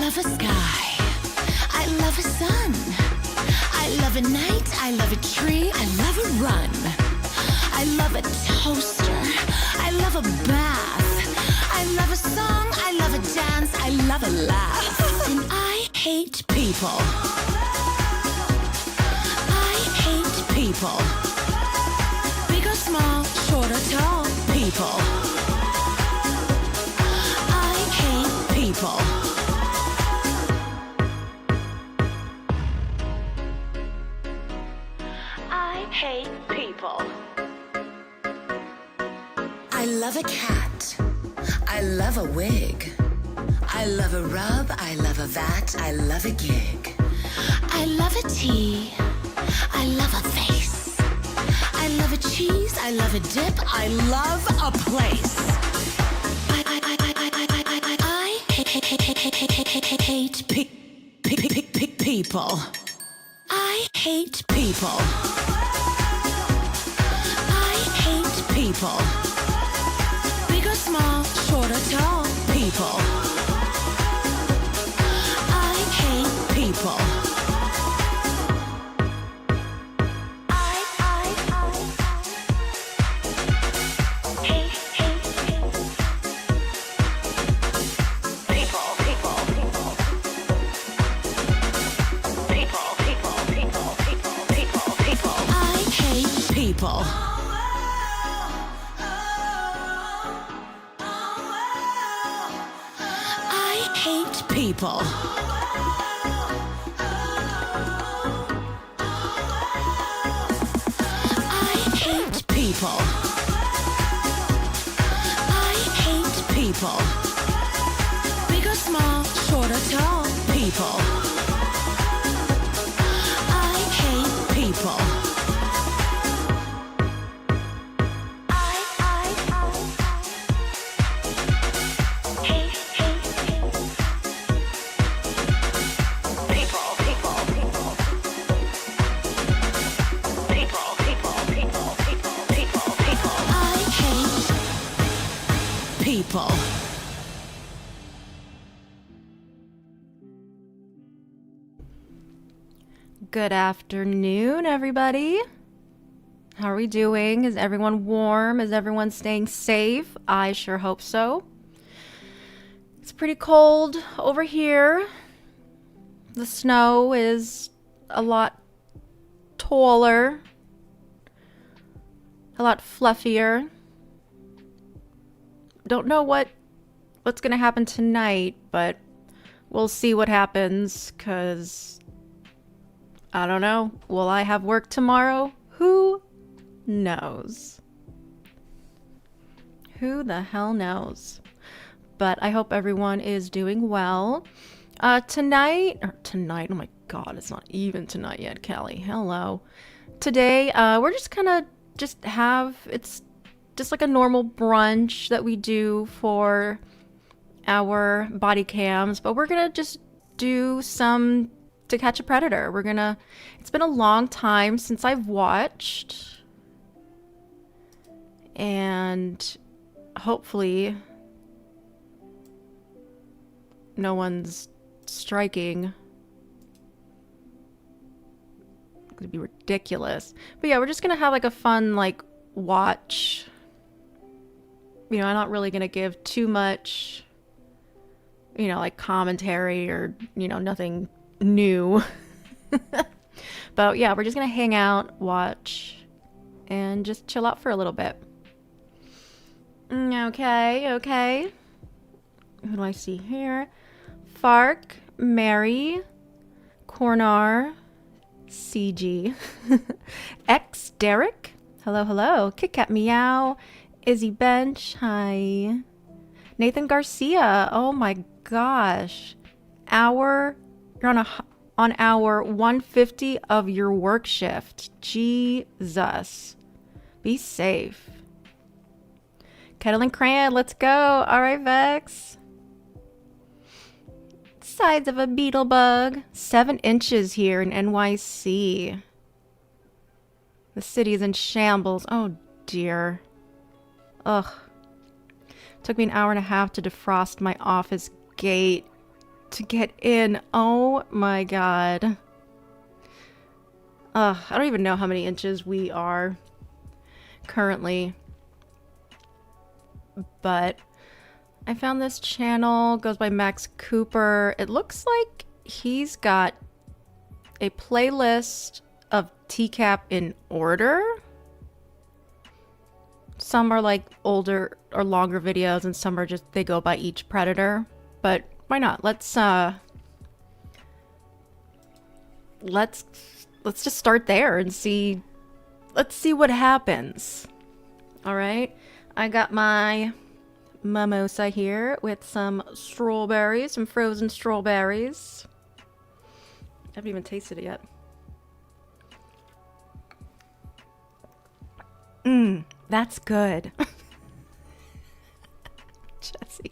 love a sky. I love a sun. I love a night. I love a tree. I love a run. I love a toaster. I love a bath. I love a song. I love a dance. I love a laugh. And I hate people. I hate people. Big or small, short or tall, people. I hate people. I hate people. I love a cat. I love a wig. I love a rub. I love a vat. I love a gig. I love a tea. I love a face. I love a cheese. I love a dip. I love a place. I hate people. I hate people. I hate people. Big or small, short or tall, people. I hate people. People. I hate people. I hate people. I hate people. Big or small, short or tall, people. I hate people. People. Good afternoon, everybody. How are we doing? Is everyone warm? Is everyone staying safe? I sure hope so. It's pretty cold over here. The snow is a lot taller, a lot fluffier. Don't know what's gonna happen tonight, but we'll see what happens, cause I don't know. Will I have work tomorrow? Who knows? Who the hell knows? But I hope everyone is doing well. Tonight, oh my god, it's not even tonight yet, Callie. Hello. Today, we're just gonna it's just like a normal brunch that we do for our body cams, but we're gonna just do some To Catch a Predator. It's been a long time since I've watched, and hopefully no one's striking. It's gonna be ridiculous. But yeah, we're just gonna have like a fun watch. I'm not really going to give too much, commentary or, nothing new. But yeah, we're just going to hang out, watch, and just chill out for a little bit. Okay. Who do I see here? Fark, Mary, Cornar, CG, X, Derek. Hello. Tcap, meow. Izzy Bench, hi. Nathan Garcia, oh my gosh. You're on hour 150 of your work shift. Jesus. Be safe. Kettle and Cran, let's go. All right, Vex. Sides of a beetle bug. 7 inches here in NYC. The city is in shambles. Oh dear. Ugh. Took me an hour and a half to defrost my office gate. to get in. Oh my god. I don't even know how many inches we are currently. But I found this channel, goes by Max Cooper. It looks like he's got a playlist of Tcap in order. Some are like older or longer videos, and some are just, they go by each predator. But why not? Let's just start there and see. Let's see what happens. All right, I got my mimosa here with some strawberries, some frozen strawberries. I haven't even tasted it yet. That's good. Jessie.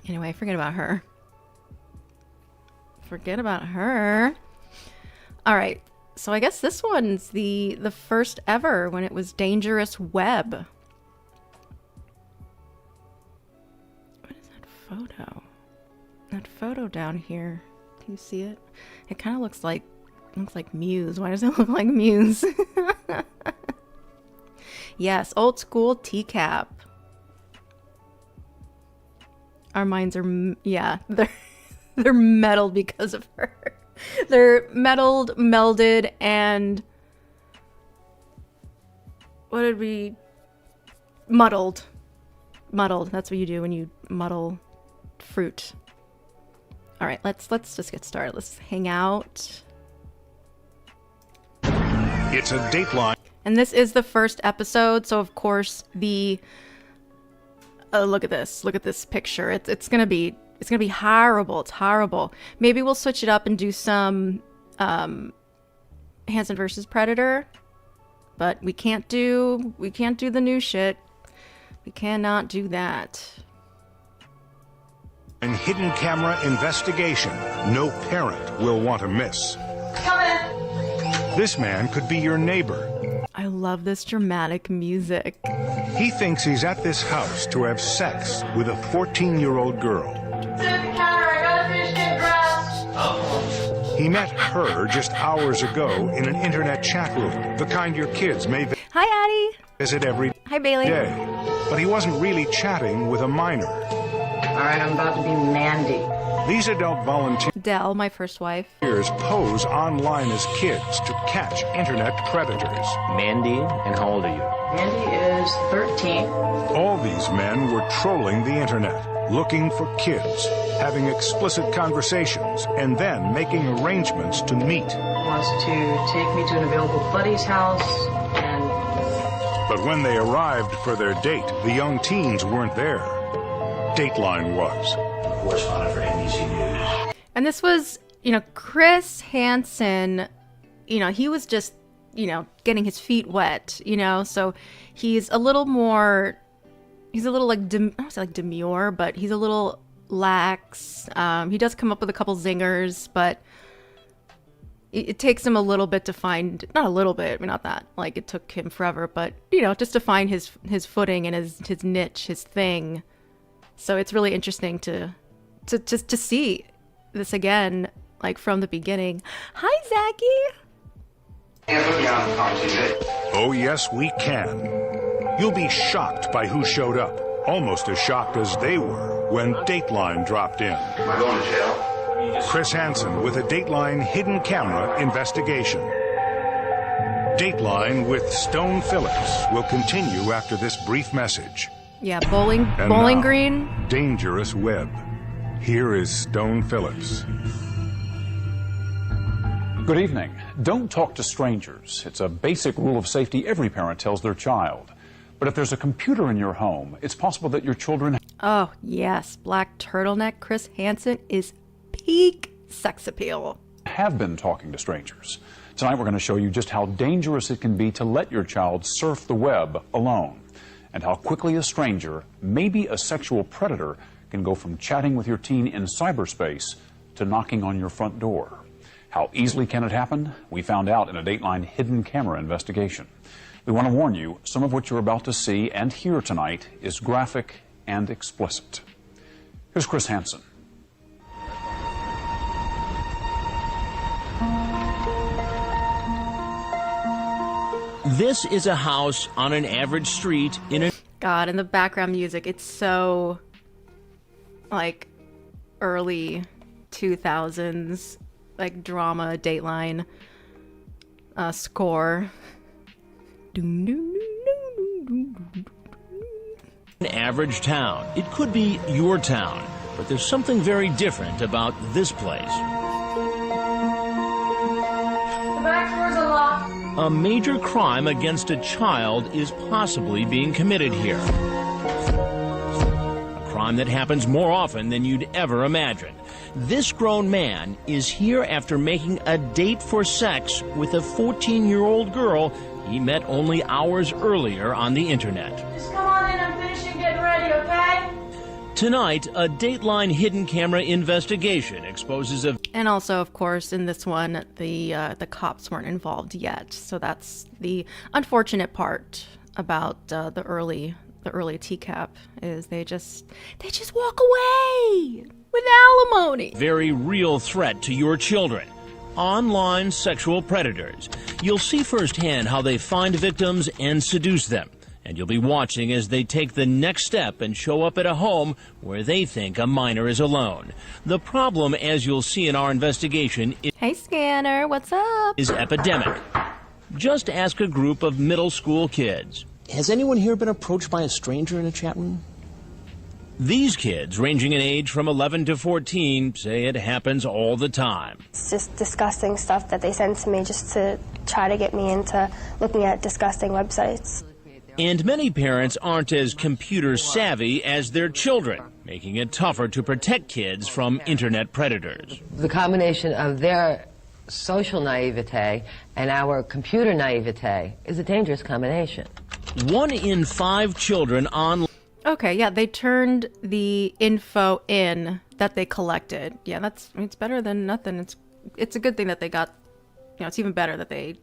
Anyway, forget about her. Forget about her. All right. So I guess this one's the first ever when it was Dangerous Web. What is that photo? That photo down here. Can you see it? It kind of looks like Muse. Why does it look like Muse? Yes, old school Tcap. Our minds are, yeah, they're metal because of her. They're metalled, melded, and what did we? Muddled. Muddled. That's what you do when you muddle fruit. All right, let's just get started. Let's hang out. It's a Dateline. And this is the first episode, so of course the look at this. Look at this picture. It's gonna be horrible. It's horrible. Maybe we'll switch it up and do some Hansen versus Predator, but we can't do the new shit. We cannot do that. And hidden camera investigation. No parent will want to miss. Come in. This man could be your neighbor. I love this dramatic music. He thinks he's at this house to have sex with a 14-year-old girl. Sit at the counter. I gotta finish getting dressed. He met her just hours ago in an internet chat room, the kind your kids may Hi, Addie. visit every Hi, Bailey. day. But he wasn't really chatting with a minor. All right, I'm about to be Mandy. These adult volunteers Dell, my first wife. pose online as kids to catch internet predators. Mandy, and how old are you? Mandy is 13. All these men were trolling the internet, looking for kids, having explicit conversations, and then making arrangements to meet. Wants to take me to an available buddy's house, and But when they arrived for their date, the young teens weren't there. Dateline was. Correspondent for NBC News. And this was, Chris Hansen, he was just, getting his feet wet, so he's a little more, he's a little like, I don't say like demure, but he's a little lax. He does come up with a couple zingers, but it takes him a little bit to find, not a little bit, not that, like it took him forever, but, just to find his footing and his niche, his thing. So it's really interesting to see this again, like from the beginning. Hi, Zachy. Oh, yes, we can. You'll be shocked by who showed up, almost as shocked as they were when Dateline dropped in. Am I going to jail? Chris Hansen with a Dateline hidden camera investigation. Dateline with Stone Phillips will continue after this brief message. Yeah, Bowling now, Green. Dangerous Web. Here is Stone Phillips. Good evening. Don't talk to strangers. It's a basic rule of safety every parent tells their child. But if there's a computer in your home, it's possible that your children Oh, yes. Black turtleneck Chris Hansen is peak sex appeal. have been talking to strangers. Tonight we're going to show you just how dangerous it can be to let your child surf the web alone, and how quickly a stranger, maybe a sexual predator, can go from chatting with your teen in cyberspace to knocking on your front door. How easily can it happen? We found out in a Dateline hidden camera investigation. We want to warn you, some of what you're about to see and hear tonight is graphic and explicit. Here's Chris Hansen. This is a house on an average street in a... God, and the background music, it's so like early 2000s, like drama, Dateline score. An average town. It could be your town, but there's something very different about this place. The back doors are locked. A major crime against a child is possibly being committed here. A crime that happens more often than you'd ever imagine. This grown man is here after making a date for sex with a 14-year-old girl he met only hours earlier on the internet. Just come on in, I'm finishing getting ready, okay? Tonight, a Dateline hidden camera investigation exposes a... And also, of course, in this one, the cops weren't involved yet. So that's the unfortunate part about the early Tcap is they just walk away with alimony. very real threat to your children. Online sexual predators. You'll see firsthand how they find victims and seduce them. And you'll be watching as they take the next step and show up at a home where they think a minor is alone. The problem, as you'll see in our investigation, Hey, Scanner, what's up? is epidemic. Just ask a group of middle school kids. Has anyone here been approached by a stranger in a chat room? These kids, ranging in age from 11 to 14, say it happens all the time. It's just disgusting stuff that they send to me just to try to get me into looking at disgusting websites. And many parents aren't as computer savvy as their children, making it tougher to protect kids from internet predators. The combination of their social naivete and our computer naivete is a dangerous combination. 1 in 5 children online. Okay, yeah, they turned the info in that they collected. Yeah, it's better than nothing. It's a good thing that they got, it's even better that they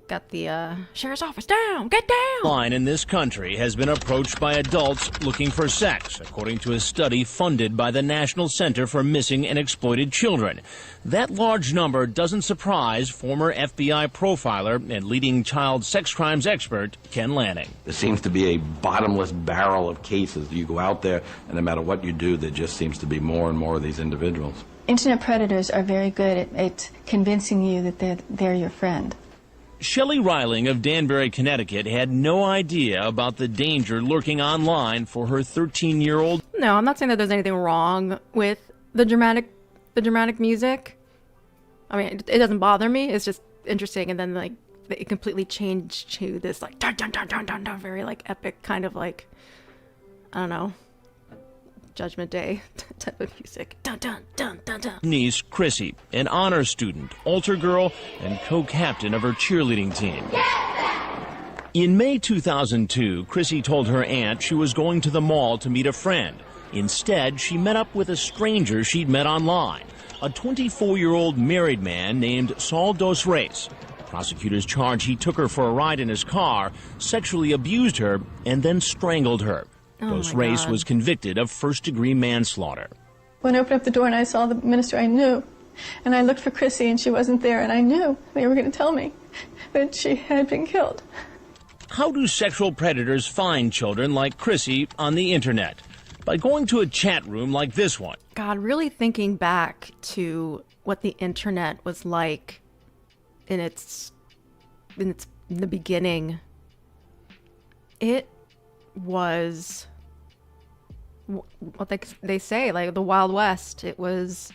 got the sheriff's office down. Get down! Line in this country has been approached by adults looking for sex, according to a study funded by the National Center for Missing and Exploited Children. That large number doesn't surprise former FBI profiler and leading child sex crimes expert Ken Lanning. There seems to be a bottomless barrel of cases. You go out there, and no matter what you do, there just seems to be more and more of these individuals. Internet predators are very good at convincing you that they're your friend. Shelley Riling of Danbury, Connecticut, had no idea about the danger lurking online for her 13-year-old. No, I'm not saying that there's anything wrong with the dramatic music. I mean, it doesn't bother me. It's just interesting, and then like it completely changed to this like dun dun dun dun dun dun, very like epic kind of like, I don't know, Judgment Day type of music. Dun dun dun dun dun. Niece Chrissy, an honor student, altar girl, and co-captain of her cheerleading team. In May 2002, Chrissy told her aunt she was going to the mall to meet a friend. Instead, she met up with a stranger she'd met online, a 24-year-old married man named Saul Dos Reis. Prosecutors charge he took her for a ride in his car, sexually abused her, and then strangled her. Dos Reis was convicted of first-degree manslaughter. When I opened up the door and I saw the minister, I knew. And I looked for Chrissy and she wasn't there, and I knew they were going to tell me that she had been killed. How do sexual predators find children like Chrissy on the internet? By going to a chat room like this one. God, really thinking back to what the internet was like in the beginning, it was what they say, like the Wild West. It was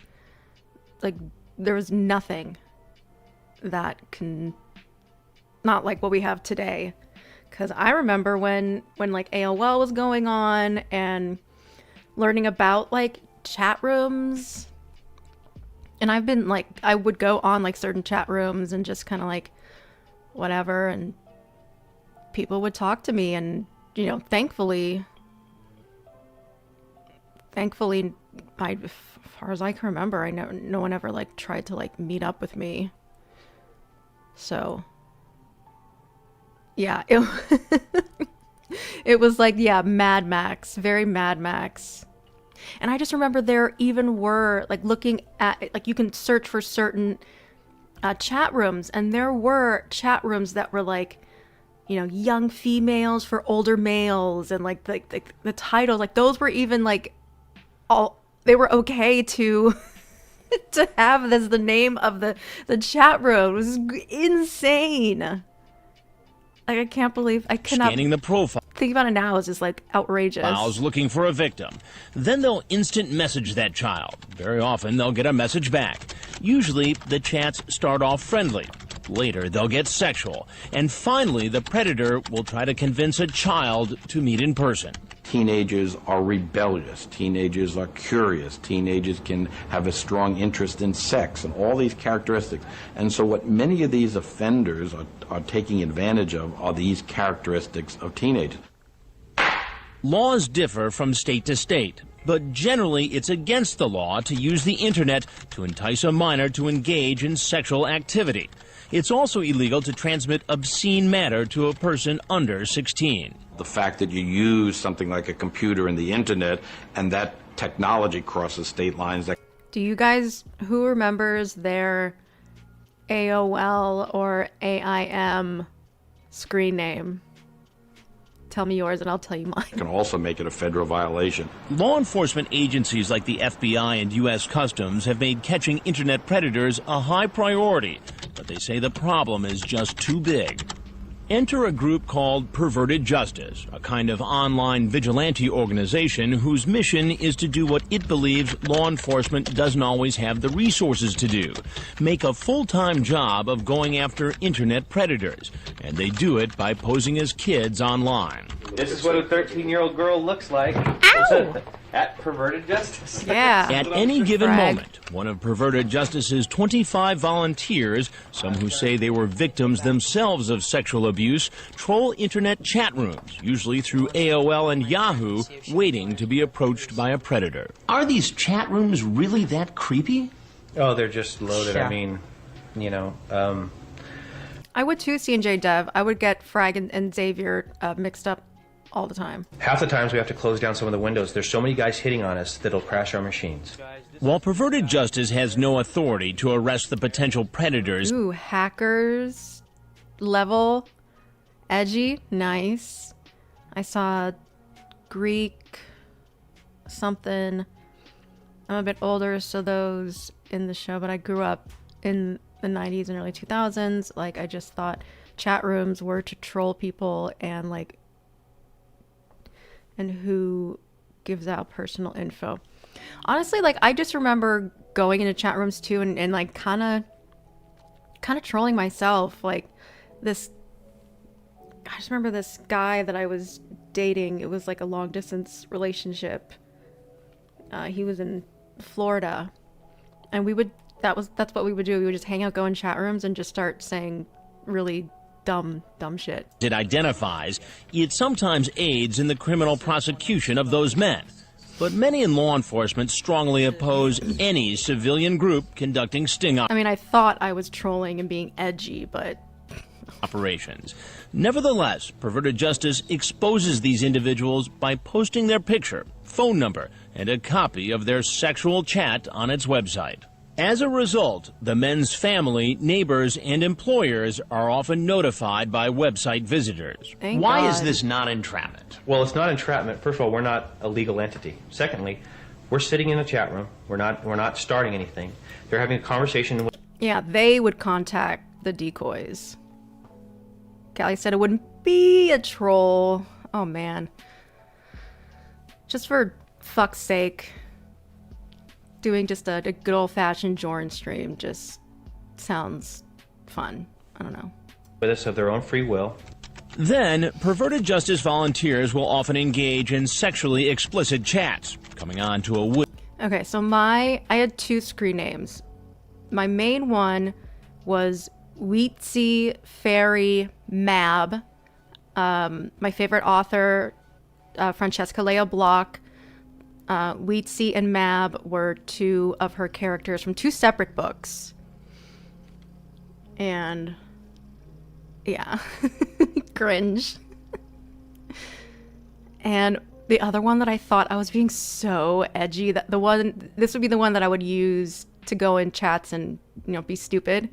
like there was nothing that can, not like what we have today. Because I remember when like AOL was going on and learning about like chat rooms, and I've been like, I would go on like certain chat rooms and just kind of like whatever, and people would talk to me, and thankfully, as far as I can remember, no one ever like tried to like meet up with me. So yeah, it was like, yeah, Mad Max, very Mad Max. And I just remember there even were like looking at, like you can search for certain chat rooms, and there were chat rooms that were like you know, young females for older males, and like the titles, like those were even like all, they were okay to to have as the name of the chat room. It was insane. Like, I can't believe, I cannot. Scanning the profile. Think about it now is just like outrageous. Files looking for a victim. Then they'll instant message that child. Very often they'll get a message back. Usually the chats start off friendly. Later they'll get sexual. And finally the predator will try to convince a child to meet in person. Teenagers are rebellious. Teenagers are curious. Teenagers can have a strong interest in sex and all these characteristics. And so what many of these offenders are taking advantage of are these characteristics of teenagers. Laws differ from state to state, but generally it's against the law to use the internet to entice a minor to engage in sexual activity. It's also illegal to transmit obscene matter to a person under 16. The fact that you use something like a computer and the internet and that technology crosses state lines. Do you guys, who remembers their AOL or AIM screen name? Tell me yours and I'll tell you mine. Can also make it a federal violation. Law enforcement agencies like the FBI and U.S. Customs have made catching internet predators a high priority, but they say the problem is just too big. Enter a group called Perverted Justice, a kind of online vigilante organization whose mission is to do what it believes law enforcement doesn't always have the resources to do: make a full-time job of going after internet predators. And they do it by posing as kids online. This is what a 13-year-old girl looks like. Ow! At Perverted Justice. Yeah. At any given moment, one of Perverted Justice's 25 volunteers, some who say they were victims themselves of sexual abuse, troll internet chat rooms, usually through AOL and Yahoo, waiting to be approached by a predator. Are these chat rooms really that creepy? Oh, they're just loaded. Yeah. I mean, you know, I would too, C&J Dev. I would get Frag and Xavier mixed up all the time. half the times we have to close down some of the windows. There's so many guys hitting on us that'll crash our machines. While Perverted Justice has no authority to arrest the potential predators, Ooh, hackers level edgy, nice. I saw Greek something. I'm a bit older, so those in the show, but I grew up in the 90s and early 2000s. Like, I just thought chat rooms were to troll people and like, and who gives out personal info. Honestly, like, I just remember going into chat rooms too and like kind of trolling myself. Like, this, I just remember this guy that I was dating. It was like a long distance relationship. He was in Florida, and that's what we would do. We would just hang out, go in chat rooms, and just start saying really dumb shit. it identifies, it sometimes aids in the criminal prosecution of those men. But many in law enforcement strongly oppose any civilian group conducting sting I mean, I thought I was trolling and being edgy, but operations. Nevertheless, Perverted Justice exposes these individuals by posting their picture, phone number, and a copy of their sexual chat on its website. As a result, the men's family, neighbors, and employers are often notified by website visitors. Thank Why God. is this not entrapment? Well, it's not entrapment. First of all, we're not a legal entity. Secondly, we're sitting in a chat room. We're not starting anything. They're having a conversation with... yeah, they would contact the decoys. Callie said it wouldn't be a troll. Oh man. Just for fuck's sake. Doing just a good old-fashioned Jorn stream just sounds fun. I don't know. with us of their own free will. Then, Perverted Justice volunteers will often engage in sexually explicit chats, coming on to a wood. Okay, so I had two screen names. My main one was Wheatsy Fairy Mab. My favorite author, Francesca Lea Block. Wheatsy and Mab were two of her characters from two separate books. And yeah, cringe. And the other one that I thought I was being so edgy, that this would be the one that I would use to go in chats and, be stupid.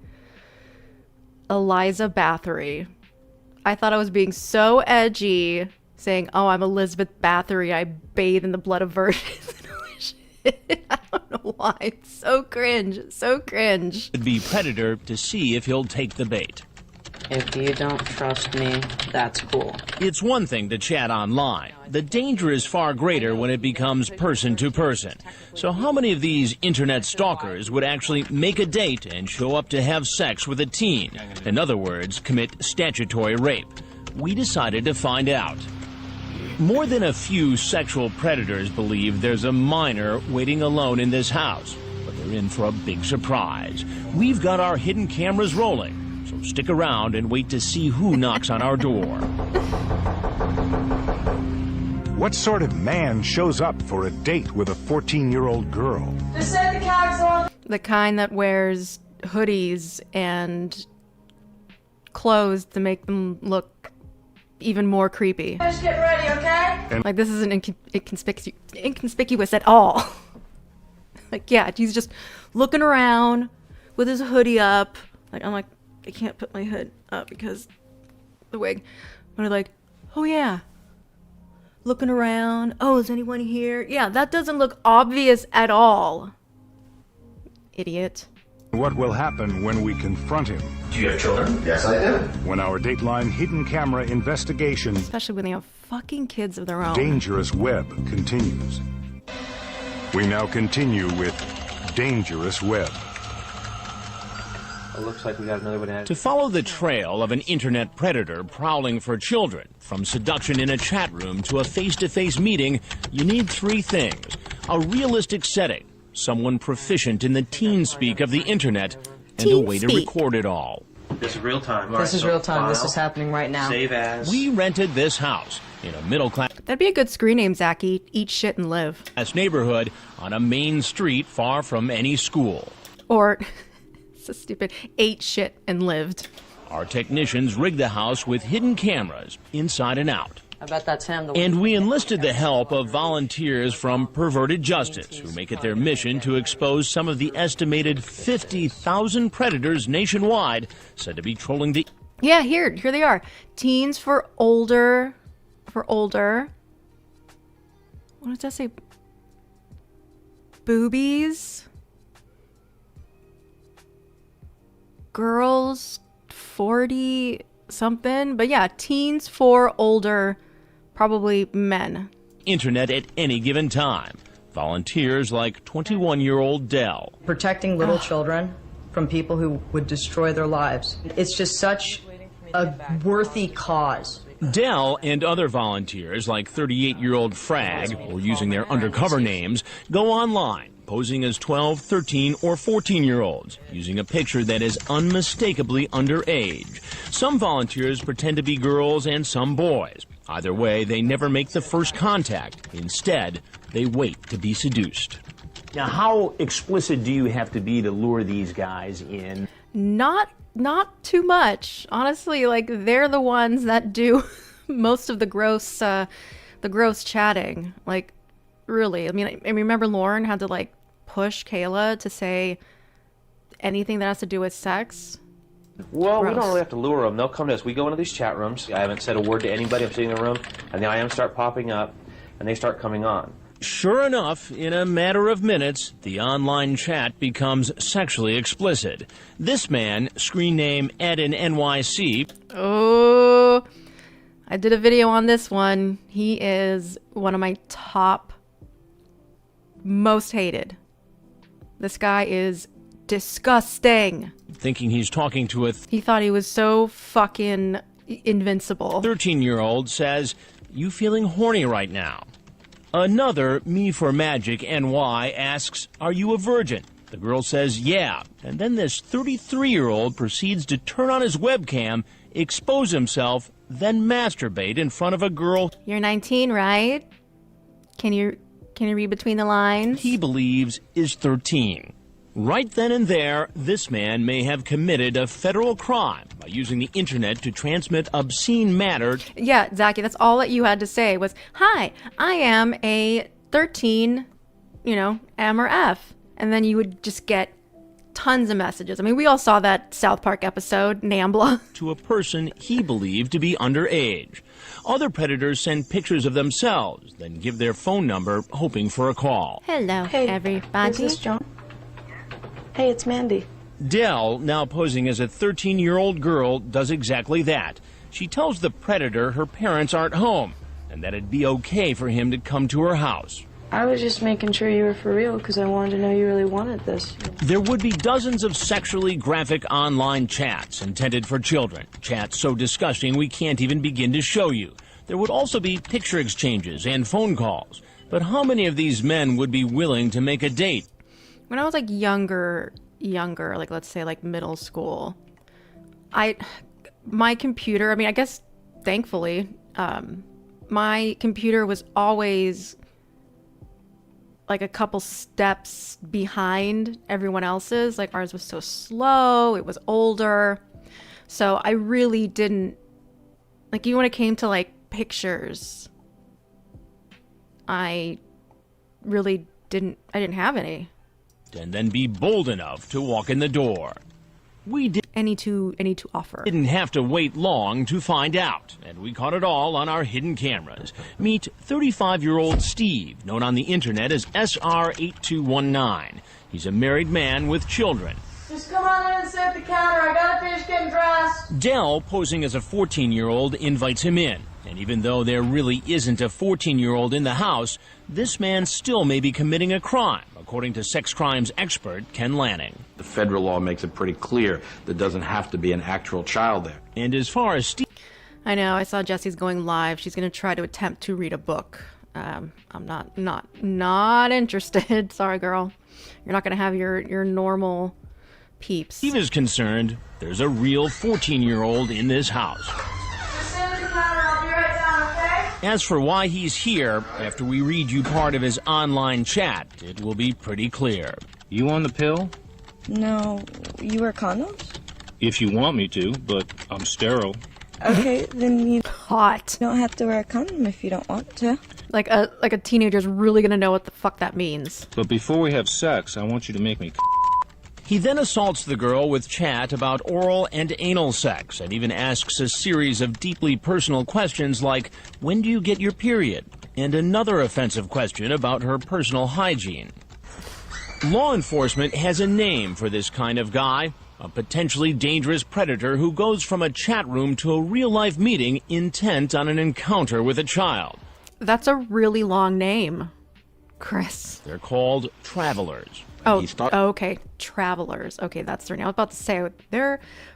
Eliza Bathory. I thought I was being so edgy, saying, "Oh, I'm Elizabeth Bathory. I bathe in the blood of virgins." I don't know why. It's so cringe. So cringe. Would be Predator to see if he'll take the bait. If you don't trust me, that's cool. It's one thing to chat online. The danger is far greater when it becomes person to person. So how many of these internet stalkers would actually make a date and show up to have sex with a teen? In other words, commit statutory rape. We decided to find out. More than a few sexual predators believe there's a minor waiting alone in this house, but they're in for a big surprise. We've got our hidden cameras rolling, so stick around and wait to see who knocks on our door. What sort of man shows up for a date with a 14-year-old girl? Just set the cogs on. The kind that wears hoodies and clothes to make them look even more creepy. Just get ready, okay? And like, this isn't inconspicuous at all. Like, yeah, he's just looking around with his hoodie up. Like, I'm like, I can't put my hood up because the wig. But I'm like, oh yeah. Looking around. Oh, is anyone here? Yeah, that doesn't look obvious at all. Idiot. What will happen when we confront him? Do you have children? Yes, I do. When our Dateline hidden camera investigation, Especially when they have fucking kids of their own. Dangerous Web, continues. We now continue with Dangerous Web. It looks like we got another one added. To follow the trail of an internet predator prowling for children, from seduction in a chat room to a face-to-face meeting, you need three things. A realistic setting, someone proficient in the teen speak of the internet, and a way to record it all. This is real time. This is real time. This is happening right now. Save as. We rented this house in a middle-class That'd be a good screen name, Zachy. Eat shit and live. neighborhood on a main street far from any school. Or, so stupid, ate shit and lived. Our technicians rigged the house with hidden cameras, inside and out. I bet that's him. And we enlisted the help of volunteers from Perverted Justice, who make it their mission to expose some of the estimated 50,000 predators nationwide said to be trolling the... Yeah, here they are. Teens for older. What does that say? Boobies. Girls 40 something. But yeah, teens for older, probably men. Internet at any given time. Volunteers like 21-year-old Dell. Protecting little children from people who would destroy their lives. It's just such a worthy cause. Dell and other volunteers like 38-year-old Frag, or using their undercover names, go online, posing as 12, 13, or 14-year-olds, using a picture that is unmistakably underage. Some volunteers pretend to be girls and some boys. Either way, they never make the first contact. Instead, they wait to be seduced. Now, how explicit do you have to be to lure these guys in? Not too much. Honestly, like, they're the ones that do most of the gross chatting. Like, really. I mean, I remember Lauren had to, like, push Kayla to say anything that has to do with sex. Well, Gross. we don't really have to lure them. They'll come to us. We go into these chat rooms. I haven't said a word to anybody. I'm sitting in the room, and the IMs start popping up, and they start coming on. Sure enough, in a matter of minutes, the online chat becomes sexually explicit. This man, screen name Ed in NYC. Oh, I did a video on this one. He is one of my top most hated. This guy is disgusting. Thinking he's talking to a He thought he was so fucking invincible. 13-year-old says, "You feeling horny right now?" Another Me for Magic NY asks, "Are you a virgin?" The girl says, "Yeah." And then this 33-year-old proceeds to turn on his webcam, expose himself, then masturbate in front of a girl You're 19, right? Can you read between the lines? he believes is 13. Right then and there, this man may have committed a federal crime by using the internet to transmit obscene matter. Yeah, Zachy, that's all that you had to say was, "Hi, I am a 13, M or F." And then you would just get tons of messages. I mean, we all saw that South Park episode, Nambla. To a person he believed to be underage. Other predators send pictures of themselves, then give their phone number, hoping for a call. Hello, everybody. Is this John? Hey, it's Mandy. Dell, now posing as a 13-year-old girl, does exactly that. She tells the predator her parents aren't home, and that it'd be okay for him to come to her house. I was just making sure you were for real because I wanted to know you really wanted this. There would be dozens of sexually graphic online chats intended for children. Chats so disgusting we can't even begin to show you. There would also be picture exchanges and phone calls. But how many of these men would be willing to make a date? When I was like younger, like let's say like middle school, my computer, I mean, I guess thankfully, my computer was always like a couple steps behind everyone else's. Like ours was so slow, it was older. So I really didn't, like even when it came to like pictures, I didn't have any. And then be bold enough to walk in the door. We did any to offer. Didn't have to wait long to find out, and we caught it all on our hidden cameras. Meet 35-year-old Steve, known on the internet as SR8219. He's a married man with children. Just come on in and sit at the counter. I gotta finish getting dressed. Dell, posing as a 14-year-old, invites him in. And even though there really isn't a 14-year-old in the house, this man still may be committing a crime, according to sex crimes expert Ken Lanning. The federal law makes it pretty clear there doesn't have to be an actual child there. And as far as Steve... I know, I saw Jessie's going live. She's going to try to attempt to read a book. I'm not interested. Sorry, girl. You're not going to have your normal peeps. Steve is concerned there's a real 14-year-old in this house. Just sit at the counter. I'll be right down, okay? As for why he's here, after we read you part of his online chat, it will be pretty clear. You on the pill? No. You wear condoms? If you want me to, but I'm sterile. Okay, then you Hot. don't have to wear a condom if you don't want to. Like a teenager's really gonna know what the fuck that means. But before we have sex, I want you to make me. He then assaults the girl with chat about oral and anal sex, and even asks a series of deeply personal questions like, when do you get your period? And another offensive question about her personal hygiene. Law enforcement has a name for this kind of guy, a potentially dangerous predator who goes from a chat room to a real-life meeting intent on an encounter with a child. That's a really long name, Chris. They're called travelers. Oh, okay. Travelers. Okay, that's their name. I was about to say,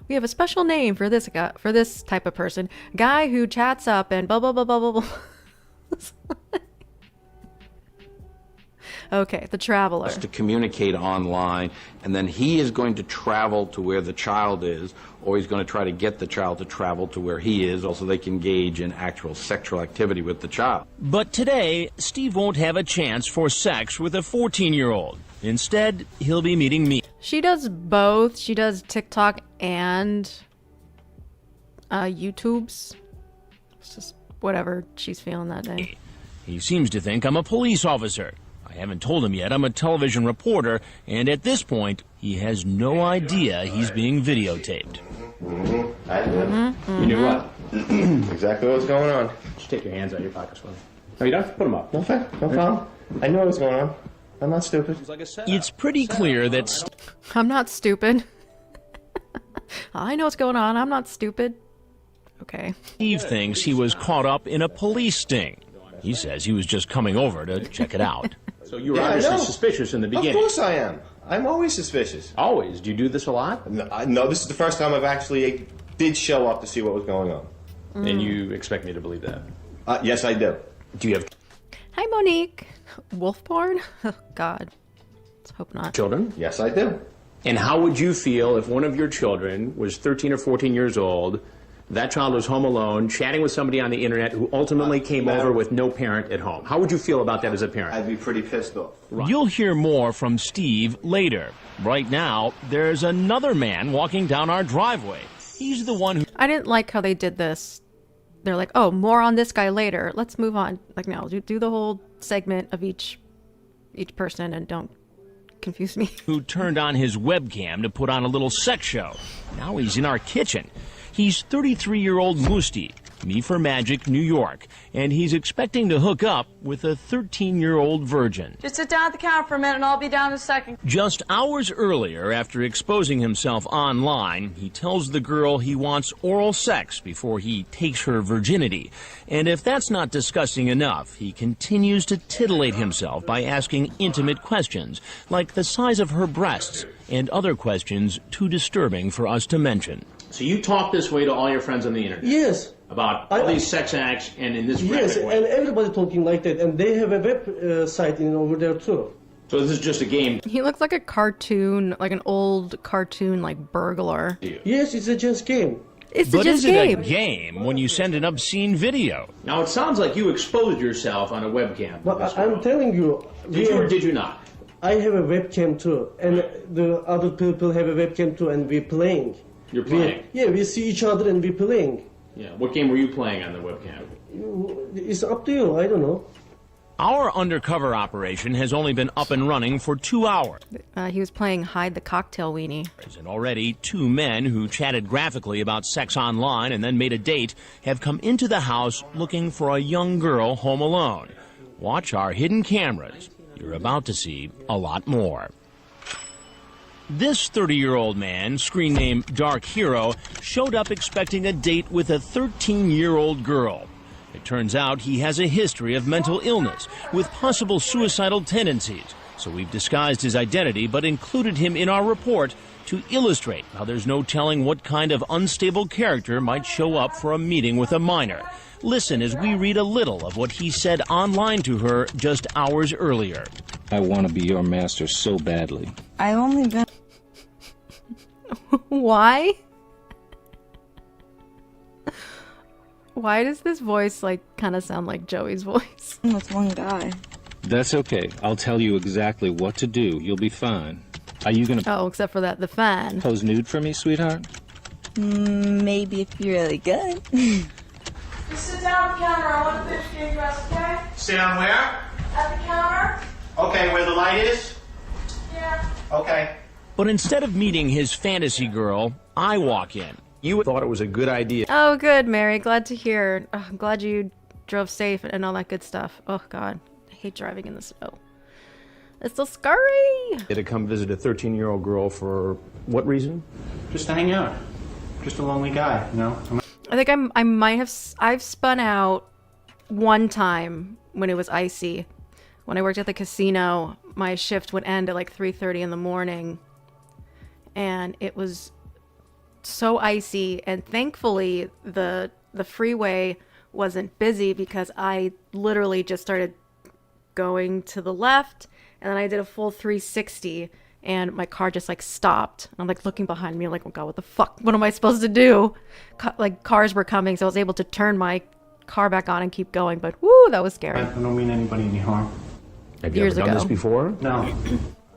we have a special name for this guy, for this type of person. Guy who chats up and blah, blah, blah, blah, blah, blah. Okay, the traveler. To communicate online, and then he is going to travel to where the child is, or he's going to try to get the child to travel to where he is, also they can engage in actual sexual activity with the child. But today, Steve won't have a chance for sex with a 14-year-old. Instead, he'll be meeting me. She does both. She does TikTok and YouTube's. It's just whatever she's feeling that day. He seems to think I'm a police officer. I haven't told him yet I'm a television reporter, and at this point, he has no idea he's being videotaped. You knew what? Exactly what was going on. Just take your hands out of your pockets for me. No, you don't have to put them up. No problem. I knew what was going on. I'm not stupid. It's pretty clear that... I'm not stupid. I know what's going on. I'm not stupid. Okay. Steve thinks he was caught up in a police sting. He says he was just coming over to check it out. So you were obviously suspicious in the beginning. Of course I am. I'm always suspicious. Always? Do you do this a lot? No, this is the first time I've actually did show up to see what was going on. And you expect me to believe that? Yes, I do. Do you have Hi, Monique. Wolf porn? Oh, God. Let's hope not. children? Yes, I do. And how would you feel if one of your children was 13 or 14 years old, that child was home alone, chatting with somebody on the internet who ultimately came over with no parent at home? How would you feel about that as a parent? I'd be pretty pissed off. Right. You'll hear more from Steve later. Right now, there's another man walking down our driveway. He's the one who... I didn't like how they did this. They're like, oh, more on this guy later. Let's move on. Like, no, do the whole segment of each person and don't confused me. Who turned on his webcam to put on a little sex show. Now he's in our kitchen. He's 33-year-old Musti, Me for Magic, New York, and he's expecting to hook up with a 13-year-old virgin. Just sit down at the counter for a minute and I'll be down in a second. Just hours earlier, after exposing himself online, he tells the girl he wants oral sex before he takes her virginity. And if that's not disgusting enough, he continues to titillate himself by asking intimate questions, like the size of her breasts, and other questions too disturbing for us to mention. So you talk this way to all your friends on the internet? Yes. About all these sex acts and in this graphic way? Yes, and everybody talking like that, and they have a web site over there too. So this is just a game? He looks like a cartoon, like an old cartoon, like burglar. Yes, it's a just game. It's but just is game. it a game when you send an obscene video? Now it sounds like you exposed yourself on a webcam. But I'm telling you. Did you or did you not? I have a webcam too, and the other people have a webcam too, and we're playing. You're playing? We see each other and we're playing. Yeah. What game were you playing on the webcam? It's up to you. I don't know. Our undercover operation has only been up and running for 2 hours. He was playing Hide the Cocktail Weenie. And already 2 men who chatted graphically about sex online and then made a date have come into the house looking for a young girl home alone. Watch our hidden cameras. You're about to see a lot more. This 30-year-old man, screen name Dark Hero, showed up expecting a date with a 13-year-old girl. It turns out he has a history of mental illness with possible suicidal tendencies. So we've disguised his identity but included him in our report to illustrate how there's no telling what kind of unstable character might show up for a meeting with a minor. Listen as we read a little of what he said online to her just hours earlier. I want to be your master so badly. I've only been... Why? Why does this voice, like, kind of sound like Joey's voice? With one guy. That's okay. I'll tell you exactly what to do. You'll be fine. Are you gonna... Oh, except for that, the fan. Pose nude for me, sweetheart? Maybe if you're really good. Just sit down at the counter. I want to finish getting dressed, okay? Sit down where? At the counter? Okay, where the light is? Yeah. Okay. But instead of meeting his fantasy girl, I walk in. You thought it was a good idea. Oh, good, Mary. Glad to hear. Oh, I'm glad you drove safe and all that good stuff. Oh, God. I hate driving in the snow. It's so scary. To come visit a 13-year-old girl for what reason? Just to hang out. Just a lonely guy, you know? I think I might have... I've spun out one time when it was icy. When I worked at the casino, my shift would end at like 3:30 in the morning. And it was so icy, and thankfully the freeway wasn't busy because I literally just started going to the left, and then I did a full 360, and my car just like stopped. I'm like looking behind me like, oh God, what the fuck? What am I supposed to do? Like cars were coming, so I was able to turn my car back on and keep going, but whoo, that was scary. I don't mean anybody any harm. Have you ever done this before? No.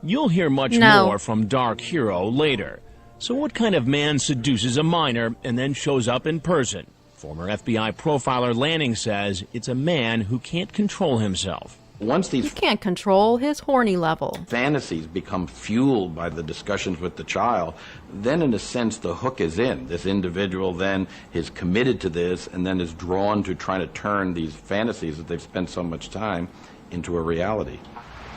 You'll hear much more from Dark Hero later. So what kind of man seduces a minor and then shows up in person? Former FBI profiler Lanning says it's a man who can't control himself. Once these He can't control his horny level. fantasies become fueled by the discussions with the child, then in a sense the hook is in. This individual then is committed to this and then is drawn to trying to turn these fantasies that they've spent so much time into a reality.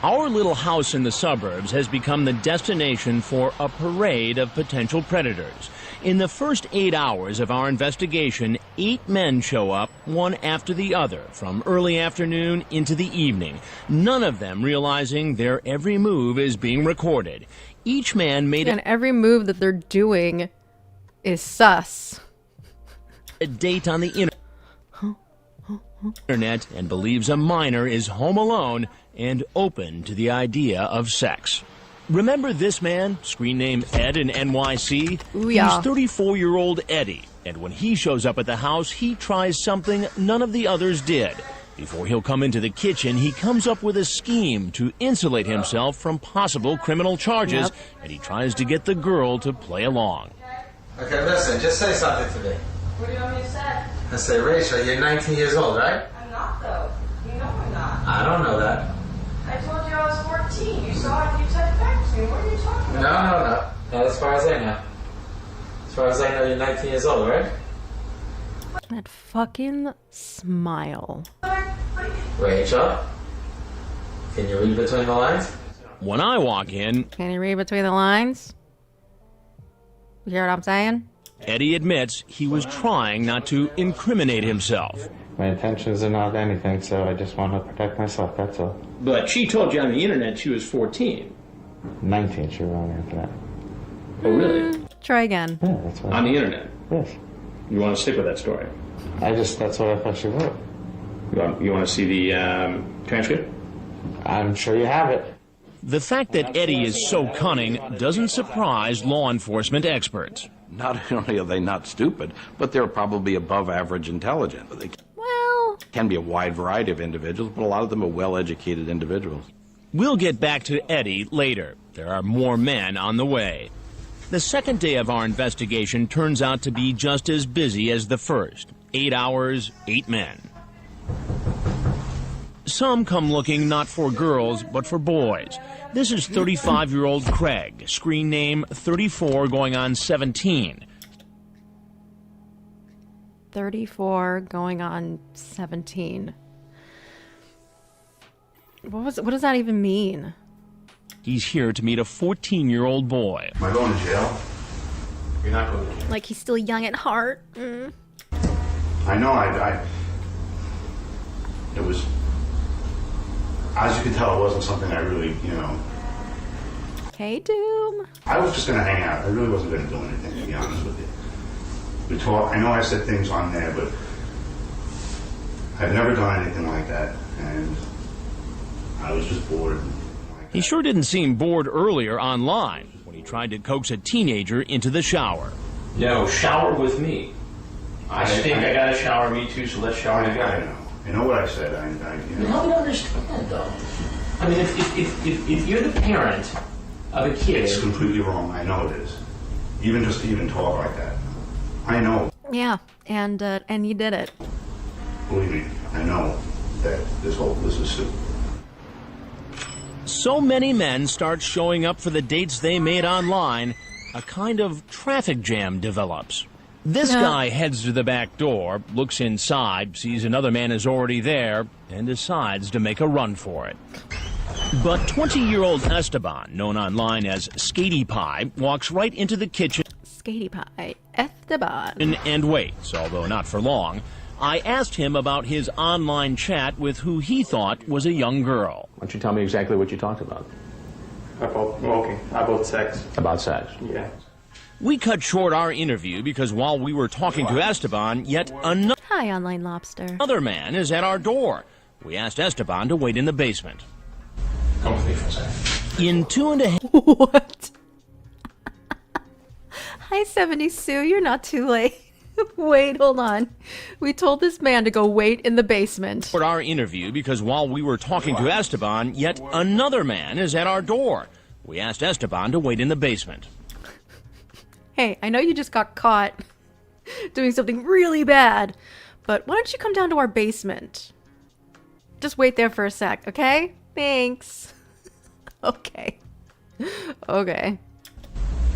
Our little house in the suburbs has become the destination for a parade of potential predators. In the first 8 hours of our investigation, 8 men show up, one after the other, from early afternoon into the evening, none of them realizing their every move is being recorded. Each man made And every move that they're doing is sus. a date on the internet and believes a minor is home alone and open to the idea of sex. Remember this man, screen name Ed in NYC? Ooh, yeah. He's 34-year-old Eddie, and when he shows up at the house, he tries something none of the others did. Before he'll come into the kitchen, he comes up with a scheme to insulate himself from possible criminal charges, and he tries to get the girl to play along. Okay, listen, just say something to me. What do you want me to say? I say, Rachel, you're 19 years old, right? I'm not, though. You know I'm not. I don't know that. I told you I was 14. You saw it and you said back me. What are you talking No, about? no, no. Not as far as I know. As far as I know, you're 19 years old, right? That fucking smile. Rachel, can you read between the lines? When I walk in, Can you read between the lines? You hear what I'm saying? Eddie admits he was trying not to incriminate himself. My intentions are not anything, so I just want to protect myself, that's all. But she told you on the internet she was 14. 19, she wrote me after that. Oh, really? Try again. Yeah, that's what On the internet? Yes. You want to stick with that story? That's what I thought she wrote. You want to see the transcript? I'm sure you have it. The fact that Eddie is so cunning doesn't surprise law enforcement experts. Not only are they not stupid, but they're probably above average intelligent. They can be a wide variety of individuals, but a lot of them are well-educated individuals. We'll get back to Eddie later. There are more men on the way. The second day of our investigation turns out to be just as busy as the first. 8 hours, 8 men. Some come looking not for girls, but for boys. This is 35-year-old Craig, screen name 34 going on 17. 34 going on 17. What does that even mean? He's here to meet a 14-year-old boy. Am I going to jail? You're not going to jail. Like he's still young at heart. Mm. I know, it was, as you can tell, it wasn't something I really, Hey, Doom. I was just going to hang out. I really wasn't going to do anything, to be honest with you. We talked, I know I said things on there, but I've never done anything like that, and I was just bored. He sure didn't seem bored earlier online when he tried to coax a teenager into the shower. No, shower with me. I think I got to shower, me too, so let's shower together. I know what I said. You don't understand, though. I mean, if you're the parent of a kid... It's completely wrong. I know it is. Even just to even talk like that. I know. Yeah, and you did it. Believe me, I know that this is stupid. So many men start showing up for the dates they made online, a kind of traffic jam develops. This guy heads to the back door, looks inside, sees another man is already there, and decides to make a run for it. But 20-year-old Esteban, known online as Skatey Pie, walks right into the kitchen. Skatey Pie, Esteban. And waits, although not for long. I asked him about his online chat with who he thought was a young girl. Why don't you tell me exactly what you talked about? About sex. About sex? Yeah. We cut short our interview because while we were talking to Esteban, yet another Hi, Online Lobster. man is at our door. We asked Esteban to wait in the basement. Come with me for a second. In 2.5... What? Hi, 70 Sue. You're not too late. Wait, hold on. We told this man to go wait in the basement. For our interview because while we were talking to Esteban, yet another man is at our door. We asked Esteban to wait in the basement. Hey, I know you just got caught doing something really bad, but why don't you come down to our basement? Just wait there for a sec, okay? Thanks. Okay. Okay.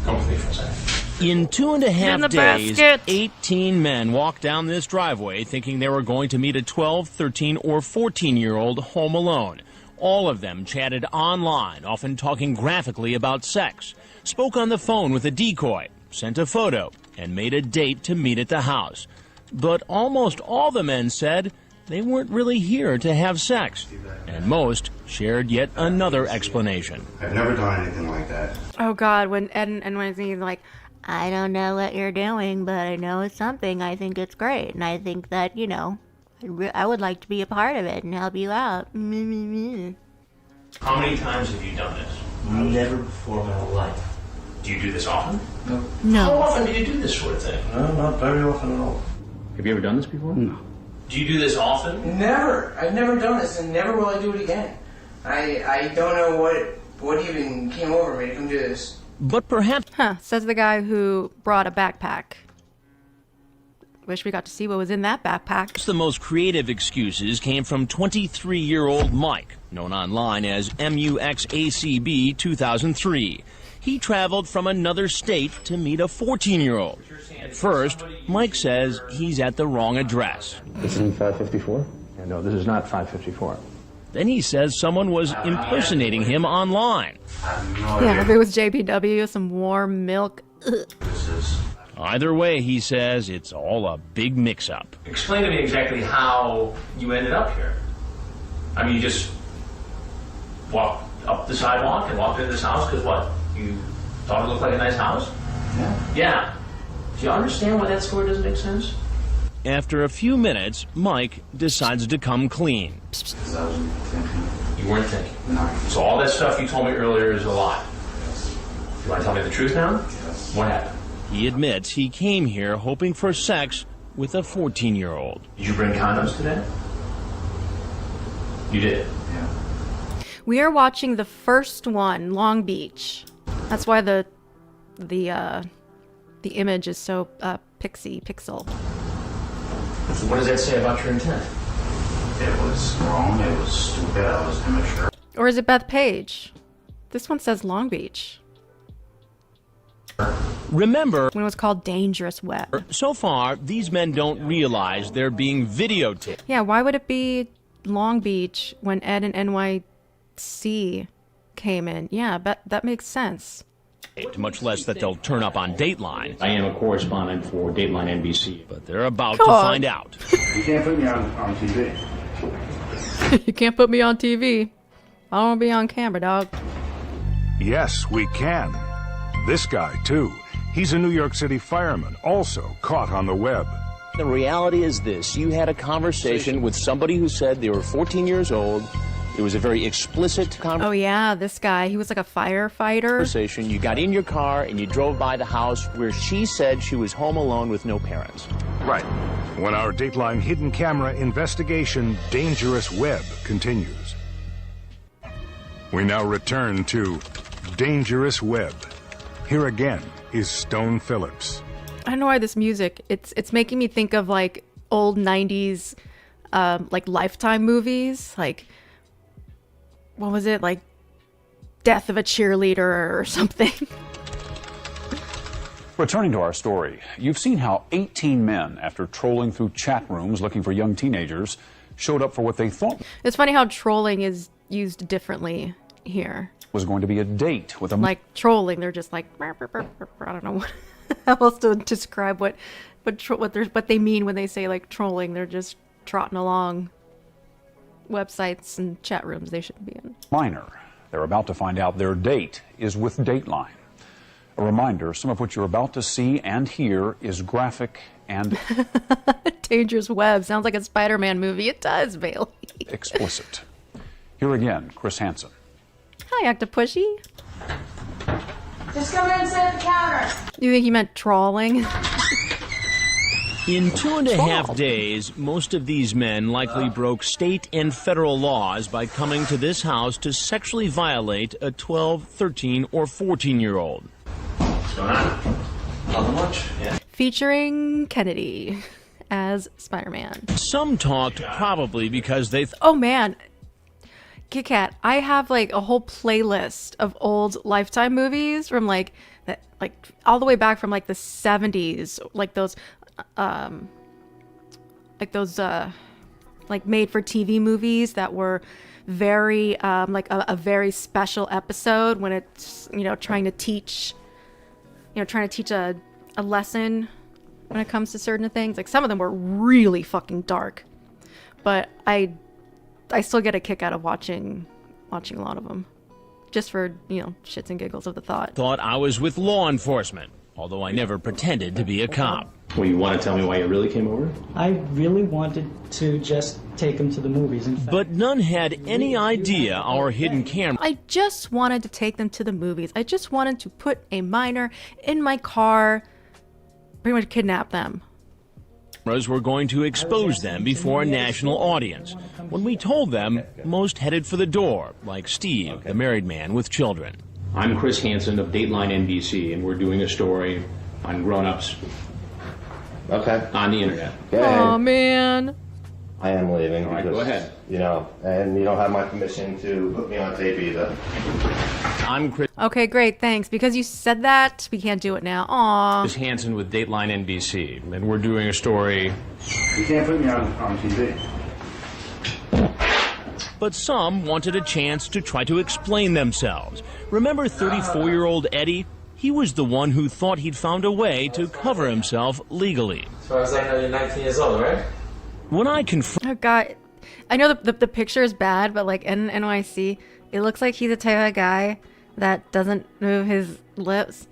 Come with me for a second. In 2.5 days, basket. 18 men walked down this driveway thinking they were going to meet a 12, 13, or 14-year-old home alone. All of them chatted online, often talking graphically about sex, spoke on the phone with a decoy, sent a photo, and made a date to meet at the house. But almost all the men said they weren't really here to have sex, and most shared yet another explanation. I've never done anything like that. Oh, God, when Ed and Wednesday's like, I don't know what you're doing, but I know it's something. I think it's great, and I think that, I would like to be a part of it and help you out. How many times have you done this? Never before in my whole life. Do you do this often? No. How often do you do this sort of thing? No, not very often at all. Have you ever done this before? No. Do you do this often? Never. I've never done this, and never will I do it again. I don't know what even came over me to come do this. But perhaps... Says the guy who brought a backpack. Wish we got to see what was in that backpack. The most creative excuses came from 23-year-old Mike, known online as MUXACB 2003. He traveled from another state to meet a 14-year-old. At first, Mike says he's at the wrong address. This isn't 554? Yeah, no, this is not 554. Then he says someone was impersonating him online. Yeah, if it was JBW, some warm milk. Ugh. Either way, he says it's all a big mix-up. Explain to me exactly how you ended up here. I mean, you just walked up the sidewalk and walked into this house because what? You thought it looked like a nice house? Yeah. Yeah. Do you understand why that story doesn't make sense? After a few minutes, Mike decides to come clean. Because I wasn't thinking. You weren't thinking? No. So all that stuff you told me earlier is a lie? Yes. You want to tell me the truth now? Yes. What happened? He admits he came here hoping for sex with a 14-year-old. Did you bring condoms today? You did? Yeah. We are watching the first one, Long Beach. That's why the image is so pixel. So what does that say about your intent? It was wrong. It was stupid. I was immature. Or is it Beth Page? This one says Long Beach. Remember, when it was called Dangerous Web. So far, these men don't realize they're being videotaped. Yeah, why would it be Long Beach when Ed and NYC came in? Yeah, but that makes sense. Much less that they'll turn up on Dateline. I am a correspondent for Dateline NBC. But they're about to find out. You can't put me on TV. You can't put me on TV. I don't want to be on camera, dog. Yes, we can. This guy, too. He's a New York City fireman, also caught on the web. The reality is this. You had a conversation with somebody who said they were 14 years old. It was a very explicit Oh, yeah, this guy. He was like a firefighter. Conversation. You got in your car and you drove by the house where she said she was home alone with no parents. Right. When our Dateline hidden camera investigation, Dangerous Web, continues. We now return to Dangerous Web. Here again is Stone Phillips. I don't know why this music, it's making me think of like old 90s like Lifetime movies, like what was it, like Death of a Cheerleader or something. Returning to our story, you've seen how 18 men, after trolling through chat rooms looking for young teenagers, showed up for what they thought It's funny how trolling is used differently here. was going to be a date with a Like trolling, they're just like I don't know what how else to describe what they mean when they say like trolling. They're just trotting along websites and chat rooms they shouldn't be in. minor. They're about to find out their date is with Dateline. A reminder, some of what you're about to see and hear is graphic and Dangerous Web sounds like a Spider-Man movie. It does, Bailey. explicit. Here again, Chris Hansen. Hi, Octopushy. Just come in and sit at the counter. You think he meant trawling? In 2.5 days, most of these men likely broke state and federal laws by coming to this house to sexually violate a 12, 13, or 14-year-old. What's going on? Nothing much. Yeah. Featuring Kennedy as Spider-Man. Some talked probably because they Oh man, Kit Kat, I have like a whole playlist of old Lifetime movies from like that, like all the way back from like the 70s, like those like made for TV movies that were very like a very special episode when it's, you know, trying to teach a lesson when it comes to certain things. Like some of them were really fucking dark, but I still get a kick out of watching a lot of them, just for, you know, shits and giggles of the thought. thought I was with law enforcement, although I never pretended to be a cop. Well, you want to tell me why you really came over? I really wanted to just take him to the movies. In fact, But none had any idea our hidden camera I just wanted to take them to the movies. I just wanted to put a minor in my car, pretty much kidnap them. cameras were going to expose them before a national audience. When we told them, most headed for the door, like Steve, the married man with children. I'm Chris Hansen of Dateline NBC, and we're doing a story on grown-ups Okay. On the internet. Oh man. I am leaving. All right, go ahead. You know, and you don't have my permission to put me on tape either. I'm Chris Okay, great, thanks. Because you said that, we can't do it now. Aw. Hansen with Dateline NBC, and we're doing a story. You can't put me on TV. But some wanted a chance to try to explain themselves. Remember 34-year-old Eddie? He was the one who thought he'd found a way to cover himself legally. As far as I know, you're 19 years old, right? When I confronted... Oh god. I know the picture is bad, but like in NYC, it looks like he's the type of guy that doesn't move his lips.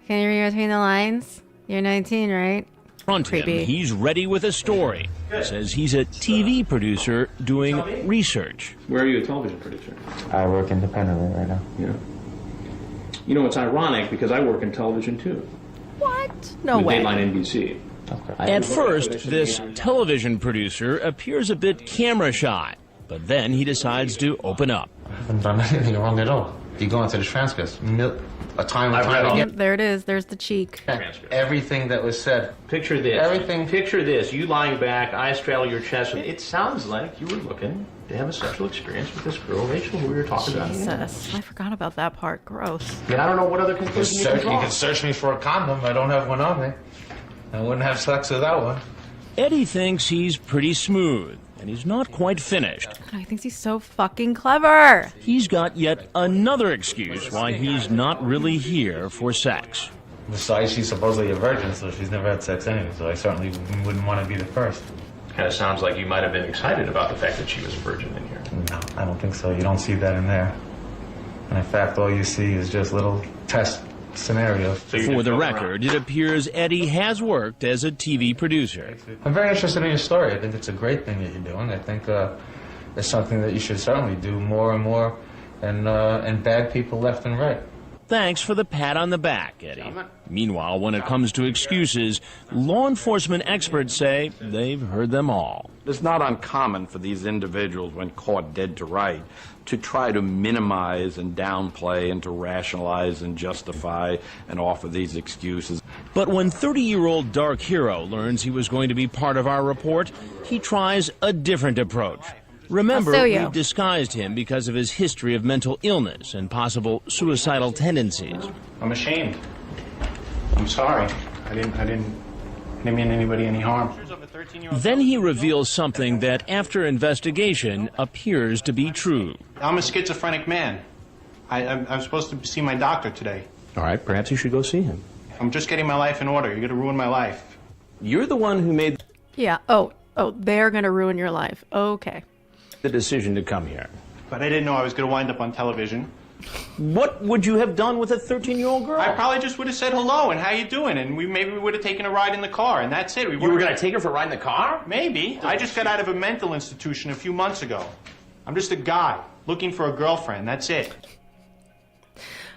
Can you read between the lines? You're 19, right? Him, he's ready with a story. Says he's a TV producer doing research. Where are you a television producer? I work independently right now. Yeah. You know, it's ironic because I work in television too. What? No with way. Dateline NBC. At first, this television producer appears a bit camera shy, but then he decides to open up. I haven't done anything wrong at all. You go into the transcripts, a time again. There it is. There's the cheek. Everything that was said. Picture this. Everything. Picture this. You lying back, eyes straddle your chest. It sounds like you were looking to have a sexual experience with this girl, Rachel, who we were talking about. Jesus, I forgot about that part. Gross. And I don't know what other conclusion you can draw. You can search me for a condom. I don't have one on me. I wouldn't have sex without one. Eddie thinks he's pretty smooth, and he's not quite finished. God, he thinks he's so fucking clever. He's got yet another excuse why he's not really here for sex. Besides, she's supposedly a virgin, so she's never had sex anyway, so I certainly wouldn't want to be the first. Kind of sounds like you might have been excited about the fact that she was a virgin in here. No, I don't think so. You don't see that in there. And in fact, all you see is just little test scenarios. For the record, it appears Eddie has worked as a TV producer. I'm very interested in your story. I think it's a great thing that you're doing. I think it's something that you should certainly do more and more, and bad people left and right. Thanks for the pat on the back, Eddie. Meanwhile, when it comes to excuses, law enforcement experts say they've heard them all. It's not uncommon for these individuals, when caught dead to right, to try to minimize and downplay and to rationalize and justify and offer these excuses. But when 30-year-old Dark Hero learns he was going to be part of our report, he tries a different approach. Remember, we disguised him because of his history of mental illness and possible suicidal tendencies. I'm ashamed. I'm sorry. I didn't mean anybody any harm. Then he reveals something that, after investigation, appears to be true. I'm a schizophrenic man. I'm supposed to see my doctor today. All right, perhaps you should go see him. I'm just getting my life in order. You're going to ruin my life. You're the one who made Yeah. Oh, they're gonna ruin your life. Okay. the decision to come here. But I didn't know I was going to wind up on television. What would you have done with a 13-year-old girl? I probably just would have said hello and how you doing, and maybe we would have taken a ride in the car, and that's it. You were going to take her for a ride in the car? Maybe. I just got out of a mental institution a few months ago. I'm just a guy looking for a girlfriend. That's it.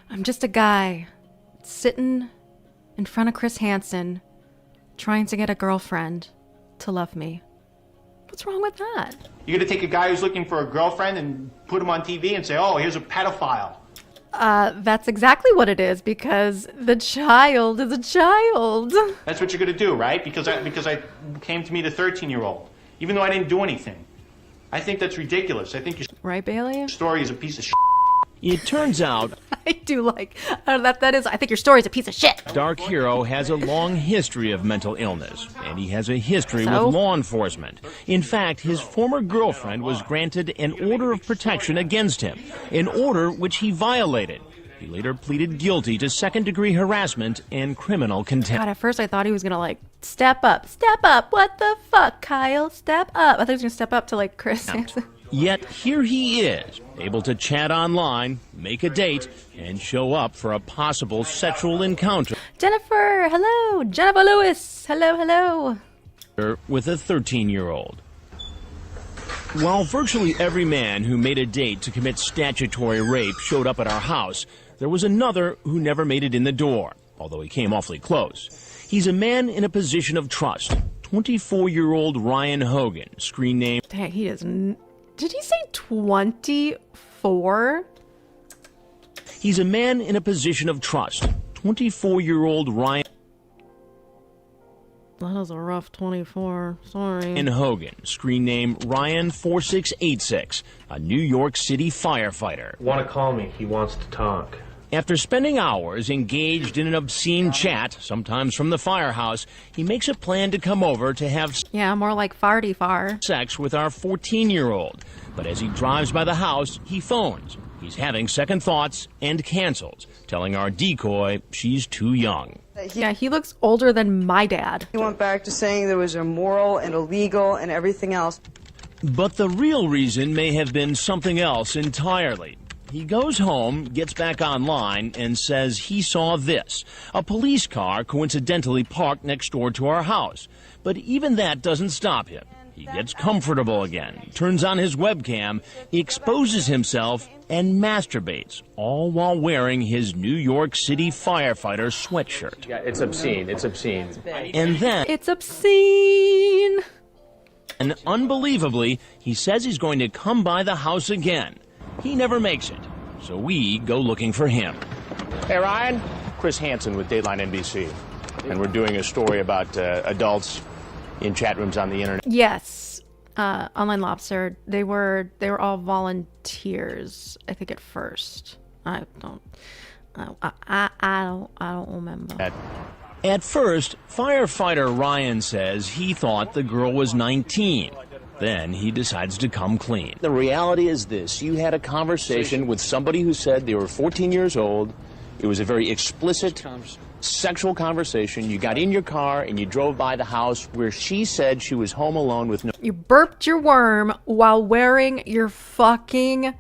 I'm just a guy sitting in front of Chris Hansen trying to get a girlfriend to love me. What's wrong with that? You're going to take a guy who's looking for a girlfriend and put him on TV and say, oh, here's a pedophile. That's exactly what it is, because the child is a child. That's what you're going to do, right? Because I came to meet a 13-year-old, even though I didn't do anything. I think that's ridiculous. I think Right, Bailey? story is a piece of shit. It turns out I do like that is. I think your story's a piece of shit. Dark Hero has a long history of mental illness, and he has a history So? with law enforcement. In fact, his former girlfriend was granted an order of protection against him, an order which he violated. He later pleaded guilty to second-degree harassment and criminal contempt. God, at first I thought he was gonna like step up. Step up. What the fuck, Kyle? Step up. I thought he was gonna step up to like Chris Hansen. Yet here he is, able to chat online, make a date, and show up for a possible sexual encounter Jennifer, hello. Jennifer Lewis, hello, hello. with a 13-year-old. While virtually every man who made a date to commit statutory rape showed up at our house, there was another who never made it in the door, although he came awfully close. He's a man in a position of trust. 24-year-old Ryan Hogan, screen name... Dang, he is... Did he say 24? He's a man in a position of trust. 24-year-old Ryan... That was a rough 24. Sorry. In Hogan, screen name Ryan4686, a New York City firefighter. Want to call me? He wants to talk. After spending hours engaged in an obscene chat, sometimes from the firehouse, he makes a plan to come over to have more like farty far sex with our 14-year-old. But as he drives by the house, he phones. He's having second thoughts and cancels, telling our decoy she's too young. Yeah, he looks older than my dad. He went back to saying there was immoral and illegal and everything else. But the real reason may have been something else entirely. He goes home, gets back online, and says he saw this. A police car coincidentally parked next door to our house. But even that doesn't stop him. He gets comfortable again, turns on his webcam, exposes himself, and masturbates, all while wearing his New York City firefighter sweatshirt. Yeah, it's obscene. It's obscene. And then... It's obscene! And unbelievably, he says he's going to come by the house again. He never makes it, so we go looking for him. Hey, Ryan. Chris Hansen with Dateline NBC. And we're doing a story about adults in chat rooms on the internet. Yes. Online Lobster, they were all volunteers, I think, at first. I don't remember. At first, firefighter Ryan says he thought the girl was 19. Then he decides to come clean. The reality is this. You had a conversation with somebody who said they were 14 years old. It was a very explicit sexual conversation. You got in your car and you drove by the house where she said she was home alone with no... You burped your worm while wearing your fucking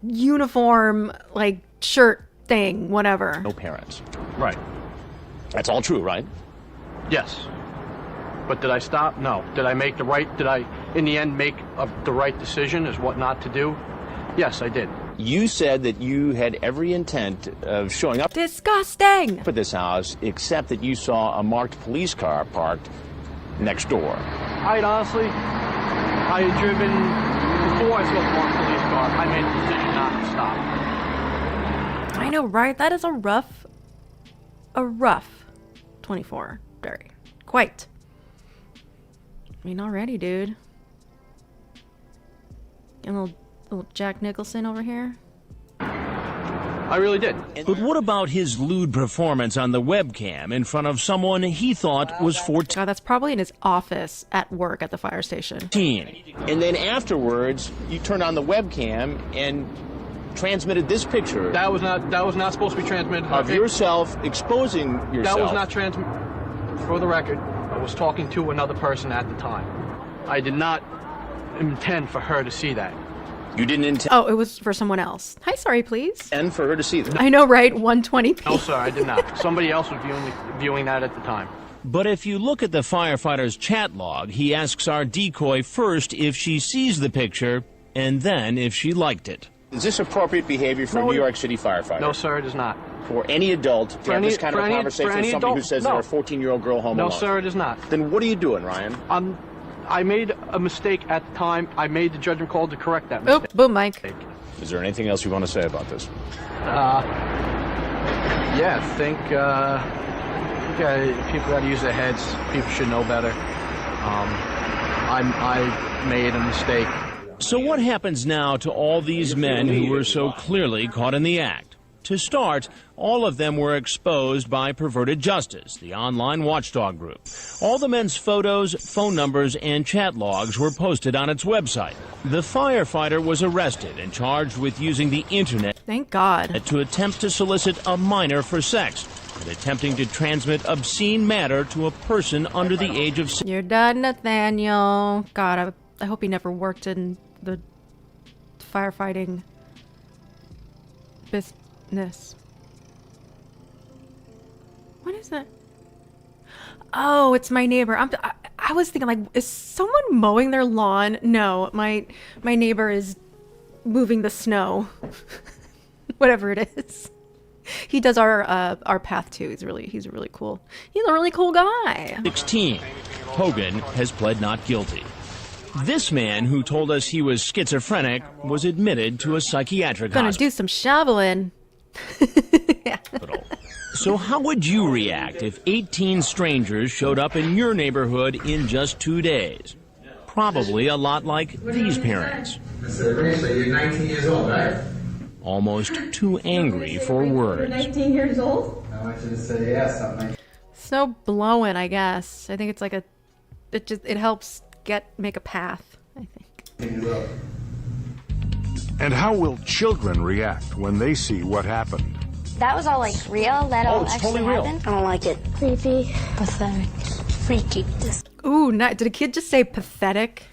uniform, like, shirt thing, whatever. No parents. Right. That's all true, right? Yes. But did I stop? No. Did I make the right, did I, in the end, make the right decision as what not to do? Yes, I did. You said that you had every intent of showing up... Disgusting! ...at this house, except that you saw a marked police car parked next door. I had driven, before I saw the marked police car, I made the decision not to stop. I know, right? That is a rough 24. Very. Quite. I mean, already, dude. Get a little Jack Nicholson over here. I really did. But what about his lewd performance on the webcam in front of someone he thought was 14? God, that's probably in his office at work at the fire station. And then afterwards, you turned on the webcam and transmitted this picture. That was not supposed to be transmitted. Of yourself exposing yourself. That was not transmitted. For the record, I was talking to another person at the time. I did not intend for her to see that. You didn't intend... Oh, it was for someone else. Hi, sorry, please. And for her to see that. I know, right? 120p. No, sir, I did not. Somebody else was viewing that at the time. But if you look at the firefighter's chat log, he asks our decoy first if she sees the picture, and then if she liked it. Is this appropriate behavior for a New York City firefighter? No, sir, it is not. For any adult to have this kind of conversation with somebody who says they're a 14-year-old girl home alone? No, sir, it is not. Then what are you doing, Ryan? I made a mistake at the time. I made the judgment call to correct that mistake. Oop, boom, Mike. Is there anything else you want to say about this? Yeah, I think people got to use their heads. People should know better. I made a mistake. So what happens now to all these men who were so clearly caught in the act? To start, all of them were exposed by Perverted Justice, the online watchdog group. All the men's photos, phone numbers, and chat logs were posted on its website. The firefighter was arrested and charged with using the internet, thank God, to attempt to solicit a minor for sex and attempting to transmit obscene matter to a person under the age of... You're done, Nathaniel. God, I hope he never worked in the firefighting business. What is that? Oh, it's my neighbor. I was thinking, like, is someone mowing their lawn? No, my neighbor is moving the snow. Whatever it is. He does our path too. He's really cool. He's a really cool guy. 16. Hogan has pled not guilty. This man, who told us he was schizophrenic, was admitted to a psychiatric Gonna hospital. do some shoveling. Yeah. So how would you react if 18 strangers showed up in your neighborhood in just 2 days? Probably a lot like these parents. Seriously, you're 19 years old, right? Almost too angry for words. 19 years old? I want you to say yes, something. So blowing, I guess. I think it's like it helps make a path, I think. And how will children react when they see what happened? That was all like real? That all it's actually totally real. happened? I don't like it. Creepy, pathetic, freaky, Ooh, did a kid just say pathetic?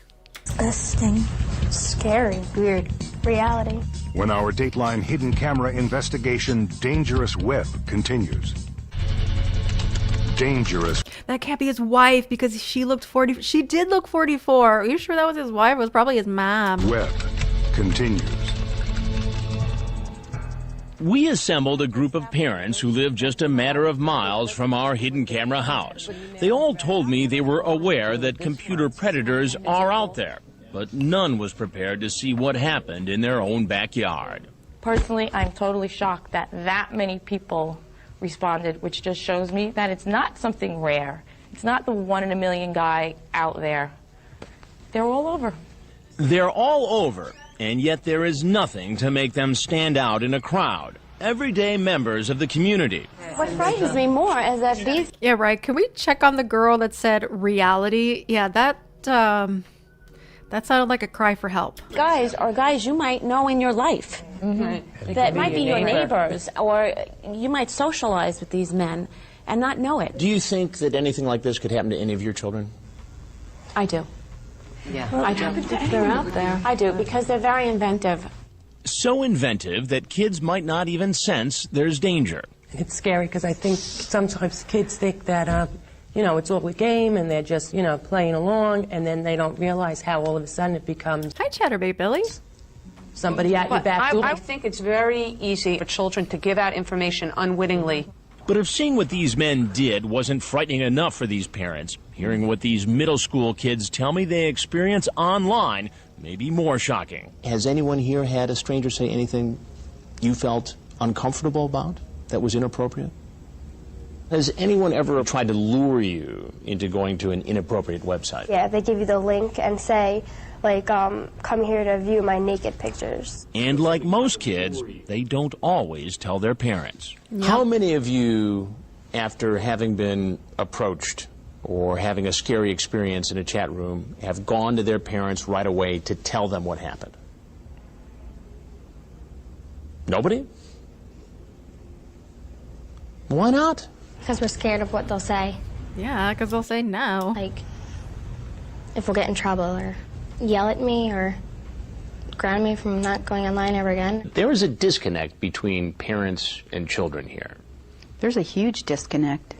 disgusting, scary, weird, reality. When our Dateline hidden camera investigation Dangerous Web continues. Dangerous That can't be his wife because she looked 40. She did look 44. Are you sure that was his wife? It was probably his mom. Web continues. We assembled a group of parents who live just a matter of miles from our hidden camera house. They all told me they were aware that computer predators are out there, but none was prepared to see what happened in their own backyard. Personally, I'm totally shocked that many people responded, which just shows me that it's not something rare. It's not the 1 in a million guy out there. They're all over. They're all over, and yet there is nothing to make them stand out in a crowd. Everyday members of the community. What frightens me more is that these... Yeah, right. Can we check on the girl that said reality? Yeah, that sounded like a cry for help. Guys are guys you might know in your life. Mm-hmm. That might be your neighbors, or you might socialize with these men and not know it. Do you think that anything like this could happen to any of your children? I do. Yeah. I do. They're out there. I do, because they're very inventive. So inventive that kids might not even sense there's danger. It's scary because I think sometimes kids think that, it's all a game and they're just, playing along, and then they don't realize how all of a sudden it becomes... Hi, Chatterbait Billy. Somebody at your back door. I think it's very easy for children to give out information unwittingly. But if seeing what these men did wasn't frightening enough for these parents, hearing what these middle school kids tell me they experience online may be more shocking. Has anyone here had a stranger say anything you felt uncomfortable about, that was inappropriate? Has anyone ever tried to lure you into going to an inappropriate website? Yeah, they give you the link and say, come here to view my naked pictures. And like most kids, they don't always tell their parents. Yep. How many of you, after having been approached or having a scary experience in a chat room, have gone to their parents right away to tell them what happened? Nobody? Why not? Because we're scared of what they'll say. Yeah, because they'll say no. Like, if we'll get in trouble or yell at me or ground me from not going online ever again. There is a disconnect between parents and children here. There's a huge disconnect.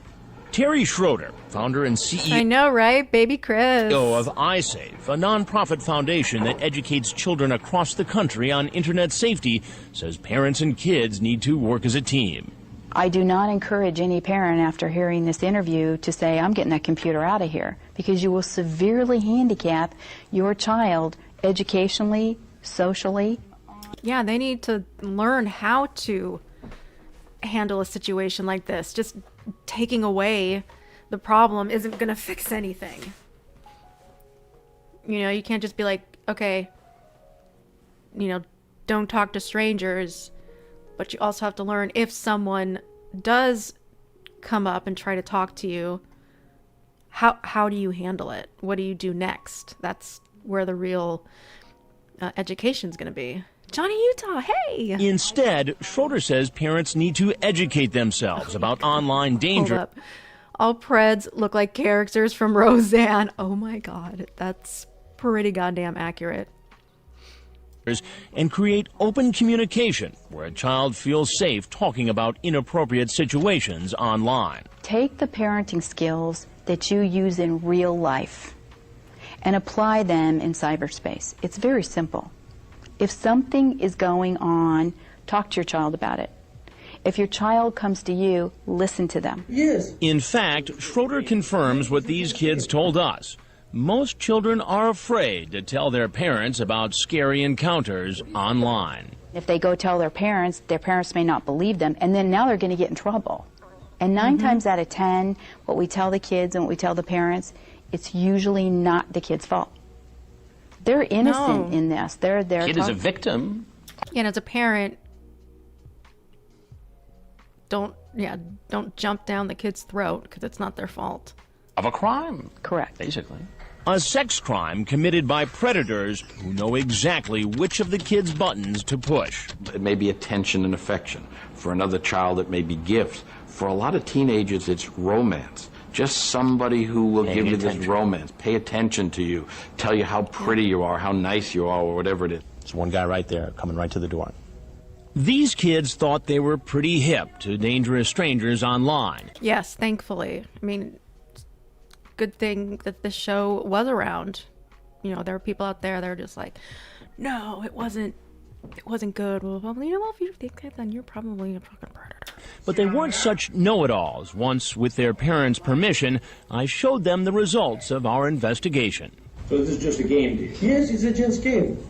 Terry Schroeder, founder and CEO I know, right? Baby Chris. of iSafe, a nonprofit foundation that educates children across the country on internet safety, says parents and kids need to work as a team. I do not encourage any parent after hearing this interview to say, I'm getting that computer out of here, because you will severely handicap your child educationally, socially. Yeah, they need to learn how to handle a situation like this. Just taking away the problem isn't going to fix anything. You can't just be like, okay, don't talk to strangers. But you also have to learn, if someone does come up and try to talk to you, how do you handle it? What do you do next? That's where the real education's going to be. Johnny Utah, hey! Instead, Schroeder says parents need to educate themselves about online danger. Hold up. All Preds look like characters from Roseanne. Oh my God, that's pretty goddamn accurate. And create open communication where a child feels safe talking about inappropriate situations online. Take the parenting skills that you use in real life and apply them in cyberspace. It's very simple. If something is going on, talk to your child about it. If your child comes to you, listen to them. Yes. In fact, Schroeder confirms what these kids told us. Most children are afraid to tell their parents about scary encounters online. If they go tell their parents may not believe them, and then now they're going to get in trouble. And 9 times out of 10, what we tell the kids and what we tell the parents, it's usually not the kid's fault. They're innocent in this. They're Kid is a victim. And as a parent, don't jump down the kid's throat because it's not their fault. Of a crime. Correct. Basically. A sex crime committed by predators who know exactly which of the kids' buttons to push. It may be attention and affection. For another child, it may be gifts. For a lot of teenagers, it's romance. Just somebody who will give you this romance, pay attention to you, tell you how pretty you are, how nice you are, or whatever it is. There's one guy right there coming right to the door. These kids thought they were pretty hip to dangerous strangers online. Yes, thankfully. I mean, good thing that this show was around. You know, there were people out there that are just like, no, it wasn't good. Well, you know, if you think that, then you're probably a fucking predator. But they weren't such know-it-alls. Once, with their parents' permission, I showed them the results of our investigation. So this is just a game? Yes, it's a just game.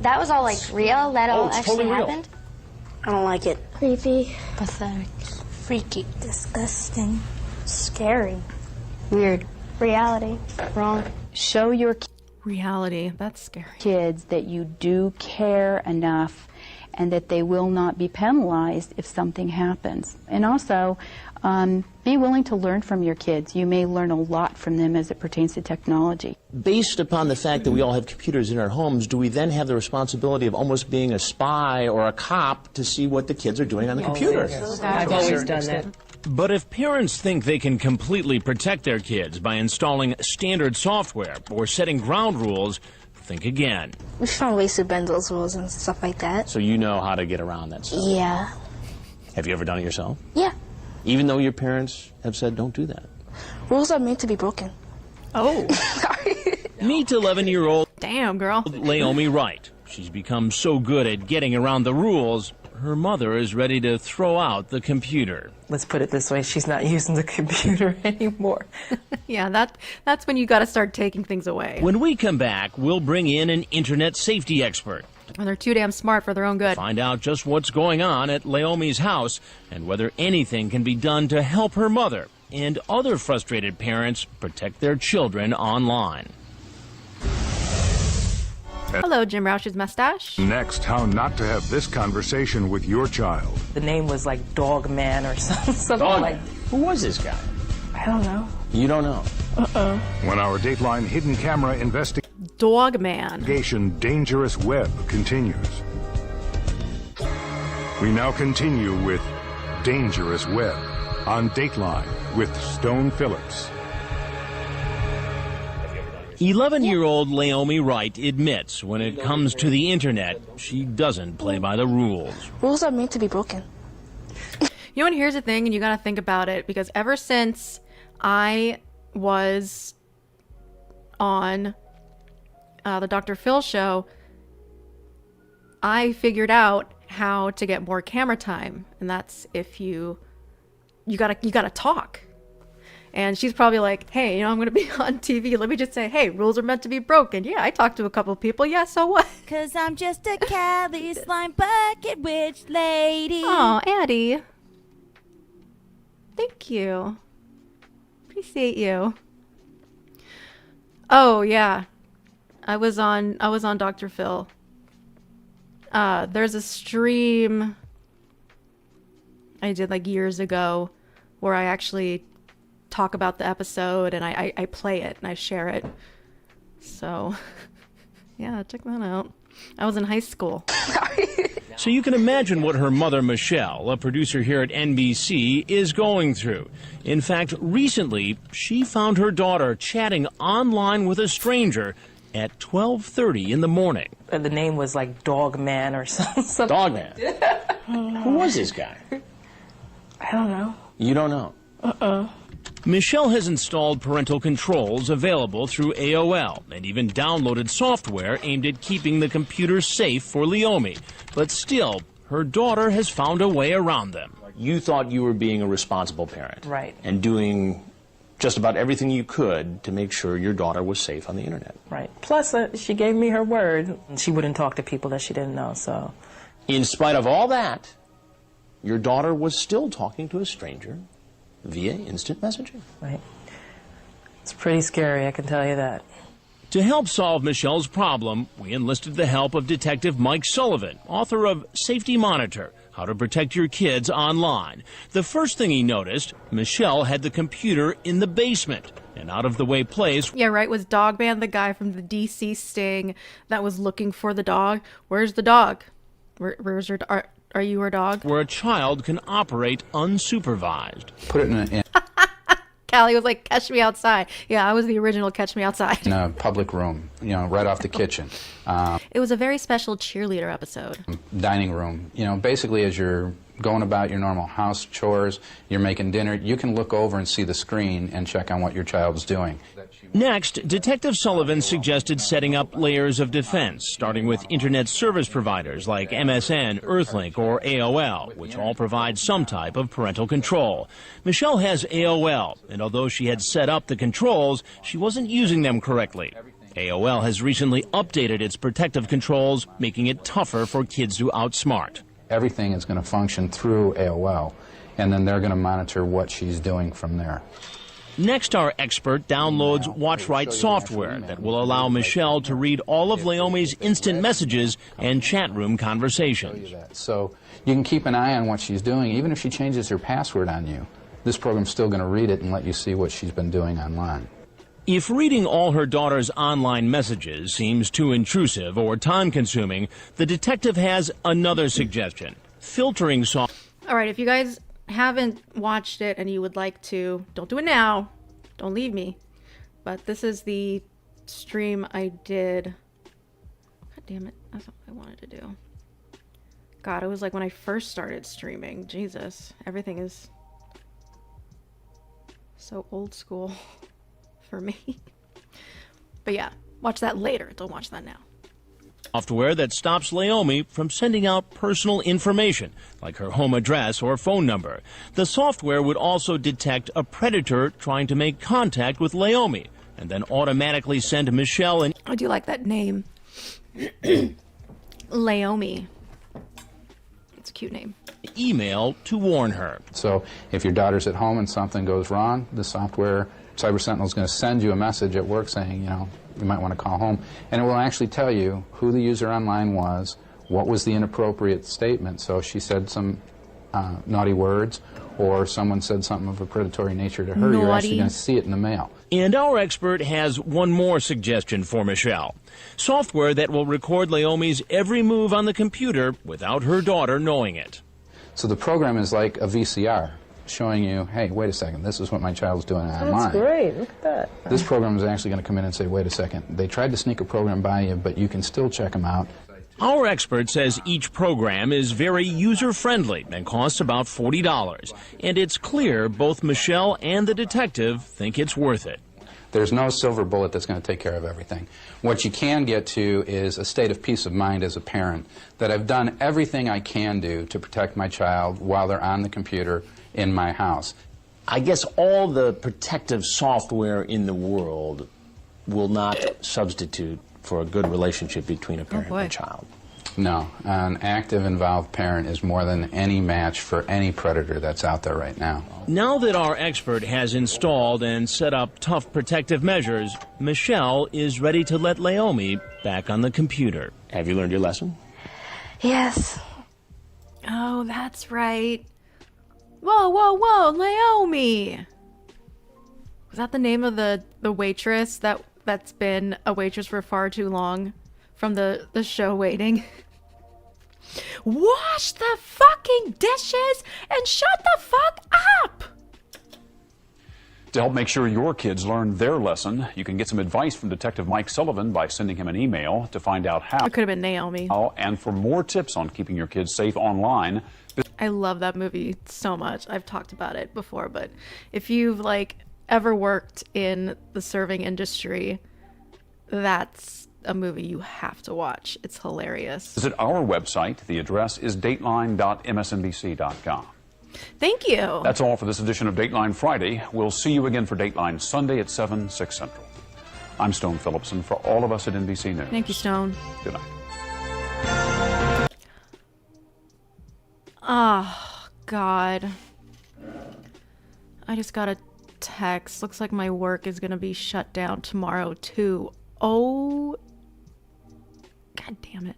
That was all, like, real? That all it's actually totally real. happened? I don't like it. Creepy. Pathetic. Freaky. Disgusting. Scary. Weird. Reality. Wrong. Show your reality. That's scary. Kids that you do care enough and that they will not be penalized if something happens. And also, be willing to learn from your kids. You may learn a lot from them as it pertains to technology. Based upon the fact that we all have computers in our homes, do we then have the responsibility of almost being a spy or a cop to see what the kids are doing on the computer? I've always done that. But if parents think they can completely protect their kids by installing standard software or setting ground rules, think again. We found ways to bend those rules and stuff like that. So you know how to get around that stuff? Yeah. Have you ever done it yourself? Yeah. Even though your parents have said don't do that? Rules are made to be broken. Oh. Meet 11-year-old Damn, girl. Laomi Wright. She's become so good at getting around the rules, her mother is ready to throw out the computer. Let's put it this way, she's not using the computer anymore. Yeah, that's when you got to start taking things away. When we come back, we'll bring in an internet safety expert. And they're too damn smart for their own good. Find out just what's going on at Laomi's house and whether anything can be done to help her mother and other frustrated parents protect their children online. Hello, Jim Roush's mustache. Next, how not to have this conversation with your child. The name was like Dog Man or something like that. Who was this guy? I don't know. You don't know? When our Dateline hidden camera Dog Man. Dangerous Web continues. We now continue with Dangerous Web on Dateline with Stone Phillips. 11-year-old Laomi Wright admits when it comes to the internet, she doesn't play by the rules. Rules are made to be broken. You know, and here's the thing, and you got to think about it, because ever since I was on the Dr. Phil show, I figured out how to get more camera time, and that's if you gotta talk. And she's probably like, hey, you know, I'm going to be on TV. Let me just say, hey, rules are meant to be broken. Yeah, I talked to a couple of people. Yeah, so what? Because I'm just a Cali slime bucket witch lady. Oh, Addie. Thank you. Appreciate you. Oh, yeah. I was on Dr. Phil. There's a stream I did like years ago where I actually talk about the episode and I play it and I share it. So, yeah, check that out. I was in high school. So you can imagine what her mother, Michelle, a producer here at NBC, is going through. In fact, recently, she found her daughter chatting online with a stranger at 12:30 in the morning. The name was like Dog Man or something. Dog Man? Who was this guy? I don't know. You don't know? Michelle has installed parental controls available through AOL and even downloaded software aimed at keeping the computer safe for Laomi. But still, her daughter has found a way around them. You thought you were being a responsible parent. Right. And doing just about everything you could to make sure your daughter was safe on the internet. Right. Plus, she gave me her word. She wouldn't talk to people that she didn't know, so. In spite of all that, your daughter was still talking to a stranger via instant messaging. Right. It's pretty scary, I can tell you that. To help solve Michelle's problem, we enlisted the help of Detective Mike Sullivan, author of Safety Monitor, How to Protect Your Kids Online. The first thing he noticed, Michelle had the computer in the basement, an out-of-the-way place. Yeah, right, was Dogman the guy from the DC Sting that was looking for the dog? Where's the dog? Where's your are you her dog? Where a child can operate unsupervised. Put it in Callie was like, catch me outside. Yeah, I was the original catch me outside. in a public room, you know, right off the kitchen. It was a very special cheerleader episode. Dining room, you know, basically as you're going about your normal house chores, you're making dinner, you can look over and see the screen and check on what your child's doing. Next, Detective Sullivan suggested setting up layers of defense, starting with internet service providers like MSN, Earthlink, or AOL, which all provide some type of parental control. Michelle has AOL, and although she had set up the controls, she wasn't using them correctly. AOL has recently updated its protective controls, making it tougher for kids to outsmart. Everything is going to function through AOL, and then they're going to monitor what she's doing from there. Next, our expert downloads WatchRight software that will allow Michelle to read all of Laomi's instant messages and chat room conversations. So you can keep an eye on what she's doing, even if she changes her password on you. This program's still going to read it and let you see what she's been doing online. If reading all her daughter's online messages seems too intrusive or time-consuming, the detective has another suggestion: filtering software. All right, if you guys haven't watched it and you would like to, don't do it now. Don't leave me. But this is the stream I did. God damn it. That's what I wanted to do. God, it was like when I first started streaming. Jesus. Everything is so old school for me. But yeah, watch that later. Don't watch that now. Software that stops Laomi from sending out personal information, like her home address or phone number. The software would also detect a predator trying to make contact with Laomi, and then automatically send Michelle an... I do like that name. Laomi. It's a cute name. ...email to warn her. So if your daughter's at home and something goes wrong, the software, Cyber Sentinel, is going to send you a message at work saying, you know, you might want to call home, and it will actually tell you who the user online was, what was the inappropriate statement. So if she said some naughty words, or someone said something of a predatory nature to her, you're actually going to see it in the mail. And our expert has one more suggestion for Michelle: software that will record Laomi's every move on the computer without her daughter knowing it. So the program is like a VCR, showing you, hey, wait a second, this is what my child's doing online. That's great. Look at that. This program is actually going to come in and say, wait a second, they tried to sneak a program by you, but you can still check them out. Our expert says each program is very user-friendly and costs about $40. And it's clear both Michelle and the detective think it's worth it. There's no silver bullet that's going to take care of everything. What you can get to is a state of peace of mind as a parent, that I've done everything I can do to protect my child while they're on the computer in my house. I guess all the protective software in the world will not substitute for a good relationship between a parent and a child. No, an active, involved parent is more than any match for any predator that's out there right now. Now that our expert has installed and set up tough protective measures, Michelle is ready to let Laomi back on the computer. Have you learned your lesson? Yes. Oh, that's right. Whoa, whoa, whoa, Laomi! Was that the name of the waitress that's been a waitress for far too long from the show Waiting? Wash the fucking dishes and shut the fuck up! To help make sure your kids learn their lesson, you can get some advice from Detective Mike Sullivan by sending him an email to find out how. It could have been Naomi. And for more tips on keeping your kids safe online. I love that movie so much. I've talked about it before, but if you've ever worked in the serving industry, that's a movie you have to watch. It's hilarious. Visit our website. The address is dateline.msnbc.com. Thank you. That's all for this edition of Dateline Friday. We'll see you again for Dateline Sunday at 7, 6 Central. I'm Stone Phillips, and for all of us at NBC News. Thank you, Stone. Good night. Oh, God. I just got a text. Looks like my work is gonna be shut down tomorrow too. Oh. God damn it.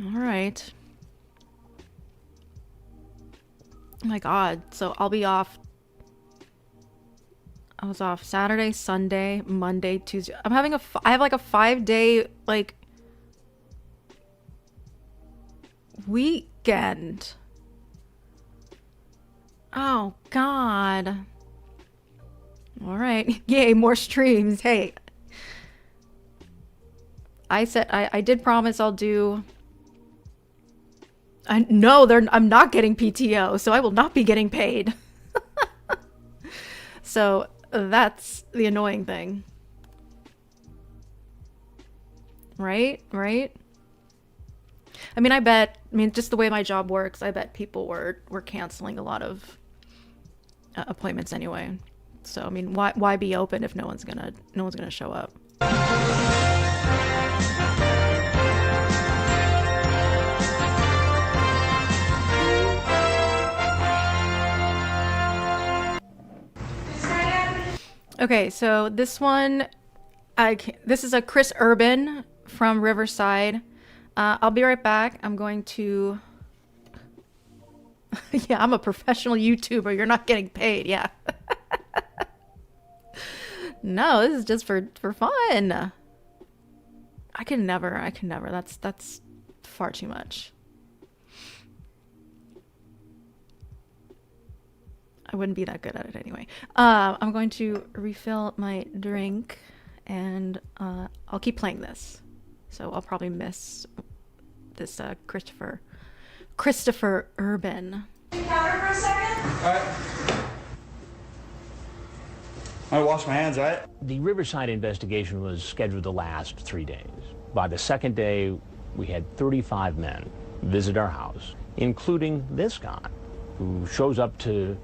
All right. Oh my God. So I'll be off. I was off Saturday, Sunday, Monday, Tuesday. I have like a 5-day like weekend. Oh God. All right. Yay, more streams. Hey. I did promise I'll do. I'm not getting PTO, so I will not be getting paid. So that's the annoying thing. Right? I mean, just the way my job works, I bet people were canceling a lot of appointments anyway. So I mean, why be open if no one's gonna show up? Okay, so this one, this is a Chris Urban from Riverside. I'll be right back. I'm going to. Yeah, I'm a professional YouTuber. You're not getting paid. Yeah. No, this is just for fun. I can never. That's far too much. I wouldn't be that good at it anyway. I'm going to refill my drink, and I'll keep playing this. So I'll probably miss this Christopher Urban. Counter for a second? Alright. I wash my hands, right? The Riverside investigation was scheduled to last 3 days. By the second day, we had 35 men visit our house, including this guy, who shows up to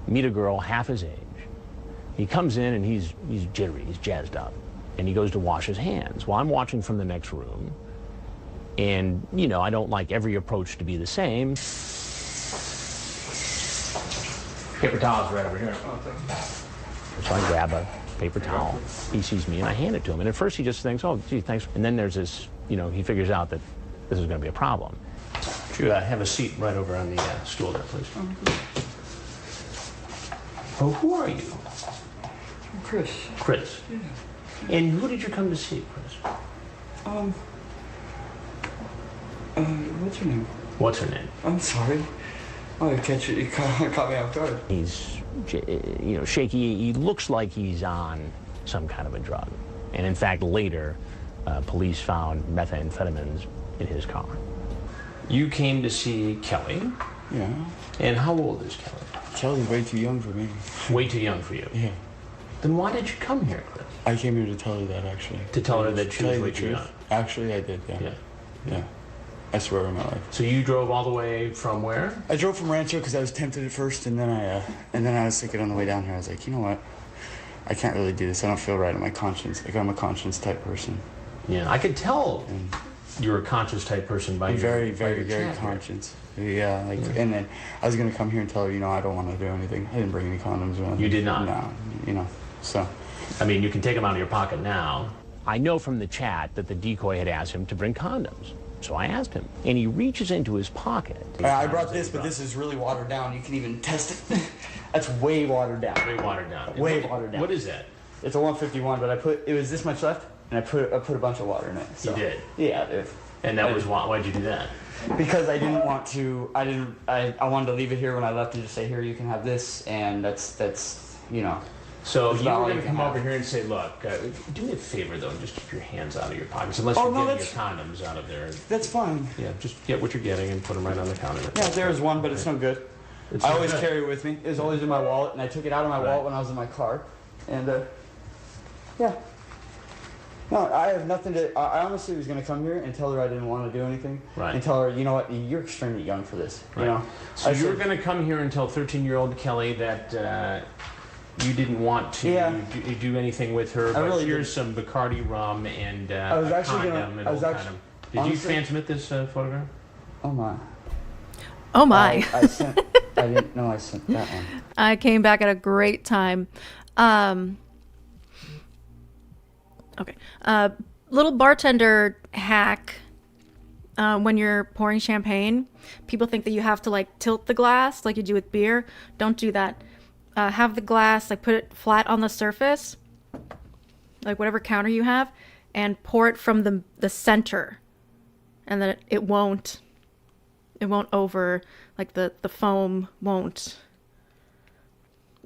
meet a girl half his age. He comes in and he's jittery, he's jazzed up, and he goes to wash his hands. Well, I'm watching from the next room, and, you know, I don't like every approach to be the same. Paper towel's right over here. So I grab a paper towel. He sees me and I hand it to him. And at first he just thinks, oh, gee, thanks. And then there's this, you know, he figures out that this is going to be a problem. Would you have a seat right over on the stool there, please? Oh, who are you? Chris. Chris. Yeah. And who did you come to see, Chris? What's her name? What's her name? I'm sorry. Oh, you caught me off guard. He's, you know, shaky. He looks like he's on some kind of a drug. And in fact, later, police found methamphetamines in his car. You came to see Kelly? Yeah. And how old is Kelly? Kelly's way too young for me. Way too young for you? Yeah. Then why did you come here, Chris? I came here to tell her that, actually. To tell her that she was way too young? Actually, I did, yeah. Yeah. I swear on my life. So you drove all the way from where? I drove from Rancho because I was tempted at first, and then I was thinking on the way down here, I was like, you know what? I can't really do this. I don't feel right in my conscience. Like, I'm a conscience type person. Yeah, I could tell you're a conscious type person by I'm your very, very, very conscious. Yeah, like, and then I was gonna come here and tell her, you know, I don't want to do anything. I didn't bring any condoms or anything. You did not? No, you know, so. I mean, you can take them out of your pocket now. I know from the chat that the decoy had asked him to bring condoms. So I asked him, and he reaches into his pocket. I brought this, but this is really watered down. You can even test it. That's way watered down. Way watered down. Way watered down. What is that? It's a 151, but it was this much left, and I put a bunch of water in it. So. You did? Yeah. And that was why? Why'd you do that? Because I didn't want to. I wanted to leave it here when I left and just say, here, you can have this, and that's you know. So you were going to come over here and say, look, do me a favor, though, and just keep your hands out of your pockets, unless you're getting your condoms out of there. That's fine. Yeah, just get what you're getting and put them right on the counter. Yeah, there's one, but it's no good. I always carry it with me. It was always in my wallet, and I took it out of my wallet when I was in my car. And, yeah. No, I have nothing to... I honestly was going to come here and tell her I didn't want to do anything. Right. And tell her, you know what, you're extremely young for this. Right. You know? So you were going to come here and tell 13-year-old Kelly that... you didn't want to do anything with her, but here's some Bacardi rum and a condom and old condom. Did you transmit this photograph? Oh my. Oh my. I didn't know I sent that one. I came back at a great time. Okay. Little bartender hack. When you're pouring champagne, people think that you have to like tilt the glass like you do with beer. Don't do that. Have the glass, like put it flat on the surface, like whatever counter you have, and pour it from the center. And then it won't over, like the foam won't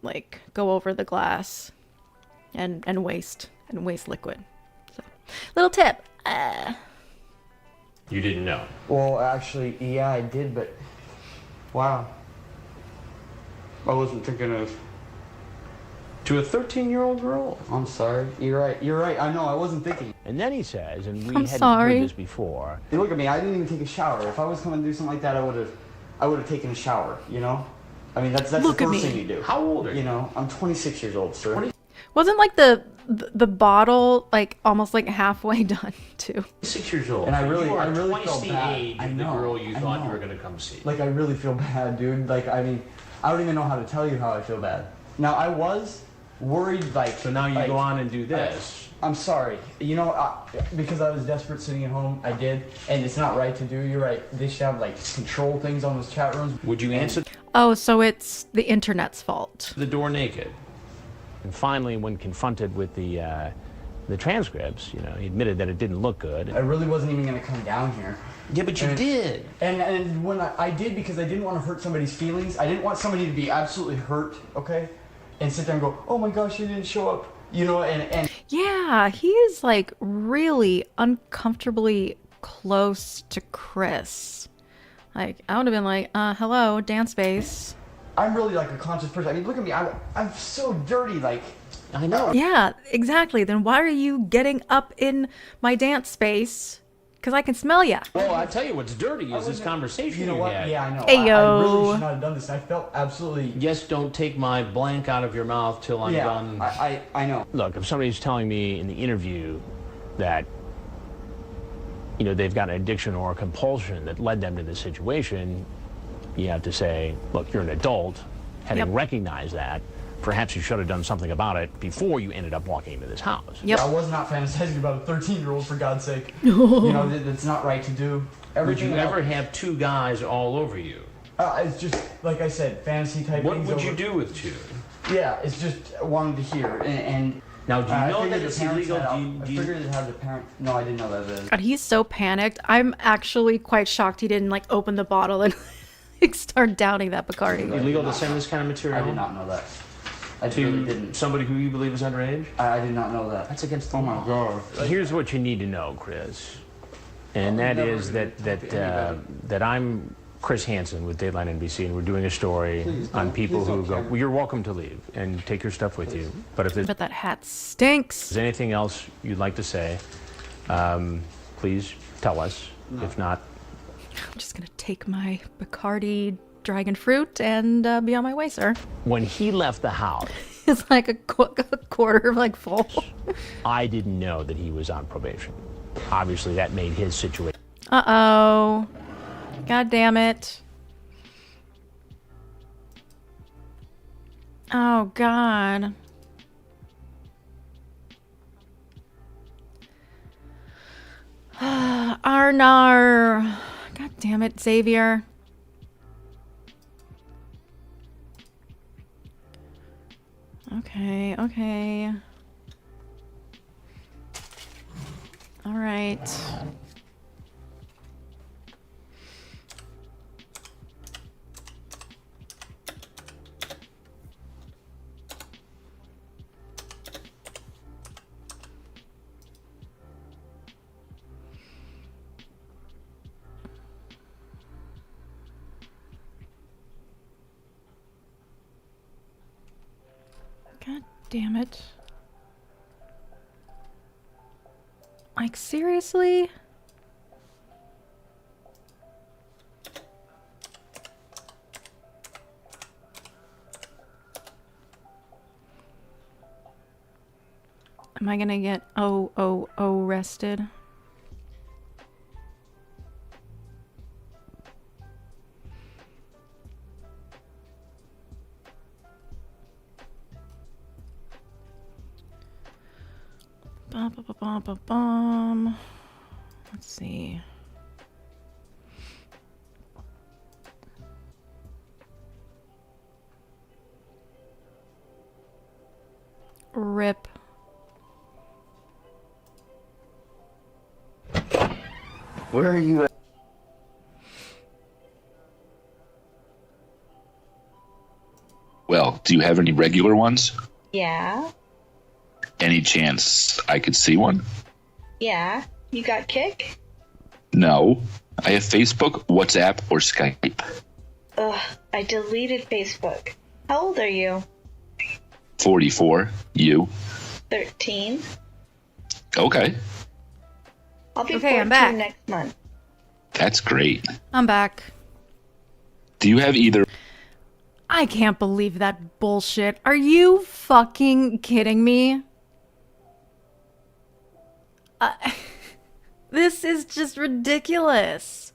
like go over the glass and waste liquid. So, little tip. You didn't know. Well, actually, yeah, I did, but wow. I wasn't thinking of... To a 13-year-old girl? I'm sorry. You're right. I know, I wasn't thinking. And then he says, and we I'm hadn't sorry. heard this before. Hey, look at me, I didn't even take a shower. If I was coming to do something like that, I would have taken a shower, you know? I mean, that's Look the at first me. thing you do. How old are you? You know, I'm 26 years old, sir. Wasn't like the bottle like almost like halfway done too? 6 years old. And I really twice felt the bad. age I of the know, girl you I thought know. you were going to come see. Like, I really feel bad, dude. Like, I mean, I don't even know how to tell you how I feel bad. Now, I was worried, like... So now you go on and do this. I'm sorry. You know, because I was desperate sitting at home, I did. And it's not right to do. You're right. They should have, like, control things on those chat rooms. Would you answer Oh, so it's the internet's fault. the door naked? And finally, when confronted with the transcripts, you know, he admitted that it didn't look good. I really wasn't even going to come down here. Yeah, but you did. And when I did, because I didn't want to hurt somebody's feelings. I didn't want somebody to be absolutely hurt, okay? And sit there and go, oh my gosh, he didn't show up. You know, and Yeah, he is like really uncomfortably close to Chris. Like, I would have been like, hello, dance space. I'm really like a conscious person. I mean, look at me. I'm so dirty, like... I know. Yeah, exactly. Then why are you getting up in my dance space? Because I can smell ya. Well, I tell you what's dirty is this conversation You know what? had. Yeah, I know. Ayo. I really should not have done this. I felt absolutely... Yes, don't take my blank out of your mouth till I'm Yeah, done. I know. Look, if somebody's telling me in the interview that, you know, they've got an addiction or a compulsion that led them to this situation, you have to say, look, you're an adult. Having recognized that, perhaps you should have done something about it before you ended up walking into this house. Yep. I was not fantasizing about a 13-year-old, for God's sake. You know, that's not right to do. Would you Everything ever else- have two guys all over you? It's just, like I said, fantasy type What things. would you over- do with two? Yeah, it's just wanting to hear. And Now, do you I know figured that the it's parents illegal? had- Do I you- figured it had the parent... No, I didn't know that. God, he's so panicked. I'm actually quite shocked he didn't like open the bottle and like, start downing that Bacardi. Illegal to send this kind of material? I did not know that. I To really didn't. somebody who you believe is underage? I did not know that. That's against the Oh law. my God. Here's what you need to know, Chris, and that never is that I'm Chris Hansen with Dateline NBC, and we're doing a story on people who go. Well, you're welcome to leave and take your stuff with you. But if there's But that hat stinks. anything else you'd like to say, please tell us. If not, I'm just gonna take my Bacardi dragon fruit and be on my way, sir. when he left the house, It's like a quarter like full. I didn't know that he was on probation. Obviously, that made his situation. Uh-oh. God damn it. Oh, God. Arnar. God damn it, Xavier. Okay, okay. All right. God damn it. Like, seriously? Am I gonna get arrested? Let's see. Rip. Where are you at? Well, do you have any regular ones? Yeah. Any chance I could see one? Yeah. You got Kick? No. I have Facebook, WhatsApp, or Skype. Ugh, I deleted Facebook. How old are you? 44. You? 13. Okay. I'll be Okay, 14 I'm back. next month. That's great. I'm back. Do you have either? I can't believe that bullshit. Are you fucking kidding me? This is just ridiculous.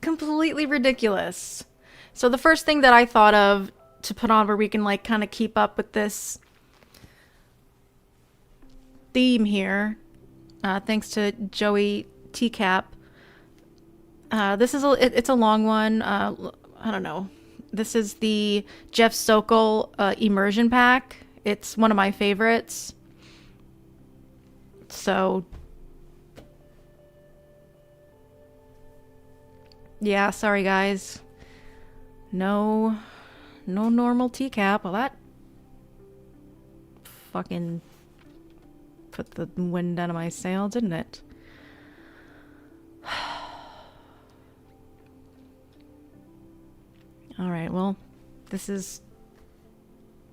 Completely ridiculous. So the first thing that I thought of to put on where we can like kind of keep up with this theme here, thanks to Joey Tcap. This is it's a long one. I don't know. This is the Jeff Sokol immersion pack. It's one of my favorites. So yeah, sorry guys. No normal Tcap. Well, that fucking put the wind out of my sail, didn't it? Alright, well, this is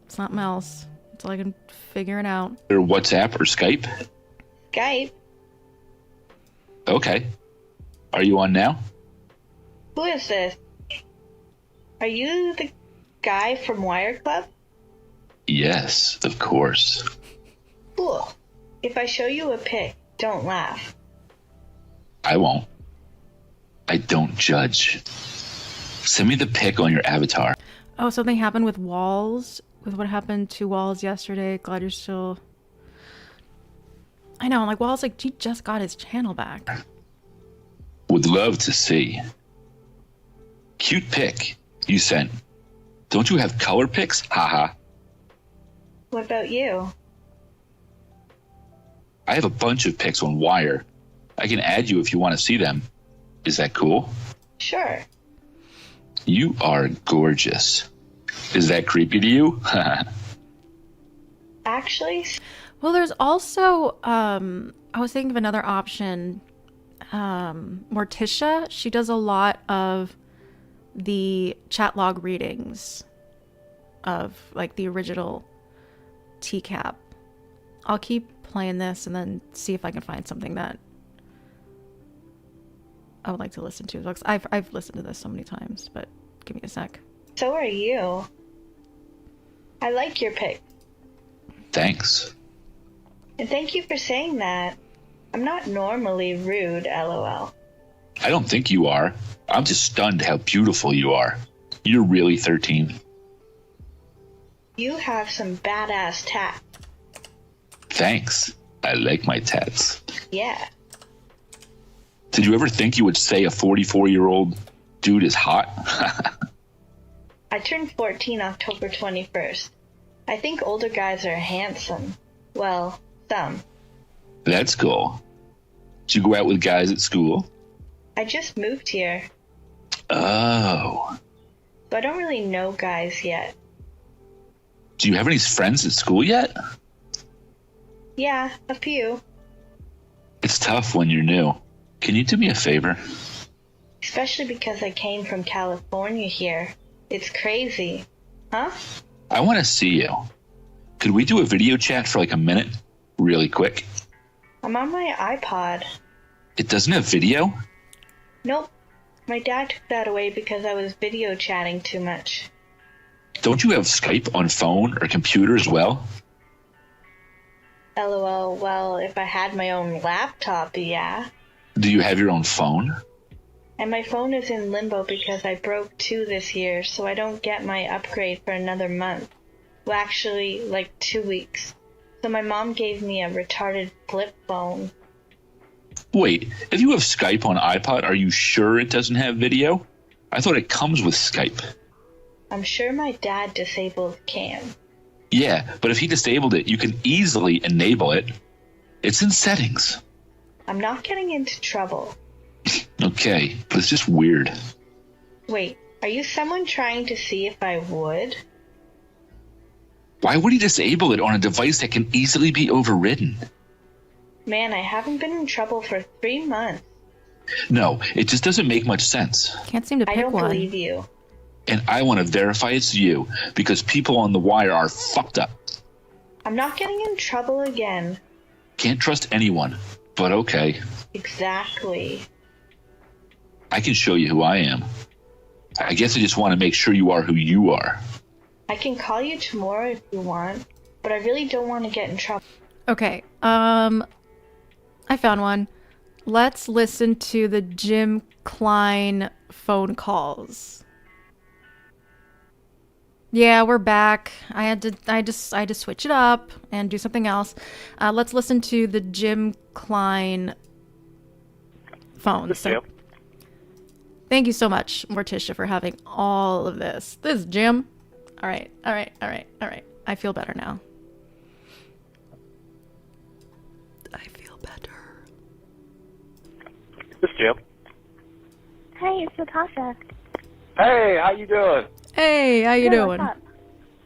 something else until I can figure it out. Or WhatsApp or Skype? Skype? Okay. Are you on now? Who is this? Are you the guy from Wire Club? Yes, of course. Cool. If I show you a pic, don't laugh. I won't. I don't judge. Send me the pic on your avatar. Oh, something happened with Walls? With what happened to Walls yesterday? Glad you're still... I know, I'm like, Walls, like, he just got his channel back. Would love to see. Cute pic you sent. Don't you have color pics? Haha. What about you? I have a bunch of pics on Wire. I can add you if you want to see them. Is that cool? Sure. You are gorgeous. Is that creepy to you? Actually... Well, there's also, I was thinking of another option. Morticia, she does a lot of the chat log readings of, like, the original Tcap. I'll keep playing this and then see if I can find something that I would like to listen to. Because I've listened to this so many times, but give me a sec. So are you. I like your pic. Thanks. And thank you for saying that. I'm not normally rude, LOL. I don't think you are. I'm just stunned how beautiful you are. You're really 13. You have some badass tat. Thanks. I like my tats. Yeah. Did you ever think you would say a 44-year-old dude is hot? I turned 14 October 21st. I think older guys are handsome. Well, some. That's cool. Did you go out with guys at school? I just moved here, Oh. so I don't really know guys yet. Do you have any friends at school yet? Yeah, a few. It's tough when you're new. Can you do me a favor? Especially because I came from California here. It's crazy. Huh? I want to see you. Could we do a video chat for like a minute? Really quick. I'm on my iPod. It doesn't have video? Nope. My dad took that away because I was video chatting too much. Don't you have Skype on phone or computer as well? LOL, well, if I had my own laptop, yeah. Do you have your own phone? And my phone is in limbo because I broke 2 this year, so I don't get my upgrade for another month. Well, actually, like 2 weeks. So So my mom gave me a retarded flip phone. Wait, if you have Skype on iPod, are you sure it doesn't have video? I thought it comes with Skype. I'm sure my dad disabled Cam. Yeah, but if he disabled it, you can easily enable it. It's in settings. I'm not getting into trouble. Okay, but it's just weird. Wait, are you someone trying to see if I would? Why would he disable it on a device that can easily be overridden? Man, I haven't been in trouble for 3 months. No, it just doesn't make much sense. Can't seem to pick I don't one. believe you. And I want to verify it's you, because people on the wire are fucked up. I'm not getting in trouble again. Can't trust anyone, but okay. Exactly. I can show you who I am. I guess I just want to make sure you are who you are. I can call you tomorrow if you want, but I really don't want to get in trouble. Okay, I found one. Let's listen to the Jim Klein phone calls. Yeah, we're back. I had to switch it up and do something else. Let's listen to the Jim Klein phone. So, thank you so much, Morticia, for having all of this. This is Jim. All right. I feel better now. I feel better. This is Jim. Hey, it's Natasha. Hey, how you doing? Hey, how you doing? What's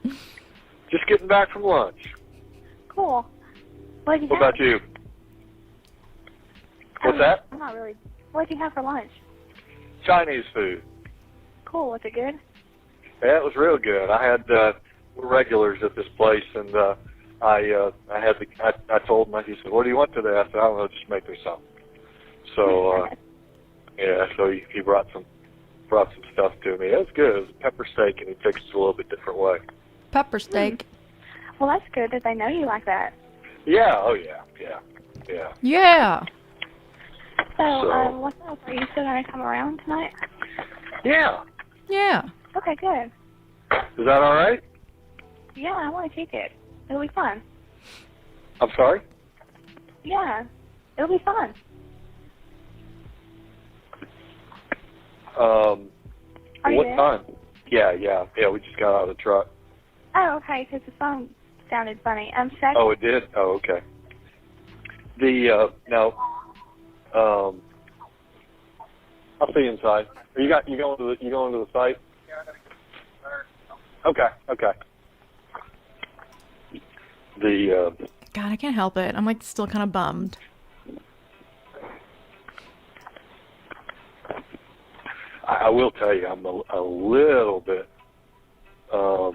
up? Just getting back from lunch. Cool. What did you What have? about you? What's that? I'm not really. What did you have for lunch? Chinese food. Cool. Was it good? Yeah, it was real good. I had we're regulars at this place, and I told him. He said, "What do you want today?" I said, "I don't know, just make me something." So yeah, so he brought some stuff to me. It was good. It was a pepper steak, and he fixed it a little bit different way. Pepper steak. Well, that's good that they know you like that. Yeah. Oh yeah. Yeah. So, what's up? Are you still gonna come around tonight? Yeah. Yeah. Okay, good. Is that all right? Yeah, I want to kick it. It'll be fun. I'm sorry. Yeah, it'll be fun. Are you What there? time? Yeah. We just got out of the truck. Oh, okay, because the phone sounded funny. I'm second. Oh, it did. Oh, okay. Now, I'll see you inside. You going to the site? Okay. God, I can't help it. I'm like still kind of bummed. I will tell you, I'm a little bit. I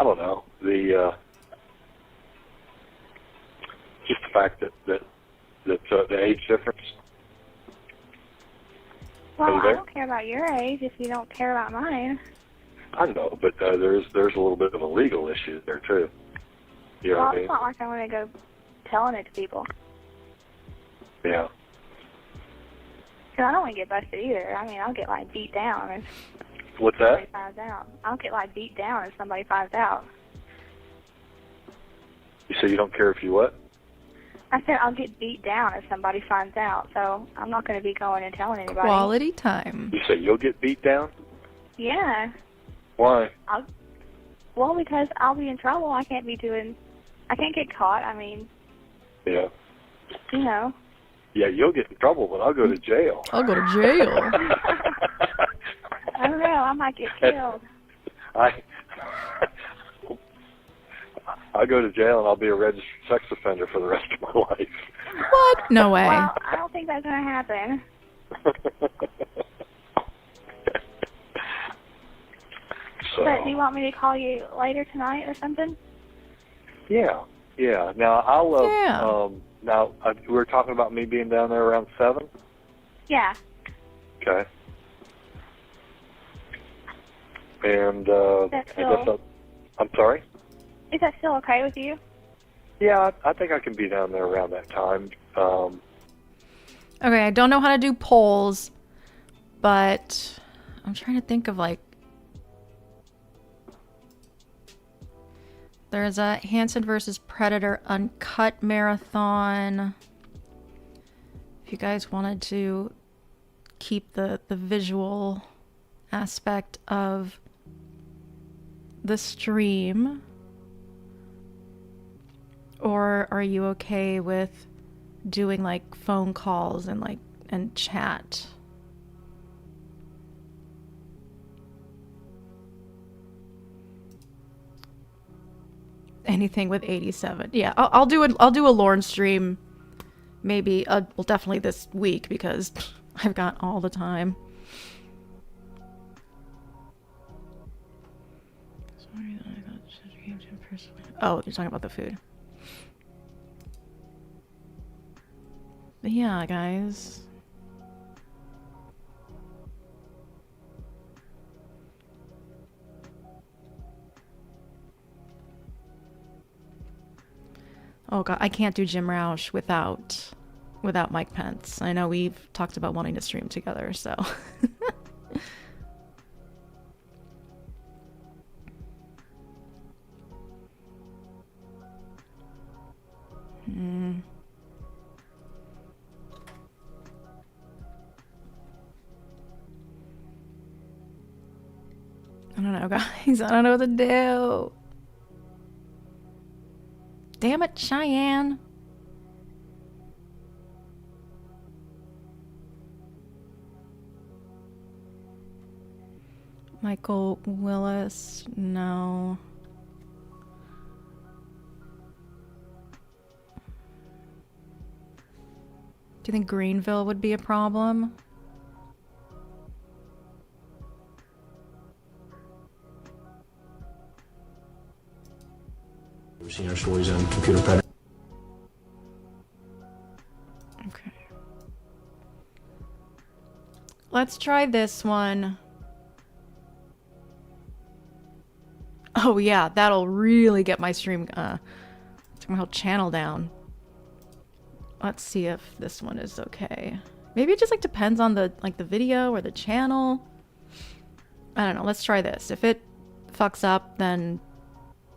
don't know, just the fact that the age difference. Well, Are you I there? don't care about your age if you don't care about mine. I know, but there's a little bit of a legal issue there too. You know Well, what I it's mean? not like I'm going to go telling it to people. Yeah. Because I don't want to get busted either. I mean, I'll get, like, beat down if What's somebody that? finds out. I'll get, like, beat down if somebody finds out. You say you don't care if you what? I said I'll get beat down if somebody finds out, so I'm not going to be going and telling anybody. Quality time. You say you'll get beat down? Yeah. Why? Well, because I'll be in trouble. I can't get caught. I mean, Yeah. you know. Yeah, you'll get in trouble, but I'll go to jail. I'll go to jail. I don't know. I might get killed. I'll go to jail and I'll be a registered sex offender for the rest of my life. What? No way. Well, I don't think that's going to happen. So, But do you want me to call you later tonight or something? yeah. Now we were talking about me being down there around 7. Yeah. Okay. And That's I guess I'm sorry. Is that still okay with you? Yeah, I think I can be down there around that time. Okay, I don't know how to do polls, but I'm trying to think of like There's a Hanson versus Predator Uncut Marathon. If you guys wanted to keep the visual aspect of the stream, or are you okay with doing like phone calls and chat? Anything with 87. Yeah, I'll do a Lorne stream, maybe. Well, definitely this week because I've got all the time. Oh, you're talking about the food. But yeah, guys. Oh god, I can't do Jim Roush without Mike Pence. I know we've talked about wanting to stream together, so. I don't know, guys. I don't know what to do. Damn it, Cheyenne. Michael Willis, no. Do you think Greenville would be a problem? We've seen our stories on computer predator. Okay. Let's try this one. Oh yeah, that'll really get my stream channel down. Let's see if this one is okay. Maybe it just like depends on the video or the channel. I don't know. Let's try this. If it fucks up, then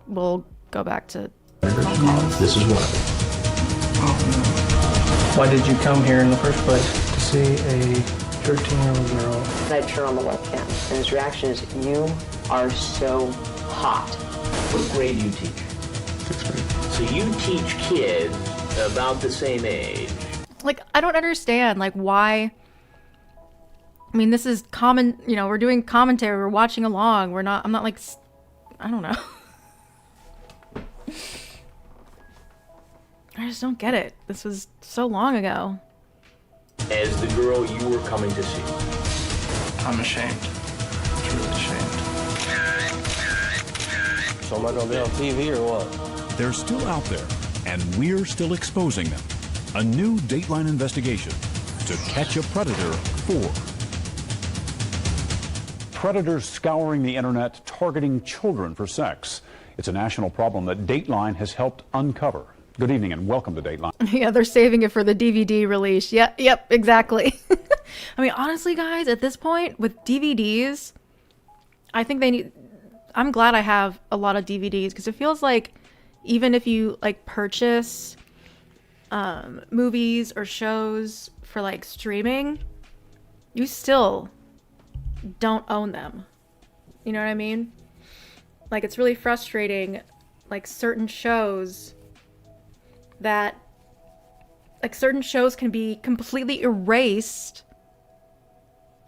we'll go back to This is what. Why did you come here in the first place? To see a 13-year-old girl. I turn on the webcam, and his reaction is, "You are so hot." What grade do you teach? 6th grade. So you teach kids about the same age. like, I don't understand like why. I mean, this is common, you know, we're doing commentary, we're watching along. I'm not like, I don't know. I just don't get it. This was so long ago. As the girl you were coming to see. I'm ashamed. It's really ashamed. So am I gonna be on TV or what? They're still out there, and we're still exposing them. A new Dateline investigation to catch a predator 4. Predators scouring the internet, targeting children for sex. It's a national problem that Dateline has helped uncover. Good evening and welcome to Dateline. Yeah, they're saving it for the DVD release. Yep, exactly. I mean, honestly, guys, at this point with DVDs, I think they need. I'm glad I have a lot of DVDs because it feels like even if you like purchase movies or shows for like streaming, you still don't own them. You know what I mean? Like, it's really frustrating, like certain shows can be completely erased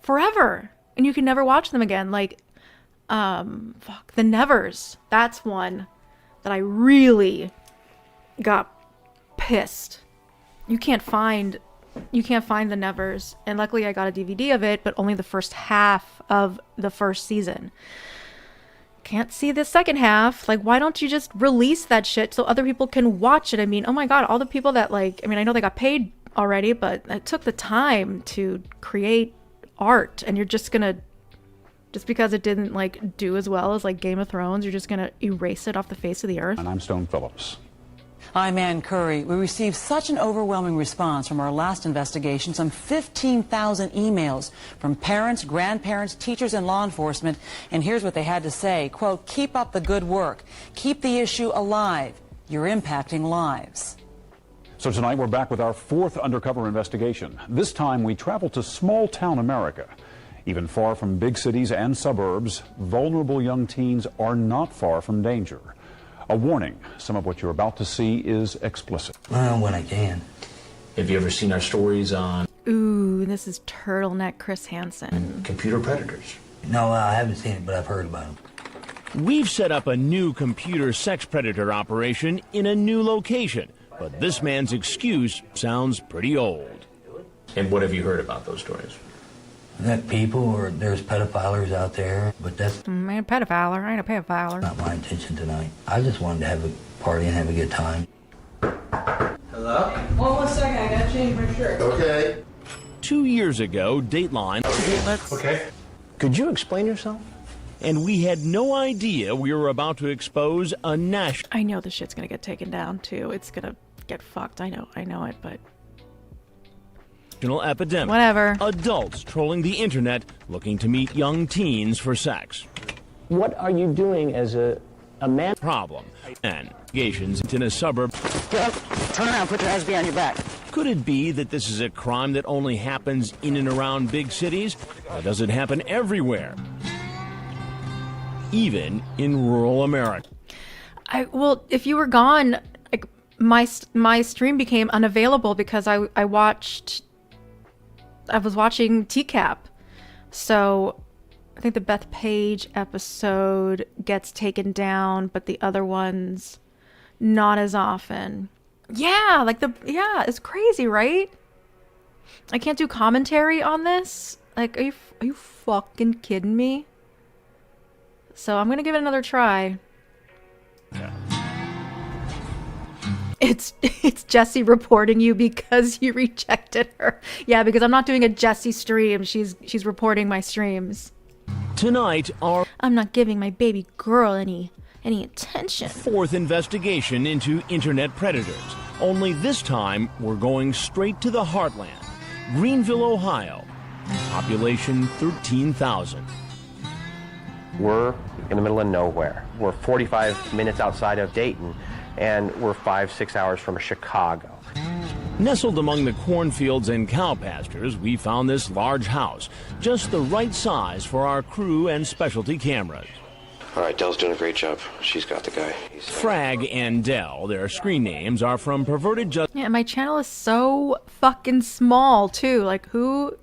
forever and you can never watch them again. Like The Nevers. That's one that I really got pissed. You can't find The Nevers, and luckily I got a DVD of it, but only the first half of the first season. Can't see the second half. Like, why don't you just release that shit so other people can watch it? I mean, oh my god, all the people that I know they got paid already, but it took the time to create art, and you're just because it didn't do as well as Game of Thrones, you're just gonna erase it off the face of the earth. And I'm Stone Phillips. I'm Ann Curry. We received such an overwhelming response from our last investigation, some 15,000 emails from parents, grandparents, teachers, and law enforcement. And here's what they had to say, quote, "Keep up the good work. Keep the issue alive. You're impacting lives." So tonight we're back with our fourth undercover investigation. This time we travel to small-town America. Even far from big cities and suburbs, vulnerable young teens are not far from danger. A warning, some of what you're about to see is explicit. Well, when I can. Have you ever seen our stories on Ooh, this is turtleneck Chris Hansen. computer predators? No, I haven't seen it, but I've heard about them. We've set up a new computer sex predator operation in a new location, but this man's excuse sounds pretty old. And what have you heard about those stories? That people, or there's pedophilers out there, but that's I ain't a pedophile. I ain't a pedophile. not my intention tonight. I just wanted to have a party and have a good time. Hello? One second, I gotta change my shirt. Okay. 2 years ago, Dateline. Okay. Could you explain yourself? And we had no idea we were about to expose a national I know this shit's gonna get taken down too. It's gonna get fucked. I know it, but epidemic. Whatever. Adults trolling the internet looking to meet young teens for sex. What are you doing as a man? Problem. And investigations in a suburb. Turn around, put your hands behind your back. Could it be that this is a crime that only happens in and around big cities? Or does it happen everywhere? Even in rural America. Well, if you were gone, like my stream became unavailable because I was watching Tcap. So I think the Beth Page episode gets taken down, but the other ones not as often. Yeah, it's crazy, right? I can't do commentary on this. Like, are you fucking kidding me? So I'm gonna give it another try. It's Jessie reporting you because you rejected her. Yeah, because I'm not doing a Jessie stream. She's reporting my streams. Tonight, our I'm not giving my baby girl any attention. fourth investigation into internet predators. Only this time, we're going straight to the heartland. Greenville, Ohio. Population 13,000. We're in the middle of nowhere. We're 45 minutes outside of Dayton, and we're 5-6 hours from Chicago. Nestled among the cornfields and cow pastures, we found this large house, just the right size for our crew and specialty cameras. All right, Dell's doing a great job. She's got the guy. Frag and Dell, their screen names are from Perverted Justice. Yeah, my channel is so fucking small too. Like, who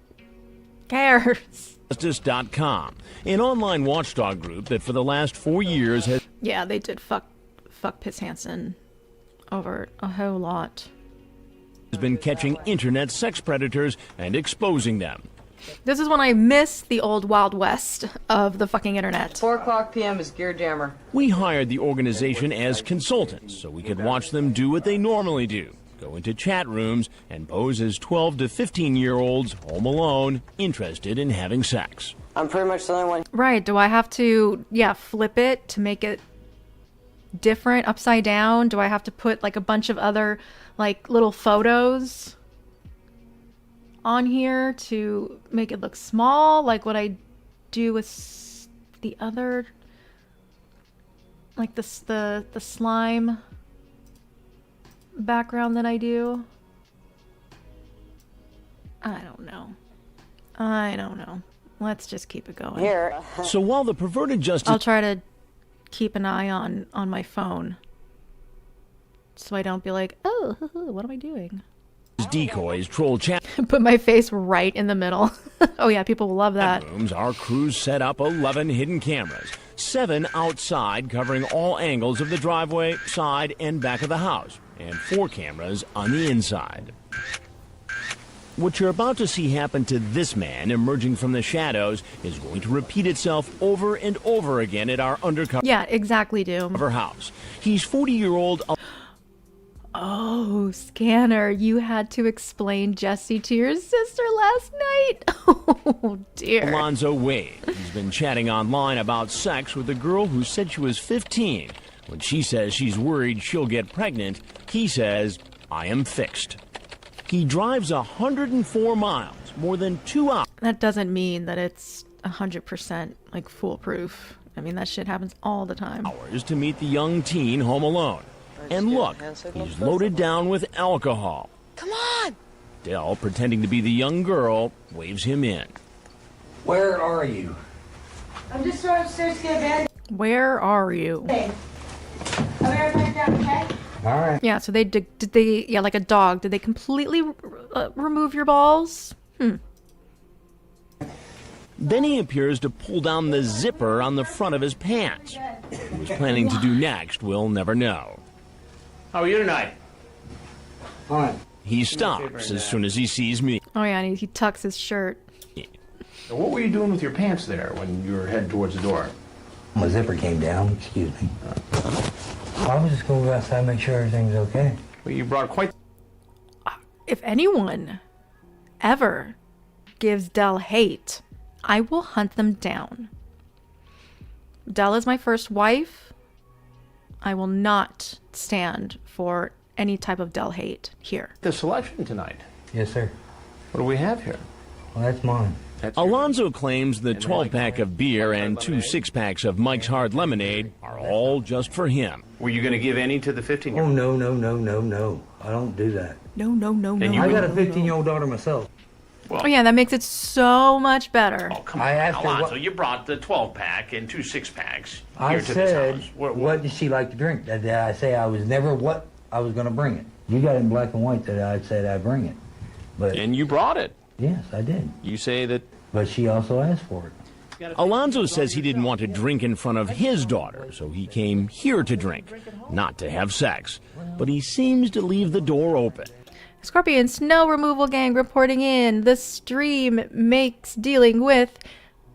cares? Justice.com, an online watchdog group that for the last 4 years has... Yeah, they did fuck Piss Hansen over a whole lot. ...has been catching internet sex predators and exposing them. This is when I miss the old Wild West of the fucking internet. 4:00 p.m. is Gear Jammer. We hired the organization as consultants so we could watch them do what they normally do. Go into chat rooms and pose as 12 to 15-year-olds home alone, interested in having sex. I'm pretty much the only one. Right, do I have to, flip it to make it different, upside down? Do I have to put, like, a bunch of other, like, little photos on here to make it look small, like what I do with the other, like the slime background that I do? I don't know. Let's just keep it going. Here. So while the Perverted Justice... I'll try to keep an eye on my phone so I don't be like, oh, what am I doing? Decoys troll chat Put my face right in the middle. Oh yeah, people will love that. rooms. Our crews set up 11 hidden cameras, 7 outside covering all angles of the driveway, side, and back of the house, and 4 cameras on the inside. What you're about to see happen to this man emerging from the shadows is going to repeat itself over and over again at our undercover Yeah, exactly, Doom. house. He's 40-year-old... Oh, Scanner, you had to explain Jessie to your sister last night. Oh, dear. Alonzo Wade. He's been chatting online about sex with a girl who said she was 15, When she says she's worried she'll get pregnant, he says, I am fixed. He drives 104 miles, more than 2 hours. That doesn't mean that it's 100% like foolproof. I mean, that shit happens all the time. Hours to meet the young teen home alone. And look, he's loaded down with alcohol. Come on! Dell, pretending to be the young girl, waves him in. Where are you? I'm just going upstairs to get a band. Where are you? Okay. I'll be right back down, okay? All right. Yeah, so did they, yeah, like a dog, did they completely remove your balls? Then he appears to pull down the zipper on the front of his pants. What he was planning to do next, we'll never know. How are you tonight? Fine. He stops as soon as he sees me. Oh yeah, and he tucks his shirt. Now, what were you doing with your pants there when you were heading towards the door? My zipper came down, excuse me. I was just going to go outside and make sure everything's okay. Well, you brought quite... If anyone ever gives Dell hate, I will hunt them down. Dell is my first wife. I will not stand for any type of Dell hate here. The selection tonight. Yes, sir. What do we have here? Well, that's mine. Alonzo claims the 12-pack of beer and 2 6-packs of Mike's Hard Lemonade are all just for him. Were you going to give any to the 15-year-old? Oh, no. I don't do that. No. I got a 15-year-old daughter myself. Oh yeah, that makes it so much better. Oh, come I on, asked her Alonzo, what- you brought the 12-pack and 2 6-packs I here to said, this house. what does she like to drink? Did I say I was never what I was going to bring it? You got it in black and white that I said I'd bring it. But And you brought it. yes, I did. You say that... But she also asked for it. Alonzo says he didn't want to drink in front of his daughter, so he came here to drink, not to have sex. But he seems to leave the door open. Scorpion snow removal gang reporting in. The stream makes dealing with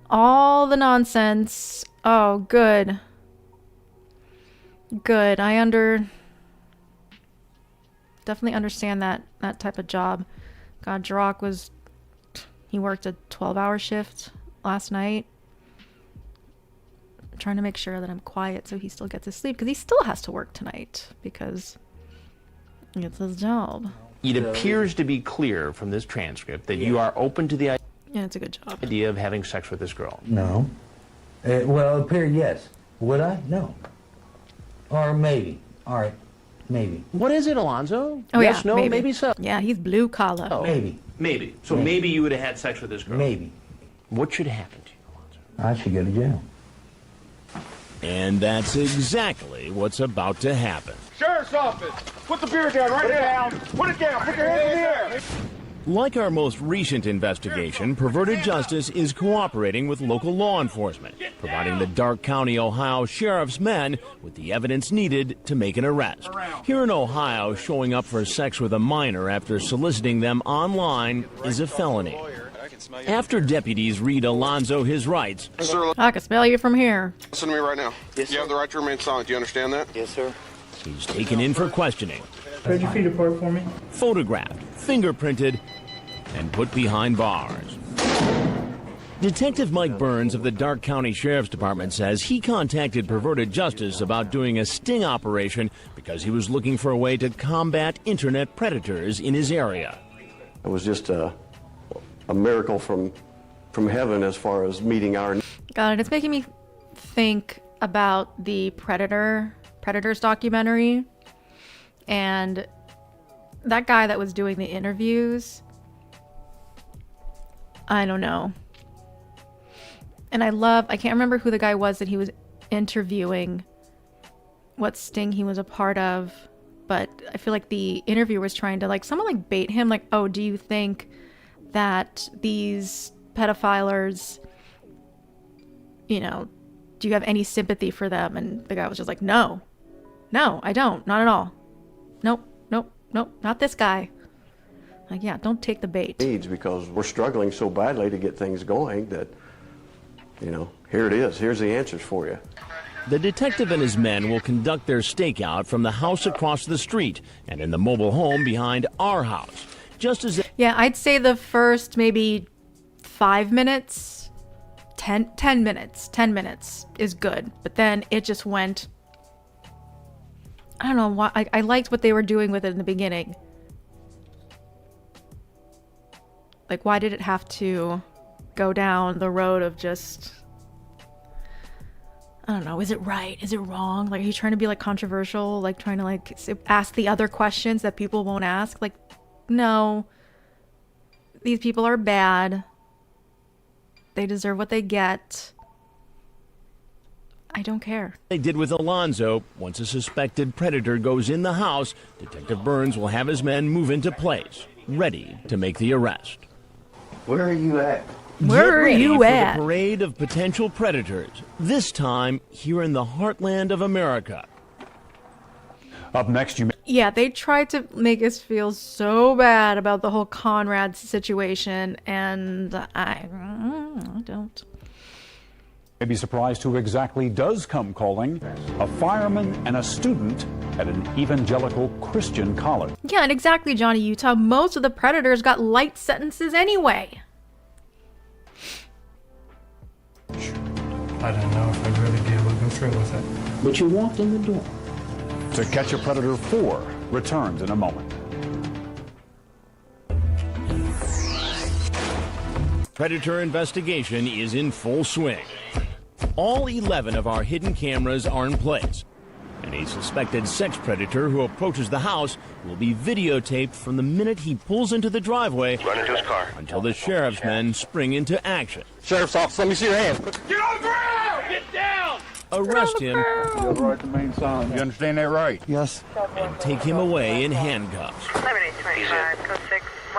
all the nonsense. Oh, good. Good. Definitely understand that type of job. God, Jirok he worked a 12-hour shift last night. I'm trying to make sure that I'm quiet so he still gets his sleep, because he still has to work tonight, because it's his job. It appears to be clear from this transcript that you are open to the Yeah, it's a good job. idea of having sex with this girl. No. Well, it appeared yes. Would I? No. Or maybe. All right. Maybe. What is it, Alonzo? Oh yes, yeah, no, maybe so. Yeah, he's blue collar. Oh. Maybe. Maybe. So maybe you would have had sex with this girl. Maybe. What should happen to you, Alonzo? I should go to jail. And that's exactly what's about to happen. Sheriff's office! Put the beer down right now! Put it down! Put your hands in the air! Like our most recent investigation, Perverted Justice is cooperating with local law enforcement, providing the Dark County, Ohio Sheriff's men with the evidence needed to make an arrest. Here in Ohio, showing up for sex with a minor after soliciting them online is a felony. After deputies read Alonzo his rights, Sir, I can smell you from here. listen to me right now. Yes, you have the right to remain silent. Do you understand that? Yes, sir. he's taken in for questioning, Spread your feet apart for me. photographed, fingerprinted, and put behind bars. Detective Mike Burns of the Dark County Sheriff's Department says he contacted Perverted Justice about doing a sting operation because he was looking for a way to combat internet predators in his area. It was just a miracle from heaven as far as meeting our... God, it's making me think about the Predators documentary, and that guy that was doing the interviews, I don't know. And I can't remember who the guy was that he was interviewing, what sting he was a part of, but I feel like the interviewer was trying to someone bait him, oh, do you think that these pedophilers, do you have any sympathy for them? And the guy was just like, no, I don't, not at all. Nope, not this guy. Yeah, don't take the bait. Needs, because we're struggling so badly to get things going that, here it is. Here's the answers for you. The detective and his men will conduct their stakeout from the house across the street and in the mobile home behind our house. Just as... Yeah, I'd say the first maybe 5 minutes, 10 minutes is good. But then it just went I don't know why. I liked what they were doing with it in the beginning. Like, why did it have to go down the road of just, I don't know, is it right? Is it wrong? Like, are you trying to be like controversial? Like trying to like ask the other questions that people won't ask? Like, no. These people are bad. They deserve what they get. I don't care. They did with Alonzo. Once a suspected predator goes in the house, Detective Burns will have his men move into place, ready to make the arrest. Where are you at? Where are you at? For the parade of potential predators, this time here in the heartland of America. Up next, Yeah, they tried to make us feel so bad about the whole Conrad situation, and I don't. may be surprised who exactly does come calling: a fireman and a student at an evangelical Christian college. Yeah, and exactly, Johnny Utah. Most of the predators got light sentences anyway. I don't know if I'd really be able to go through with it. But you walked in the door. To Catch a Predator 4 returns in a moment. Predator investigation is in full swing. All 11 of our hidden cameras are in place, and a suspected sex predator who approaches the house will be videotaped from the minute he pulls into the driveway Run into his car. until the sheriff's men spring into action. Sheriff's office, let me see your hands. Get on the ground! Get down! Arrest him You're right, the main sign. You understand that right? Yes. and take him away in handcuffs.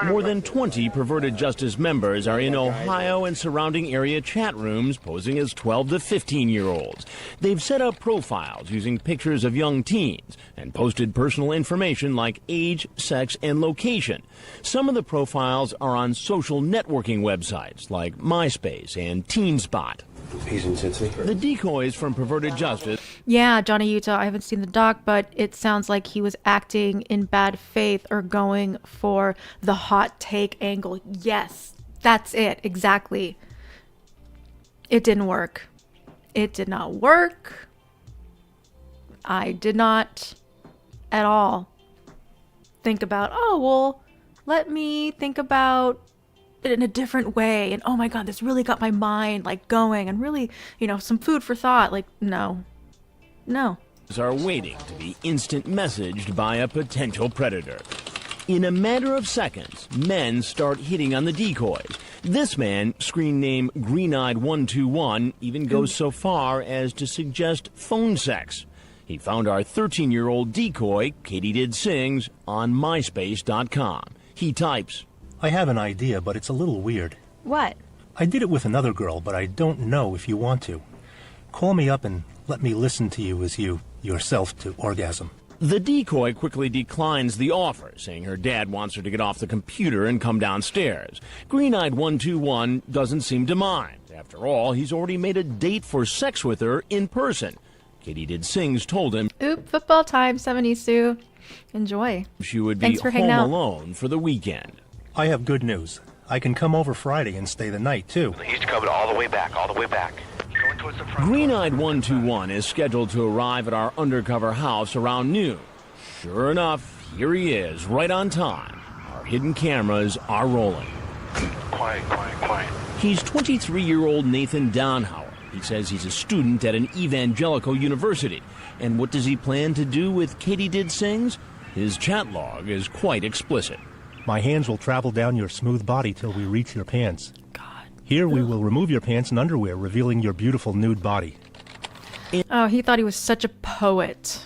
More than 20 perverted justice members are in Ohio and surrounding area chat rooms posing as 12 to 15-year-olds. They've set up profiles using pictures of young teens and posted personal information like age, sex, and location. Some of the profiles are on social networking websites like MySpace and TeenSpot. He's in Cincy. The decoys from Perverted Justice. Yeah, Johnny Utah, I haven't seen the doc, but it sounds like he was acting in bad faith or going for the hot take angle. Yes, that's it, exactly. It didn't work. It did not work. I did not at all think about, oh, well, let me think about it in a different way, and oh my god, this really got my mind like going, and really, you know, some food for thought. Like, no Are waiting to be instant messaged by a potential predator. In a matter of seconds, men start hitting on the decoys. This man, screen name Green-Eyed 121, even goes so far as to suggest phone sex. He found our 13-year-old decoy, Katie Did Sings, on MySpace.com. He types, I have an idea, but it's a little weird. What? I did it with another girl, but I don't know if you want to. Call me up and let me listen to you as you yourself to orgasm. The decoy quickly declines the offer, saying her dad wants her to get off the computer and come downstairs. Green-Eyed 121 doesn't seem to mind. After all, he's already made a date for sex with her in person. Katie Did Sings told him, Oop, football time, 70 Sue. Enjoy. She would be Thanks for home hanging out. alone for the weekend. I have good news. I can come over Friday and stay the night, too. He's coming all the way back, all the way back. Going towards the front. Green-Eyed 121 is scheduled to arrive at our undercover house around noon. Sure enough, here he is, right on time. Our hidden cameras are rolling. Quiet, quiet, quiet. He's 23-year-old Nathan Downhauer. He says he's a student at an evangelical university. And what does he plan to do with Katie Did Sings? His chat log is quite explicit. My hands will travel down your smooth body till we reach your pants. God. Here we will remove your pants and underwear, revealing your beautiful nude body. Oh, he thought he was such a poet.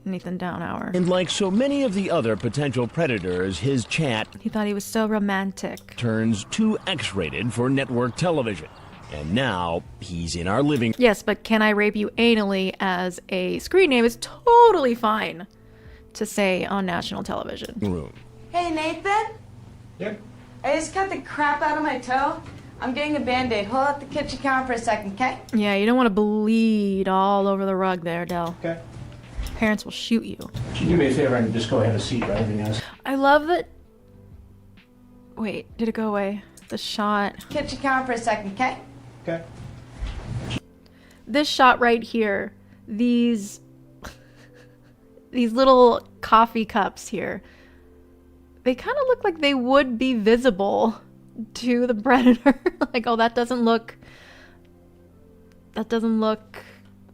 Nathan Downhour. And like so many of the other potential predators, his chat He thought he was so romantic. turns too X-rated for network television. And now he's in our living Yes, but can I rape you anally as a screen name is totally fine to say on national television. room. Hey, Nathan? Yep. I just cut the crap out of my toe. I'm getting a Band-Aid. Hold up the kitchen counter for a second, okay? Yeah, you don't want to bleed all over the rug there, Del. Okay. Parents will shoot you. Can you do me a favor and just go ahead and seat, right? Everything else. I love that. Wait, did it go away? The shot. Kitchen counter for a second, okay? Okay. This shot right here. These these little coffee cups here, they kind of look like they would be visible to the predator. Like, oh, that doesn't look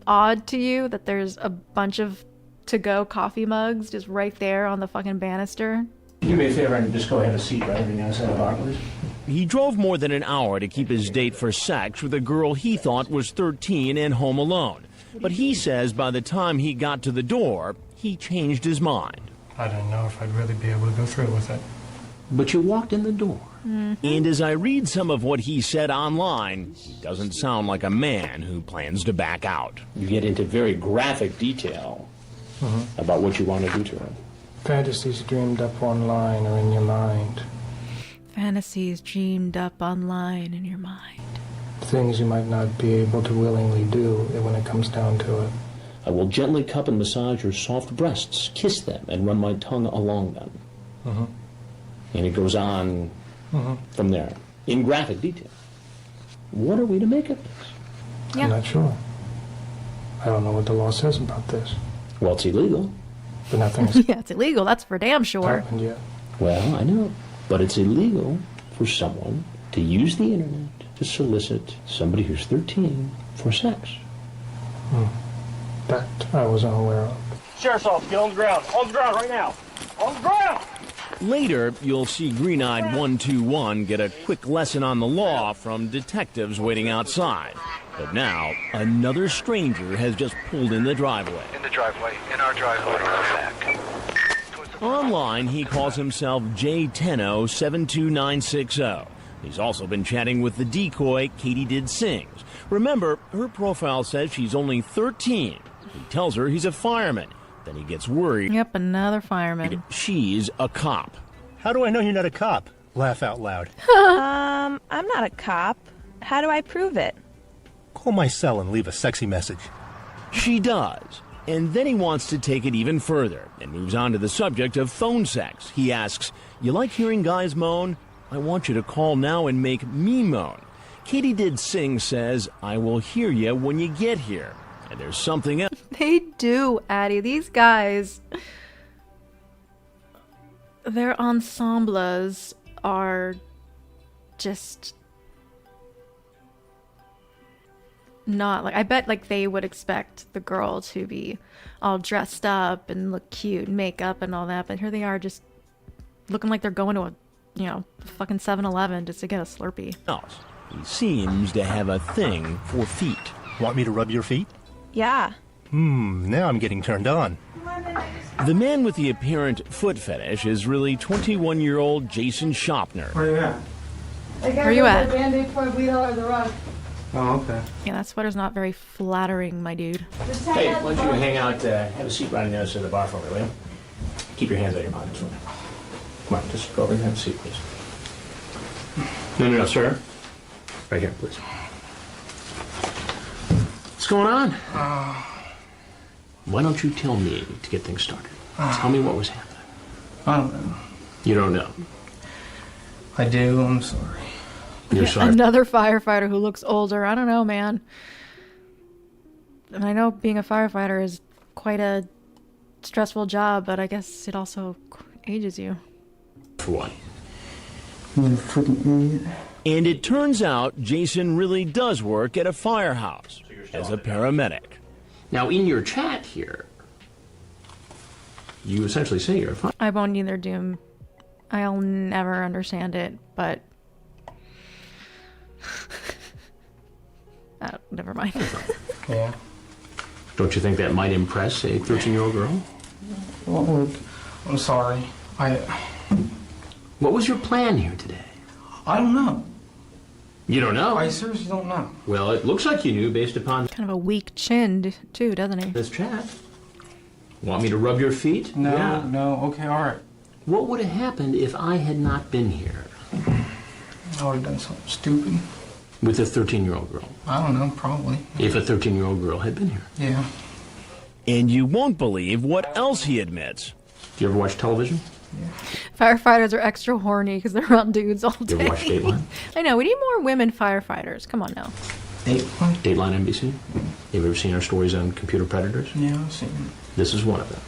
odd to you that there's a bunch of to-go coffee mugs just right there on the fucking banister. Do me a favor and just go have a seat right over the outside of the bar, please. He drove more than an hour to keep his date for sex with a girl he thought was 13 and home alone. But he says by the time he got to the door, he changed his mind. I don't know if I'd really be able to go through with it. But you walked in the door. And as I read some of what he said online, he doesn't sound like a man who plans to back out. You get into very graphic detail about what you want to do to her. Fantasies dreamed up online or in your mind. Fantasies dreamed up online in your mind. Things you might not be able to willingly do when it comes down to it. I will gently cup and massage your soft breasts, kiss them, and run my tongue along them. And it goes on from there, in graphic detail. What are we to make of this? I'm not sure. I don't know what the law says about this. Well, it's illegal. But nothing has Yeah, it's illegal, that's for damn sure. happened yet. Well, I know. But it's illegal for someone to use the internet to solicit somebody who's 13 for sex. That I was unaware of. Sheriff's office, get on the ground. On the ground right now. On the ground! Later, you'll see Green-Eyed 121 get a quick lesson on the law from detectives waiting outside. But now, another stranger has just pulled in the driveway. In the driveway, in our driveway, back. Online, he calls himself J10O72960. He's also been chatting with the decoy Katie Did Sings. Remember, her profile says she's only 13. He tells her he's a fireman. Then he gets worried. Yep, another fireman. She's a cop. How do I know you're not a cop? Laugh out loud. I'm not a cop. How do I prove it? Call my cell and leave a sexy message. She does. And then he wants to take it even further and moves on to the subject of phone sex. He asks, "You like hearing guys moan? I want you to call now and make me moan." Katie Did Sing says, "I will hear you when you get here." And there's something else. They do, Addie. These guys, their ensembles are just not like, I bet like they would expect the girl to be all dressed up and look cute and makeup and all that, but here they are just looking like they're going to a, you know, fucking 7-Eleven just to get a Slurpee. He seems to have a thing for feet. Want me to rub your feet? Yeah. Now I'm getting turned on. The man with the apparent foot fetish is really 21-year-old Jason Shopner. Where you at? Where are you at? Band-Aid before I bleed all over the rug. Oh, okay. Yeah, that sweater's not very flattering, my dude. Hey, why don't you hang out, have a seat right on the other side of the bar for me, will you? Keep your hands out of your pockets for me. Come on, just go over and have a seat, please. No, sir. Right here, please. What's going on? Why don't you tell me to get things started? Tell me what was happening. I don't know. You don't know. I do, I'm sorry. You're sorry. Another firefighter who looks older. I don't know, man. And I know being a firefighter is quite a stressful job, but I guess it also ages you. For what? You freaking idiot. And it turns out Jason really does work at a firehouse as a paramedic. Now, in your chat here, you essentially say you're a firefighter. I won't either, Doom. I'll never understand it, but... never mind. Yeah. Don't you think that might impress a 13-year-old girl? Well, look, I'm sorry. What was your plan here today? I don't know. You don't know? I seriously don't know. Well, it looks like you knew based upon Kind of a weak chin, too, doesn't he? this chat. Want me to rub your feet? No, Yeah. no, okay, all right. What would have happened if I had not been here I would have done something stupid. with a 13-year-old girl? I don't know, probably. If a 13-year-old girl had been here. Yeah. And you won't believe what else he admits. Do you ever watch television? Firefighters are extra horny because they're around dudes all day. You ever watch Dateline? I know, we need more women firefighters. Come on now. Dateline? Dateline NBC? You ever seen our stories on computer predators? Yeah, I've seen it. This is one of them.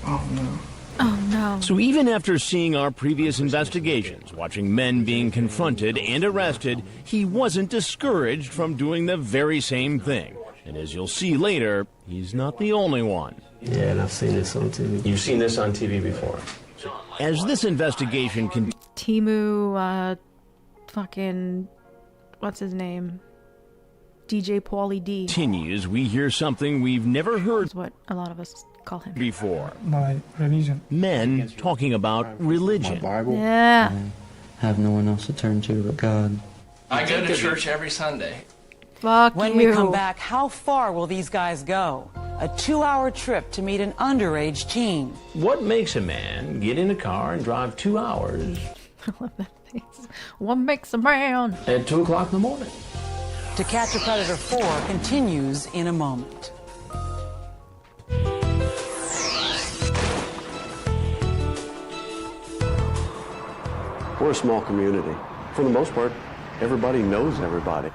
Oh, no. Oh, no. So even after seeing our previous investigations, watching men being confronted and arrested, he wasn't discouraged from doing the very same thing. And as you'll see later, he's not the only one. Yeah, and I've seen this on TV. You've seen this on TV before. As this investigation Timu, fucking, what's his name? DJ Pauly D. continues, we hear something we've never heard That's what a lot of us call him. before. My religion. Men talking about religion. Yeah. Have no one else to turn to but God. I go to church every Sunday. Fuck When you. we come back, how far will these guys go? A 2-hour trip to meet an underage teen. What makes a man get in a car and drive 2 hours I love that face. What makes a man? at 2 o'clock in the morning? To Catch a Predator 4 continues in a moment. We're a small community. For the most part, everybody knows everybody.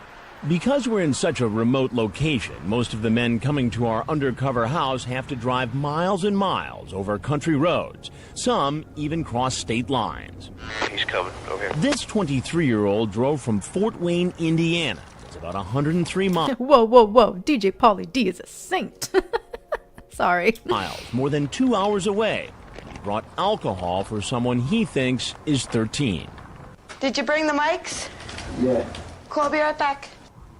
Because we're in such a remote location, most of the men coming to our undercover house have to drive miles and miles over country roads. Some even cross state lines. He's coming. Over here. This 23-year-old drove from Fort Wayne, Indiana. It's about 103 miles. Whoa, whoa, whoa. DJ Pauly D is a saint. Sorry. More than 2 hours away. He brought alcohol for someone he thinks is 13. Did you bring the mics? Yeah. Cool, I'll be right back.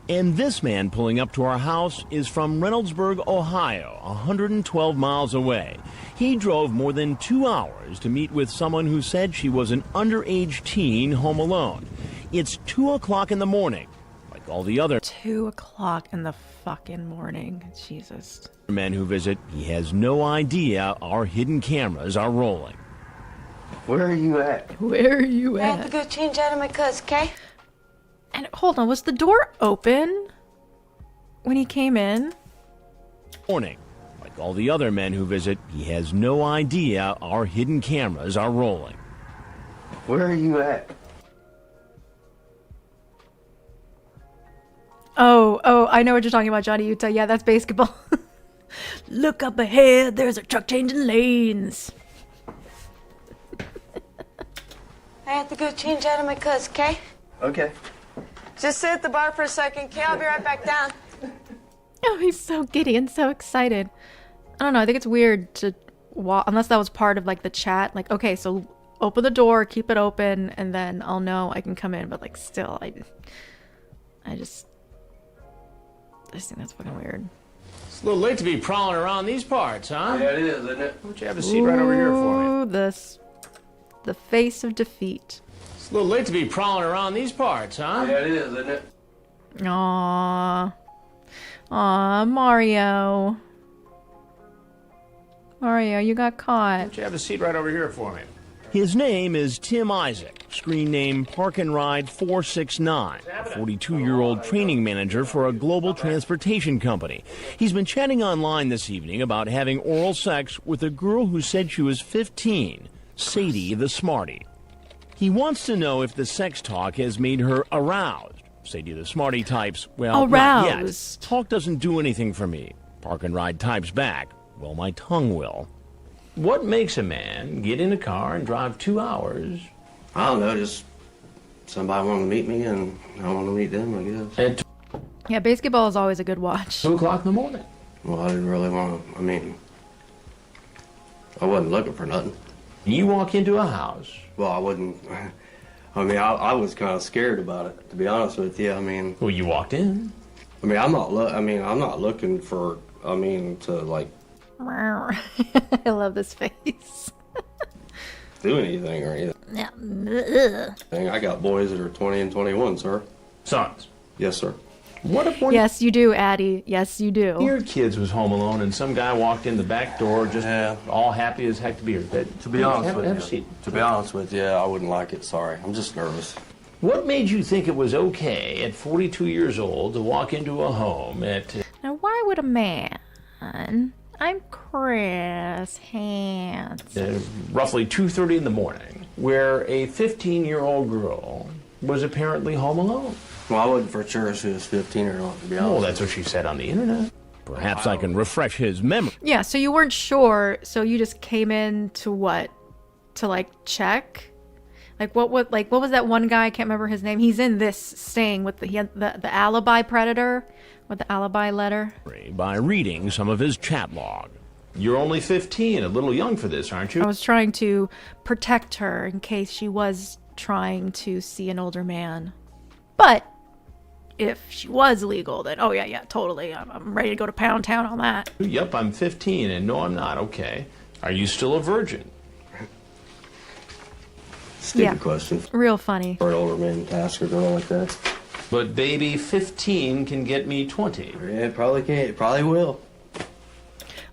And this man pulling up to our house is from Reynoldsburg, Ohio, 112 miles away. He drove more than 2 hours to meet with someone who said she was an underage teen home alone. It's 2 o'clock in the morning, like all the other 2 o'clock in the fucking morning. Jesus. men who visit. He has no idea our hidden cameras are rolling. Where are you at? Where are you I have to at? go change out of my clothes, okay? And hold on, was the door open when he came in? Morning. Like all the other men who visit, he has no idea our hidden cameras are rolling. Where are you at? Oh, I know what you're talking about, Johnny Utah. Yeah, that's basketball. Look up ahead, there's a truck changing lanes. I have to go change out of my clothes, okay? Okay. Just sit at the bar for a second, okay? I'll be right back down. Oh, he's so giddy and so excited. I don't know, I think it's weird to walk, unless that was part of like the chat. Like, okay, so open the door, keep it open, and then I'll know I can come in. But like, still, I just think that's fucking weird. It's a little late to be prowling around these parts, huh? Yeah, it is, isn't it? Why don't you have a seat right over here for me? Ooh, the face of defeat. It's a little late to be prowling around these parts, huh? Yeah, it is, isn't it? Aww. Aww, Mario. Mario, you got caught. Why don't you have a seat right over here for me? His name is Tim Isaac, screen name Park and Ride 469, a 42-year-old training manager for a global transportation company. He's been chatting online this evening about having oral sex with a girl who said she was 15, Sadie the Smarty. He wants to know if the sex talk has made her aroused. Sadie the Smarty types, well, not yet. Aroused. Talk doesn't do anything for me. Park and Ride types back, well, my tongue will. What makes a man get in a car and drive 2 hours? I don't know, just somebody wanted to meet me and I want to meet them, I guess. At Yeah, basketball is always a good watch. 2 o'clock in the morning. Well, I didn't really want to, I wasn't looking for nothing. You walk into a house. Well, I wouldn't, I was kind of scared about it, to be honest with you. Well, you walked in. I'm not looking for, to like I love this face. do anything or anything. Yeah. I got boys that are 20 and 21, sir. Sons. Yes, sir. What if one Yes, you do, Addie. Yes, you do. of your kids was home alone and some guy walked in the back door just all happy as heck to be here? To be honest have a with seat. you, to be honest with you, I wouldn't like it. Sorry, I'm just nervous. What made you think it was okay at 42 years old to walk into a home at... Now, why would a man... I'm Chris Hansen. roughly 2:30 in the morning, where a 15-year-old girl was apparently home alone? Well, I wasn't for sure if she was 15 or not, to be honest. Oh, that's what she said on the internet. Perhaps I can refresh his memory. Yeah, so you weren't sure, so you just came in to what? To like check? Like what was that one guy? I can't remember his name. He's in this sting with he had the alibi predator with the alibi letter. By reading some of his chat log. You're only 15, a little young for this, aren't you? I was trying to protect her in case she was trying to see an older man. But if she was legal, then oh yeah, totally. I'm ready to go to Pound Town on that. Yep, I'm 15, and no, I'm not. Okay. Are you still a virgin? Stupid question. Real funny. For an older man to ask a girl like that. But baby, 15 can get me 20. Yeah, it probably can. It probably will.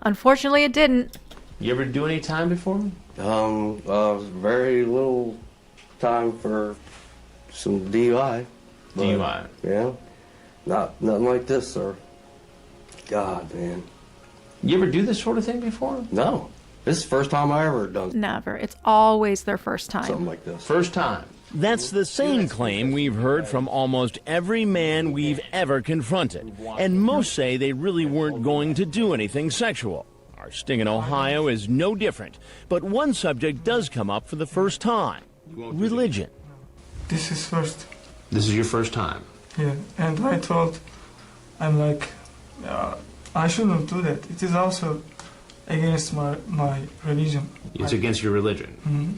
Unfortunately, it didn't. You ever do any time before? Very little time for some DUI. DUI? Yeah. Nothing like this, sir. God, man. You ever do this sort of thing before? No. This is the first time I ever done Never. It's always their first time. something like this. First time. That's the same claim we've heard from almost every man we've ever confronted. And most say they really weren't going to do anything sexual. Our sting in Ohio is no different. But one subject does come up for the first time. Religion. This is first. This is your first time? Yeah, and I thought, I'm like, I shouldn't do that. It is also against my religion. It's against your religion. Mm-hmm.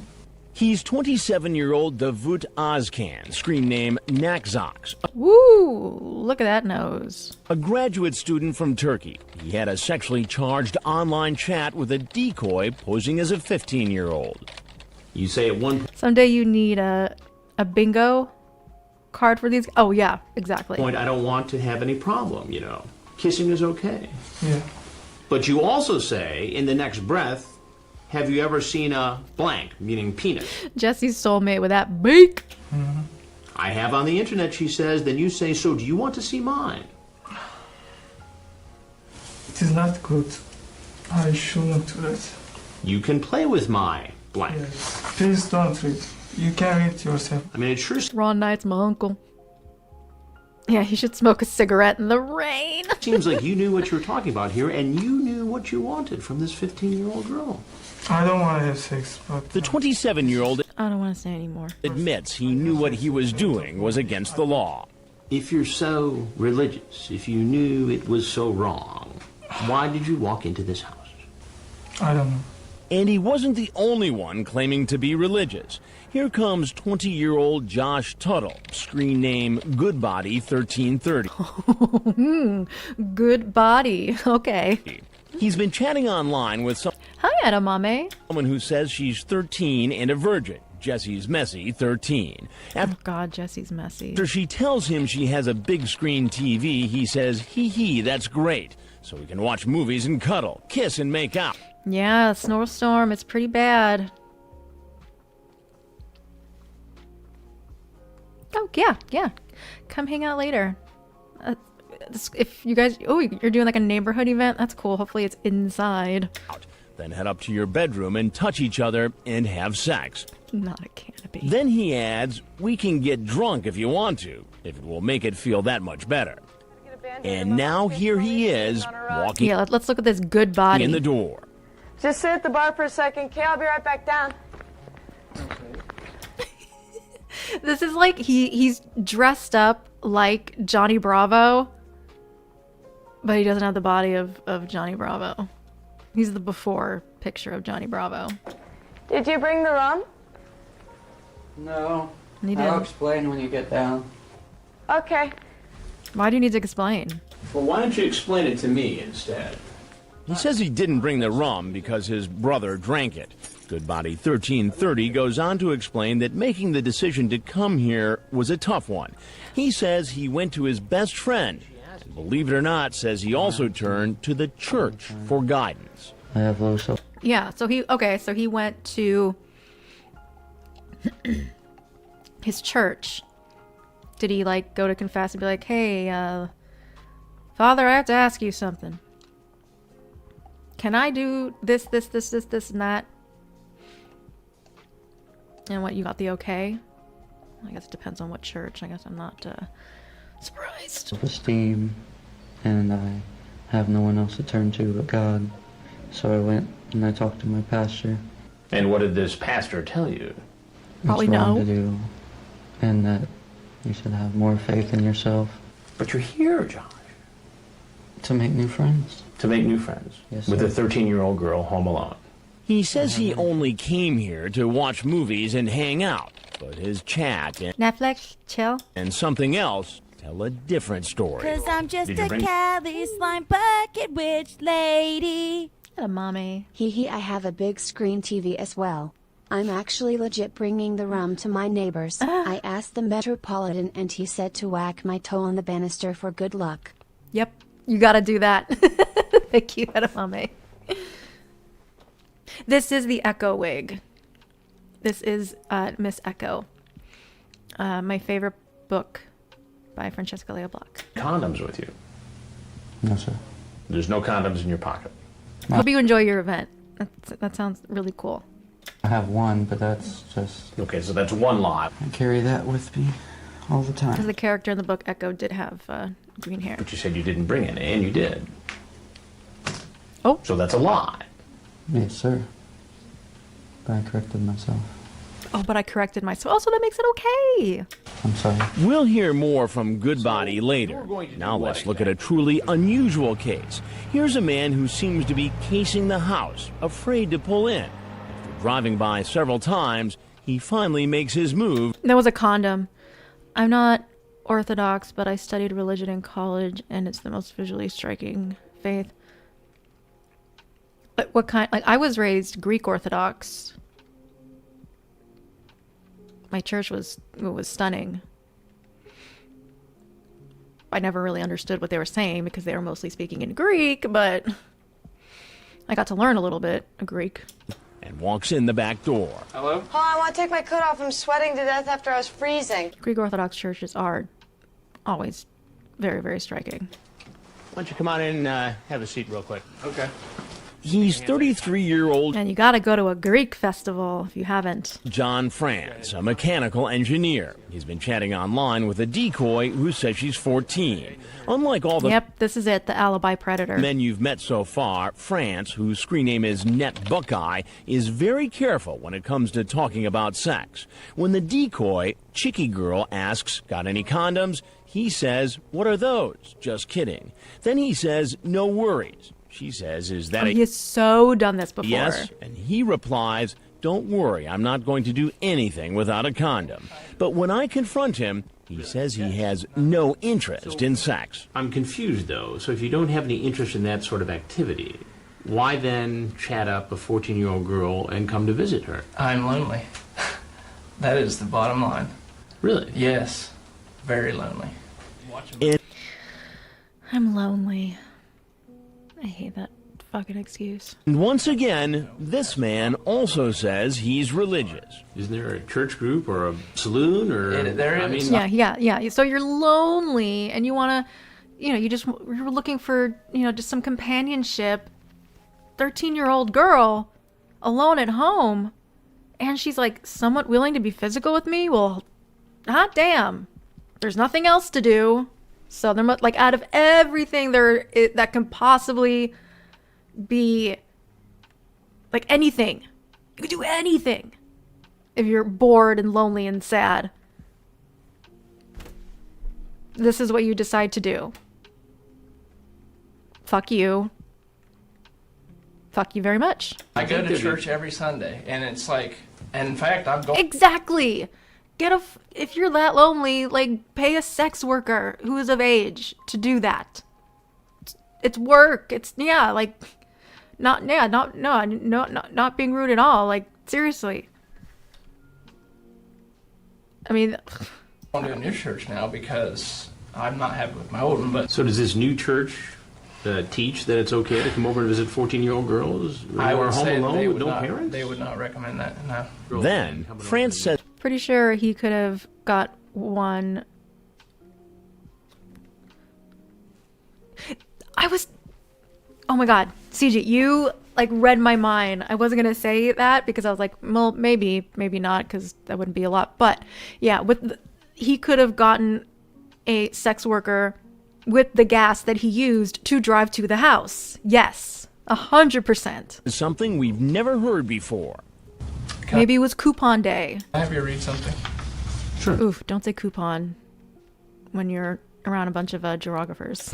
He's 27-year-old Davut Azkan, screen name Nakzox. Woo! Look at that nose. A graduate student from Turkey. He had a sexually charged online chat with a decoy posing as a 15-year-old. You say at one Someday you need a bingo card for these. Oh, yeah, exactly. point, I don't want to have any problem, you know. Kissing is okay. Yeah. But you also say, in the next breath, have you ever seen a blank, meaning penis? Jesse's soulmate with that beak. Mm-hmm. I have on the internet, she says. Then you say, so do you want to see mine? It is not good. I shouldn't do that. You can play with my blank. Yes. Please don't read. You can read yourself. I mean, it sure Ron Knight's my uncle. Yeah, he should smoke a cigarette in the rain. seems like you knew what you were talking about here, and you knew what you wanted from this 15-year-old girl. I don't want to have sex, but... The 27-year-old I don't want to say anymore. admits he knew what he was doing was against the law. If you're so religious, if you knew it was so wrong, why did you walk into this house? I don't know. And he wasn't the only one claiming to be religious. Here comes 20-year-old Josh Tuttle, screen name Goodbody1330. Good body. Okay. He's been chatting online with Hi, edamame. someone who says she's 13 and a virgin. Jesse's messy, 13. Oh, God, Jesse's messy. After she tells him she has a big screen TV, he says, hee, that's great. So we can watch movies and cuddle, kiss and make out. Yeah, snowstorm. It's pretty bad. Oh, yeah. Come hang out later. If you guys... Oh, you're doing like a neighborhood event? That's cool. Hopefully it's inside. Then head up to your bedroom and touch each other and have sex. Not a canopy. Then he adds, we can get drunk if you want to, if it will make it feel that much better. And now here he is, walking Yeah, let's look at this good body. in the door. Just sit at the bar for a second, okay? I'll be right back down. This is like he's dressed up like Johnny Bravo, but he doesn't have the body of Johnny Bravo. He's the before picture of Johnny Bravo. Did you bring the rum? No. He I'll did. explain when you get down. Okay. Why do you need to explain? Well, why don't you explain it to me instead? He says he didn't bring the rum because his brother drank it. Goodbody1330 goes on to explain that making the decision to come here was a tough one. He says he went to his best friend, and believe it or not, says he also turned to the church for guidance. I have low self. Yeah, so he went to his church. Did he like go to confess and be like, hey, Father, I have to ask you something. Can I do this, and that? And what, you got the okay? I guess it depends on what church. I guess I'm not surprised. Self-esteem, and I have no one else to turn to but God. So I went and I talked to my pastor. And what did this pastor tell you? Probably It's wrong no. to do, and that you should have more faith in yourself. But you're here, Josh. To make new friends. To make new friends. Yes, with sir. a 13-year-old girl home alone. He says he only came here to watch movies and hang out, but his chat Netflix, chill. and something else tell a different story. Cause I'm just Did you a bring- Cali slime bucket witch lady. Hello, mommy. Hee, I have a big screen TV as well. I'm actually legit bringing the rum to my neighbors. I asked the Metropolitan and he said to whack my toe on the banister for good luck. Yep, you gotta do that. Thank you, edamame. This is the Echo wig. This is Miss Echo. My favorite book by Francesca Leo Block. Condoms with you. No, sir. There's no condoms in your pocket. Hope you enjoy your event. That sounds really cool. I have one, but that's just... Okay, so that's one lot. I carry that with me all the time. Because the character in the book Echo did have green hair. But you said you didn't bring any, and you did. Oh. So that's a lie. Yes, sir. But I corrected myself. Oh, but I corrected myself. Oh, so that makes it okay. I'm sorry. We'll hear more from Goodbody later. Now let's look at a truly unusual case. Here's a man who seems to be casing the house, afraid to pull in. After driving by several times, he finally makes his move. There was a condom. I'm not Orthodox, but I studied religion in college, and it's the most visually striking faith. But what kind? Like, I was raised Greek Orthodox. My church was stunning. I never really understood what they were saying because they were mostly speaking in Greek, but I got to learn a little bit of Greek. And walks in the back door. Hello? Hold on, I want to take my coat off. I'm sweating to death after I was freezing. Greek Orthodox churches are always very, very striking. Why don't you come on in and have a seat real quick? Okay. He's 33-year-old And you gotta go to a Greek festival if you haven't. John France, a mechanical engineer. He's been chatting online with a decoy who says she's 14. Unlike all the Yep, this is it, the alibi predator. men you've met so far, France, whose screen name is Net Buckeye, is very careful when it comes to talking about sex. When the decoy, Chicky Girl, asks, "Got any condoms?" he says, "What are those?" Just kidding. Then he says, "No worries." She says, "Is that Oh, he has so done this before. Yes, and he replies, "Don't worry, I'm not going to do anything without a condom." But when I confront him, he says he has no interest in sex. I'm confused, though. So if you don't have any interest in that sort of activity, why then chat up a 14-year-old girl and come to visit her? I'm lonely. That is the bottom line. Really? Yes. Very lonely. I'm lonely. I hate that fucking excuse. And once again, this man also says he's religious. Isn't there a church group or a saloon or... There is. Yeah. So you're lonely and you want to, you're looking for, just some companionship. 13-year-old girl alone at home. And she's like somewhat willing to be physical with me. Well, hot damn. There's nothing else to do. So they're like, out of everything that can possibly be like anything, you could do anything if you're bored and lonely and sad. This is what you decide to do. Fuck you. Fuck you very much. I go to church every Sunday, and it's like, and in fact, I'm going. Exactly. If you're that lonely, like, pay a sex worker who is of age to do that. It's work. It's not being rude at all. Like, seriously. I mean, I'm to a new church now because I'm not happy with my old one. But So does this new church teach that it's okay to come over and visit 14-year-old girls who I are would home say alone they with would no not, parents? They would not recommend that. No. Then France says pretty sure he could have got one. Oh my God, CJ, you like read my mind. I wasn't gonna say that because I was like, well, maybe not, because that wouldn't be a lot. But yeah, he could have gotten a sex worker with the gas that he used to drive to the house. Yes, 100%. Something we've never heard before. Maybe it was coupon day. Can I have you read something? Sure. Oof, don't say coupon when you're around a bunch of gerographers.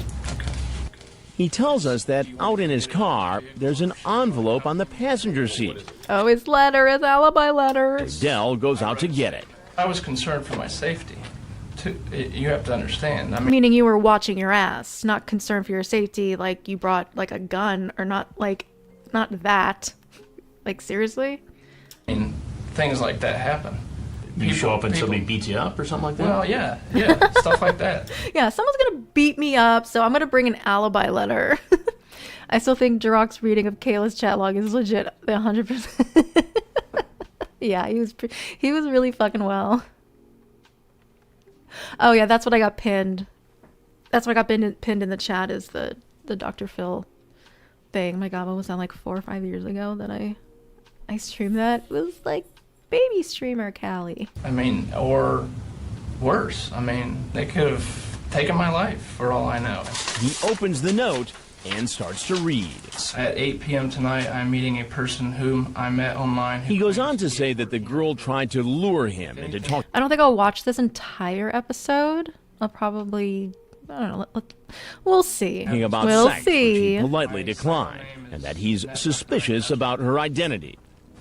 He tells us that out in his car, there's an envelope on the passenger seat. Oh, his letter, his alibi letter. Dell goes out to get it. I was concerned for my safety. You have to understand. I mean, Meaning you were watching your ass, not concerned for your safety, like you brought like a gun or not that. Like seriously? Things like that happen. You show up and somebody beats you up or something like that? Well, yeah, stuff like that. Yeah, someone's gonna beat me up, so I'm gonna bring an alibi letter. I still think Jirok's reading of Kayla's chat log is legit 100%. Yeah, he was really fucking well. Oh yeah, that's what I got pinned. That's what I got pinned in the chat is the Dr. Phil thing. My God, what was that, like 4 or 5 years ago that I streamed that? It was like baby streamer Callie. I mean, or worse. I mean, they could have taken my life for all I know. He opens the note and starts to read. At 8 p.m. tonight, I'm meeting a person whom I met online. He goes on to say that the girl tried to lure him into talking. I don't think I'll watch this entire episode. I'll probably, I don't know, we'll see. About we'll sex, see. which he politely declined, and that he's suspicious about her identity.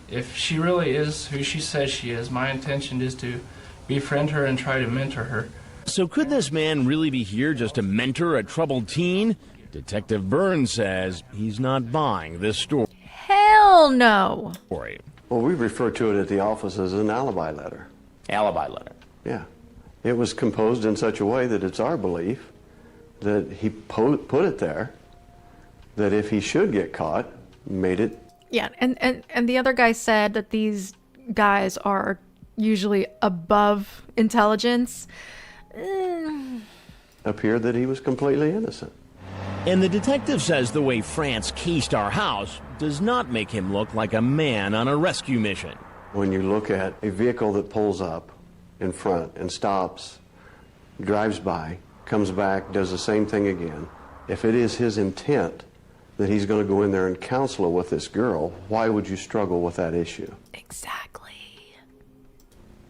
If she really is who she says she is, my intention is to befriend her and try to mentor her. So could this man really be here just to mentor a troubled teen? Detective Burns says he's not buying this story. Hell no. Well, we refer to it at the office as an alibi letter. Alibi letter. Yeah. It was composed in such a way that it's our belief that he put it there, that if he should get caught, made it. Yeah, and the other guy said that these guys are usually above intelligence. Appear that he was completely innocent. And the detective says the way France cased our house does not make him look like a man on a rescue mission. When you look at a vehicle that pulls up in front and stops, drives by, comes back, does the same thing again, if it is his intent that he's going to go in there and counsel with this girl, why would you struggle with that issue? Exactly.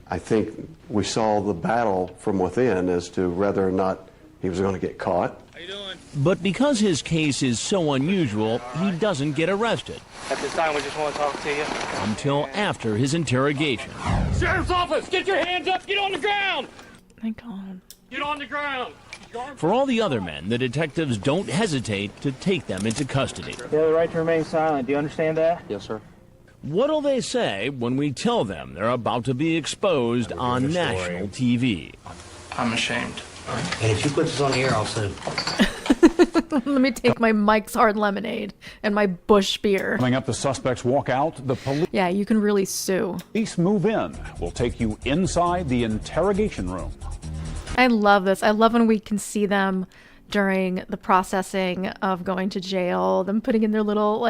I think we saw the battle from within as to whether or not he was going to get caught. But because his case is so unusual, he doesn't get arrested At this time, we just want to talk to you. until after his interrogation. Sheriff's office, get your hands up, get on the ground! Thank God. Get on the ground! For all the other men, the detectives don't hesitate to take them into custody. You have the right to remain silent. Do you understand that? Yes, sir. What'll they say when we tell them they're about to be exposed on national TV? I'm ashamed. And if you put this on the air, I'll sue. Let me take my Mike's Hard Lemonade and my Bush beer. Coming up, the suspects walk out. The Yeah, you can really sue. police move in. We'll take you inside the interrogation room. I love this. I love when we can see them during the processing of going to jail, them putting in their little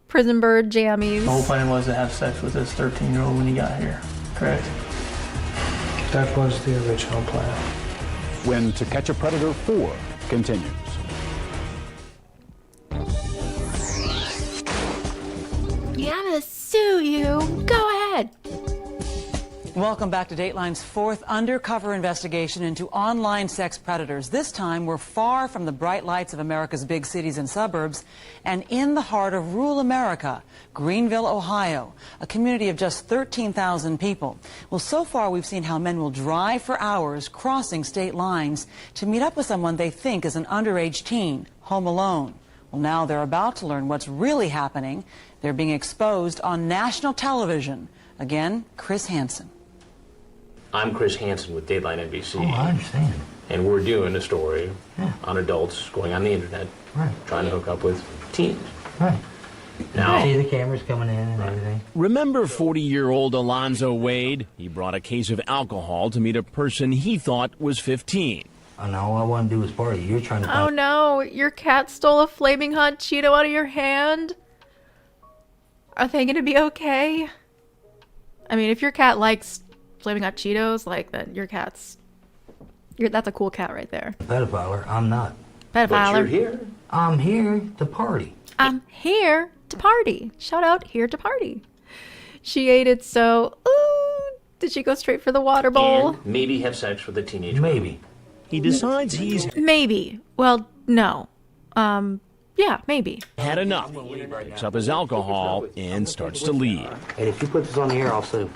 prison bird jammies. The whole plan was to have sex with this 13-year-old when he got here, correct? That was the original plan. When To Catch a Predator 4 continues. Yeah, I'm gonna sue you. Go ahead. Welcome back to Dateline's fourth undercover investigation into online sex predators. This time, we're far from the bright lights of America's big cities and suburbs and in the heart of rural America, Greenville, Ohio, a community of just 13,000 people. Well, so far, we've seen how men will drive for hours crossing state lines to meet up with someone they think is an underage teen, home alone. Well, now they're about to learn what's really happening. They're being exposed on national television. Again, Chris Hansen. I'm Chris Hansen with Dateline NBC. Oh, I understand. And we're doing a story on adults going on the internet, trying to hook up with teens. Right. Now, See the cameras coming in and everything. Remember 40-year-old Alonzo Wade? He brought a case of alcohol to meet a person he thought was 15. And all I want to do is party. You're trying to... Oh no, your cat stole a flaming hot Cheeto out of your hand? Are they gonna be okay? I mean, if your cat likes flaming hot Cheetos, like, then your cat's That's a cool cat right there. Pedophiler, I'm not. Pedophiler. But you're here. I'm here to party. I'm here to party. Shout out, here to party. She ate it so... Ooh, did she go straight for the water bowl? And maybe have sex with a teenager. Maybe. He decides he's Maybe. Well, no. Yeah, maybe. had enough, picks up his alcohol, and starts to leave. And if you put this on the air, I'll sue.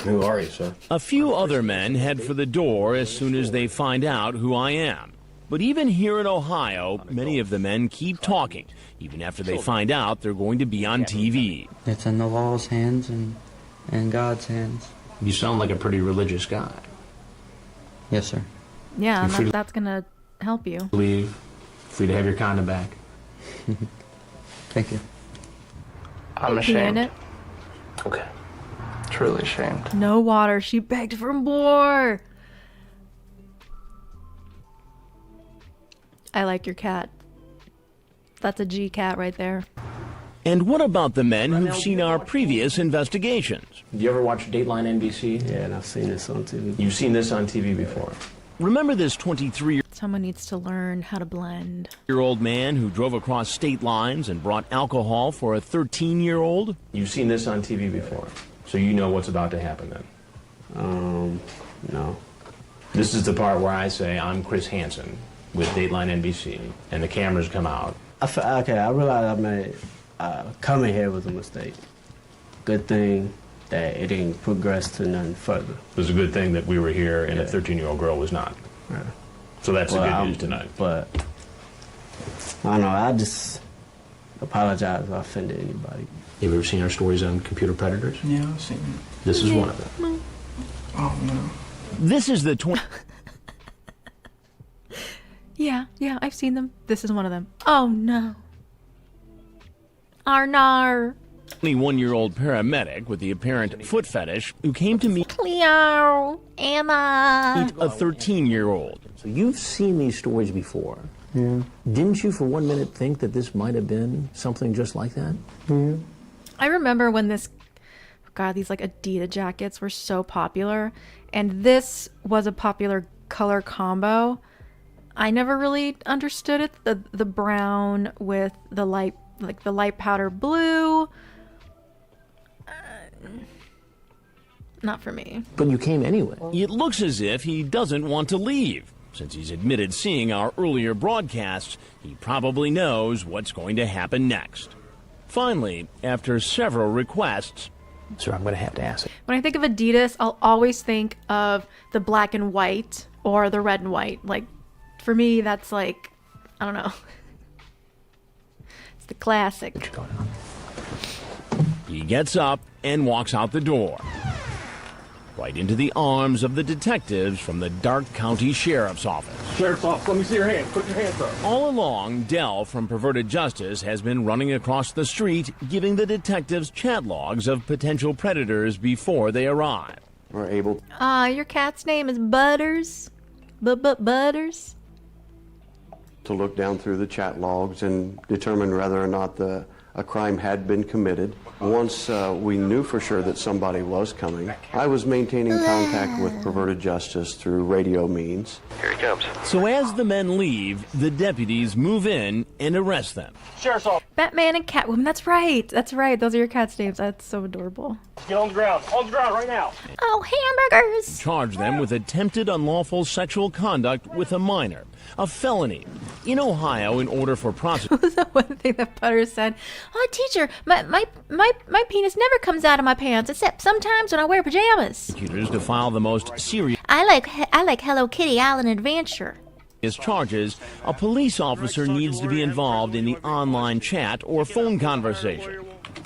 Who are you, sir? A few other men head for the door as soon as they find out who I am. But even here in Ohio, many of the men keep talking, even after they find out they're going to be on TV. It's in the law's hands and God's hands. You sound like a pretty religious guy. Yes, sir. Yeah, You're free that's gonna help you. Leave. Free to have your condom back. Thank you. I'm Pee in ashamed. it. Okay. Truly ashamed. No water. She begged for more. I like your cat. That's a G cat right there. And what about the men who've seen our previous investigations? Do you ever watch Dateline NBC? Yeah, and I've seen this on TV. You've seen this on TV before. Remember this 23-year-old Someone needs to learn how to blend. man who drove across state lines and brought alcohol for a 13-year-old? You've seen this on TV before, so you know what's about to happen then. No. This is the part where I say I'm Chris Hansen with Dateline NBC, and the cameras come out. Okay, I realized I made coming here was a mistake. Good thing that it didn't progress to nothing further. It was a good thing that we were here and a 13-year-old girl was not. Yeah. So that's the good news tonight. But I don't know. I just apologize if I offended anybody. Have you ever seen our stories on computer predators? Yeah, I've seen it. This is one of them. Oh, no. This is the Yeah, I've seen them. This is one of them. Oh no. Arnar. 21-year-old paramedic with the apparent foot fetish who came to meet Cleo, Emma. a 13-year-old. So you've seen these stories before. Yeah. Didn't you for one minute think that this might have been something just like that? Yeah. I remember when these like Adidas jackets were so popular, and this was a popular color combo. I never really understood it. The brown with the light powder blue. Not for me. But you came anyway. It looks as if he doesn't want to leave. Since he's admitted seeing our earlier broadcasts, he probably knows what's going to happen next. Finally, after several requests, sir, I'm going to have to ask it. When I think of Adidas, I'll always think of the black and white or the red and white. Like, for me, that's like, I don't know. It's the classic. he gets up and walks out the door, right into the arms of the detectives from the Dark County Sheriff's Office. Sheriff's Office, let me see your hands. Put your hands up. All along, Dell from Perverted Justice has been running across the street, giving the detectives chat logs of potential predators before they arrive. We're able Your cat's name is Butters? Butters? to look down through the chat logs and determine whether or not a crime had been committed. Once we knew for sure that somebody was coming, I was maintaining contact with Perverted Justice through radio means. Here he comes. So as the men leave, the deputies move in and arrest them. Sheriff's Office. Batman and Catwoman. That's right. That's right. Those are your cat's names. That's so adorable. Get on the ground. On the ground right now. Oh, hamburgers. Charge them with attempted unlawful sexual conduct with a minor, a felony. In Ohio, in order for prosecutors... What was that one thing that Butters said? Oh, teacher, my penis never comes out of my pants, except sometimes when I wear pajamas. to file the most serious I like Hello Kitty Island Adventure. charges, a police officer needs to be involved in the online chat or phone conversation.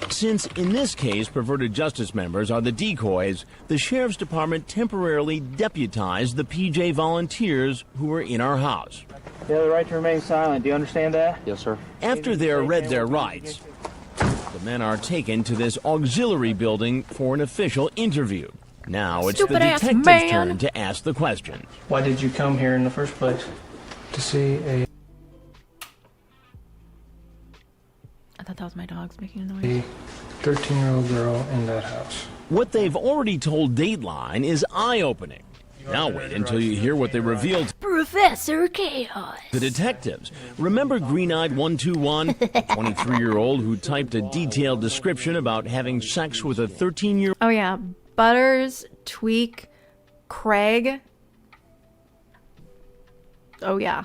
Since, in this case, Perverted Justice members are the decoys, the Sheriff's Department temporarily deputized the PJ volunteers who were in our house. You have the right to remain silent. Do you understand that? Yes, sir. After they're read their rights, the men are taken to this auxiliary building for an official interview. Now it's the Stupid-ass detective's man. turn to ask the question. Why did you come here in the first place? To see a I thought that was my dogs making a noise. 13-year-old girl in that house. What they've already told Dateline is eye-opening. Now wait until you hear what they revealed Professor Chaos. to the detectives. Remember Green-Eyed 121, the 23-year-old who typed a detailed description about having sex with a 13-year-old? Oh yeah, Butters, Tweak, Craig. Oh yeah.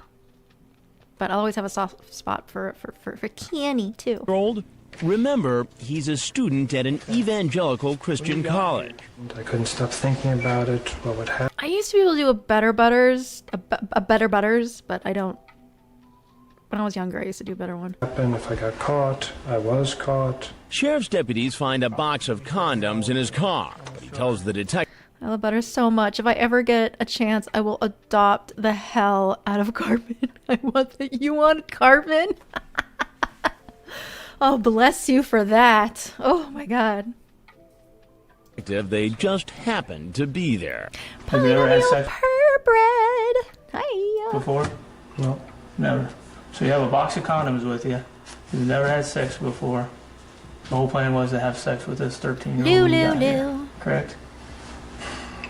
But I always have a soft spot for Kenny too. Remember, he's a student at an evangelical Christian college. I couldn't stop thinking about it, what would happen. I used to be able to do a better Butters, but I don't. When I was younger, I used to do a better one. If I got caught, I was caught. Sheriff's deputies find a box of condoms in his car, but he tells the detective. I love Butters so much. If I ever get a chance, I will adopt the hell out of Carmen. I want that. You want Carmen? Oh, bless you for that. Oh my God. They just happened to be there. Have you ever had sex Purebred. Hi. before? No, never. So you have a box of condoms with you. You've never had sex before. The whole plan was to have sex with this 13-year-old when you got here, correct?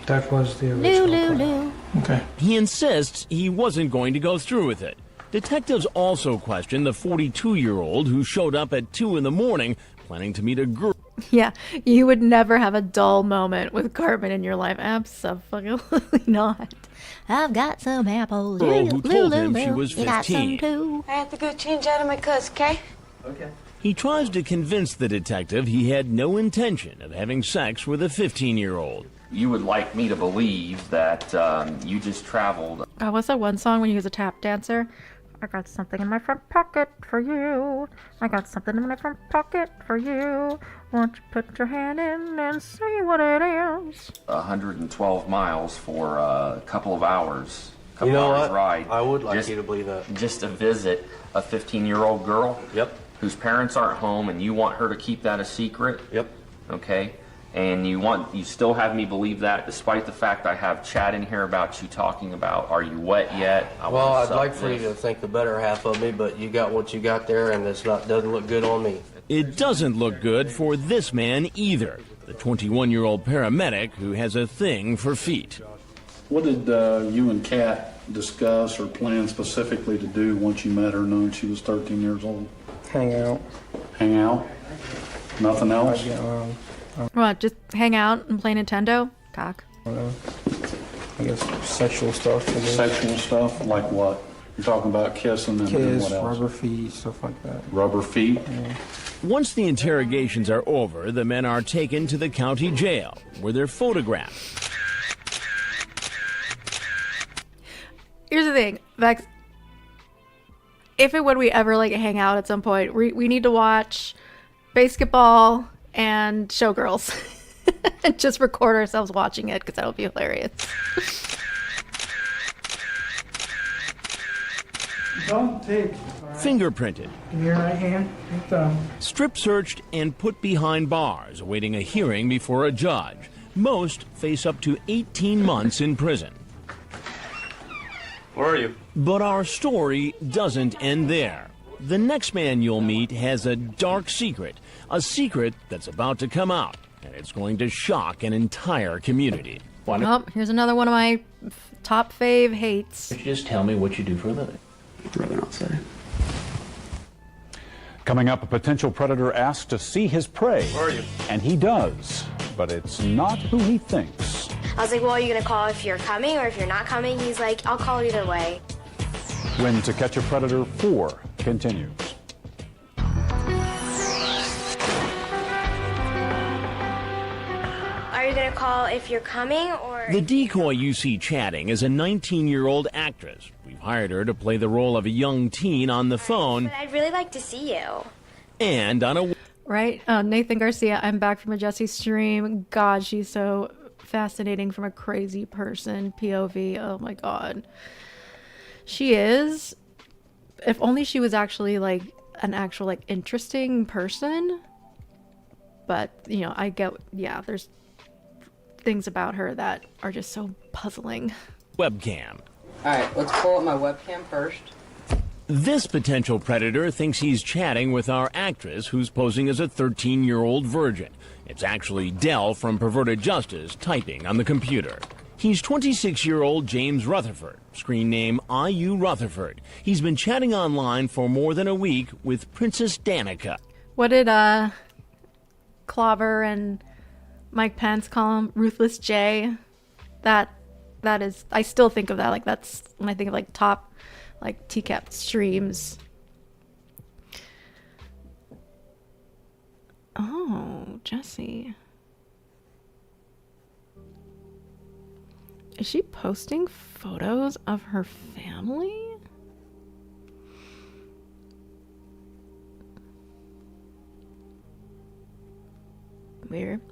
That was the original plan. Okay. He insists he wasn't going to go through with it. Detectives also question the 42-year-old who showed up at 2 in the morning planning to meet a girl. Yeah, you would never have a dull moment with Carmen in your life. Absolutely not. I've got some apples. Girl who told him she was You got some 15. too. I have to go change out of my clothes, okay? Okay. He tries to convince the detective he had no intention of having sex with a 15-year-old. You would like me to believe that you just traveled. What's that one song when he was a tap dancer? I got something in my front pocket for you. I got something in my front pocket for you. Won't you put your hand in and see what it is? 112 miles for a couple of hours. You know what? Ride. I would like you to believe that. Just to visit a 15-year-old girl. Yep. Whose parents aren't home, and you want her to keep that a secret. Yep. Okay. And you still have me believe that, despite the fact I have chat in here about you talking about, are you wet yet? Well, I'd like for you to think the better half of me, but you got what you got there, and doesn't look good on me. It doesn't look good for this man either, the 21-year-old paramedic who has a thing for feet. What did you and Kat discuss or plan specifically to do once you met her, knowing she was 13 years old? Hang out. Hang out? Nothing else? What, just hang out and play Nintendo? Cock. I guess sexual stuff. Sexual stuff? Like what? You're talking about kissing and Kiss, what else? rubber feet, stuff like that. Rubber feet? Yeah. Once the interrogations are over, the men are taken to the county jail, where they're photographed. Here's the thing, Vex. If and when we ever hang out at some point, we need to watch basketball and Showgirls. And just record ourselves watching it, because that'll be hilarious. Don't take. Fingerprinted, Give me your right hand, your thumb. strip searched, and put behind bars, awaiting a hearing before a judge. Most face up to 18 months in prison. Where are you? But our story doesn't end there. The next man you'll meet has a dark secret, a secret that's about to come out, and it's going to shock an entire community. Oh, here's another one of my top fave hates. Just tell me what you do for a living. I'd rather not say. Coming up, a potential predator asks to see his prey. Where are you? And he does, but it's not who he thinks. I was like, well, are you going to call if you're coming or if you're not coming? He's like, I'll call either way. When To Catch a Predator 4 continues. Are you going to call if you're coming or... The decoy you see chatting is a 19-year-old actress. We've hired her to play the role of a young teen on the phone But I'd really like to see you. and on a... Right? Nathan Garcia, I'm back from a Jessie stream. God, she's so fascinating from a crazy person. POV. Oh my God. She is. If only she was actually an actual interesting person. But, I get, there's things about her that are just so puzzling. webcam. Alright, let's pull up my webcam first. This potential predator thinks he's chatting with our actress who's posing as a 13-year-old virgin. It's actually Dell from Perverted Justice typing on the computer. He's 26-year-old James Rutherford, screen name IU Rutherford. He's been chatting online for more than a week with Princess Danica. What did Clobber and Mike Pence call him? Ruthless J. That is, I still think of that. Like, that's when I think of like top, like Tcap streams. Oh, Jesse. Is she posting photos of her family? Weird.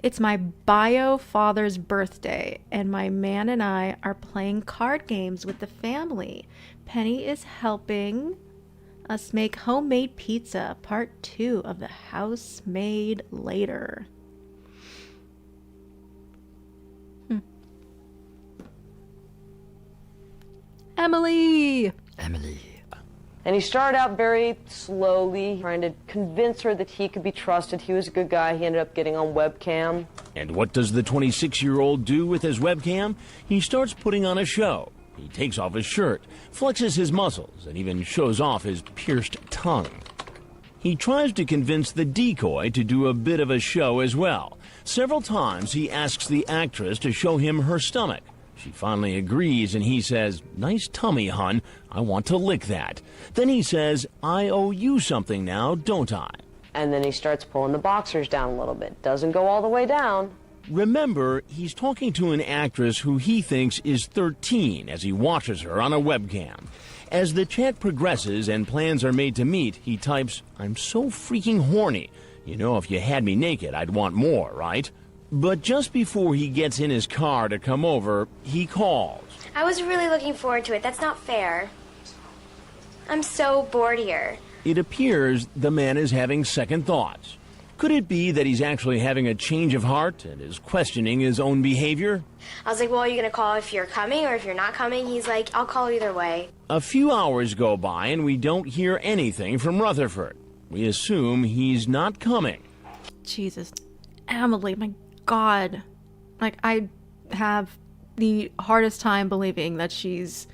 It's my bio father's birthday, and my man and I are playing card games with the family. Penny is helping us make homemade pizza, part 2 of the house made later. Emily! And he started out very slowly, trying to convince her that he could be trusted. He was a good guy. He ended up getting on webcam. And what does the 26-year-old do with his webcam? He starts putting on a show. He takes off his shirt, flexes his muscles, and even shows off his pierced tongue. He tries to convince the decoy to do a bit of a show as well. Several times he asks the actress to show him her stomach. She finally agrees, and he says, "Nice tummy, hun. I want to lick that." Then he says, "I owe you something now, don't I?" And then he starts pulling the boxers down a little bit. Doesn't go all the way down. Remember, he's talking to an actress who he thinks is 13 as he watches her on a webcam. As the chat progresses and plans are made to meet, he types, "I'm so freaking horny. You know, if you had me naked, I'd want more, right?" But just before he gets in his car to come over, he calls. I was really looking forward to it. That's not fair. I'm so bored here. It appears the man is having second thoughts. Could it be that he's actually having a change of heart and is questioning his own behavior? I was like, well, are you going to call if you're coming or if you're not coming? He's like, I'll call either way. A few hours go by and we don't hear anything from Rutherford. We assume he's not coming. Jesus. Emily, my God. Like, I have the hardest time believing that she's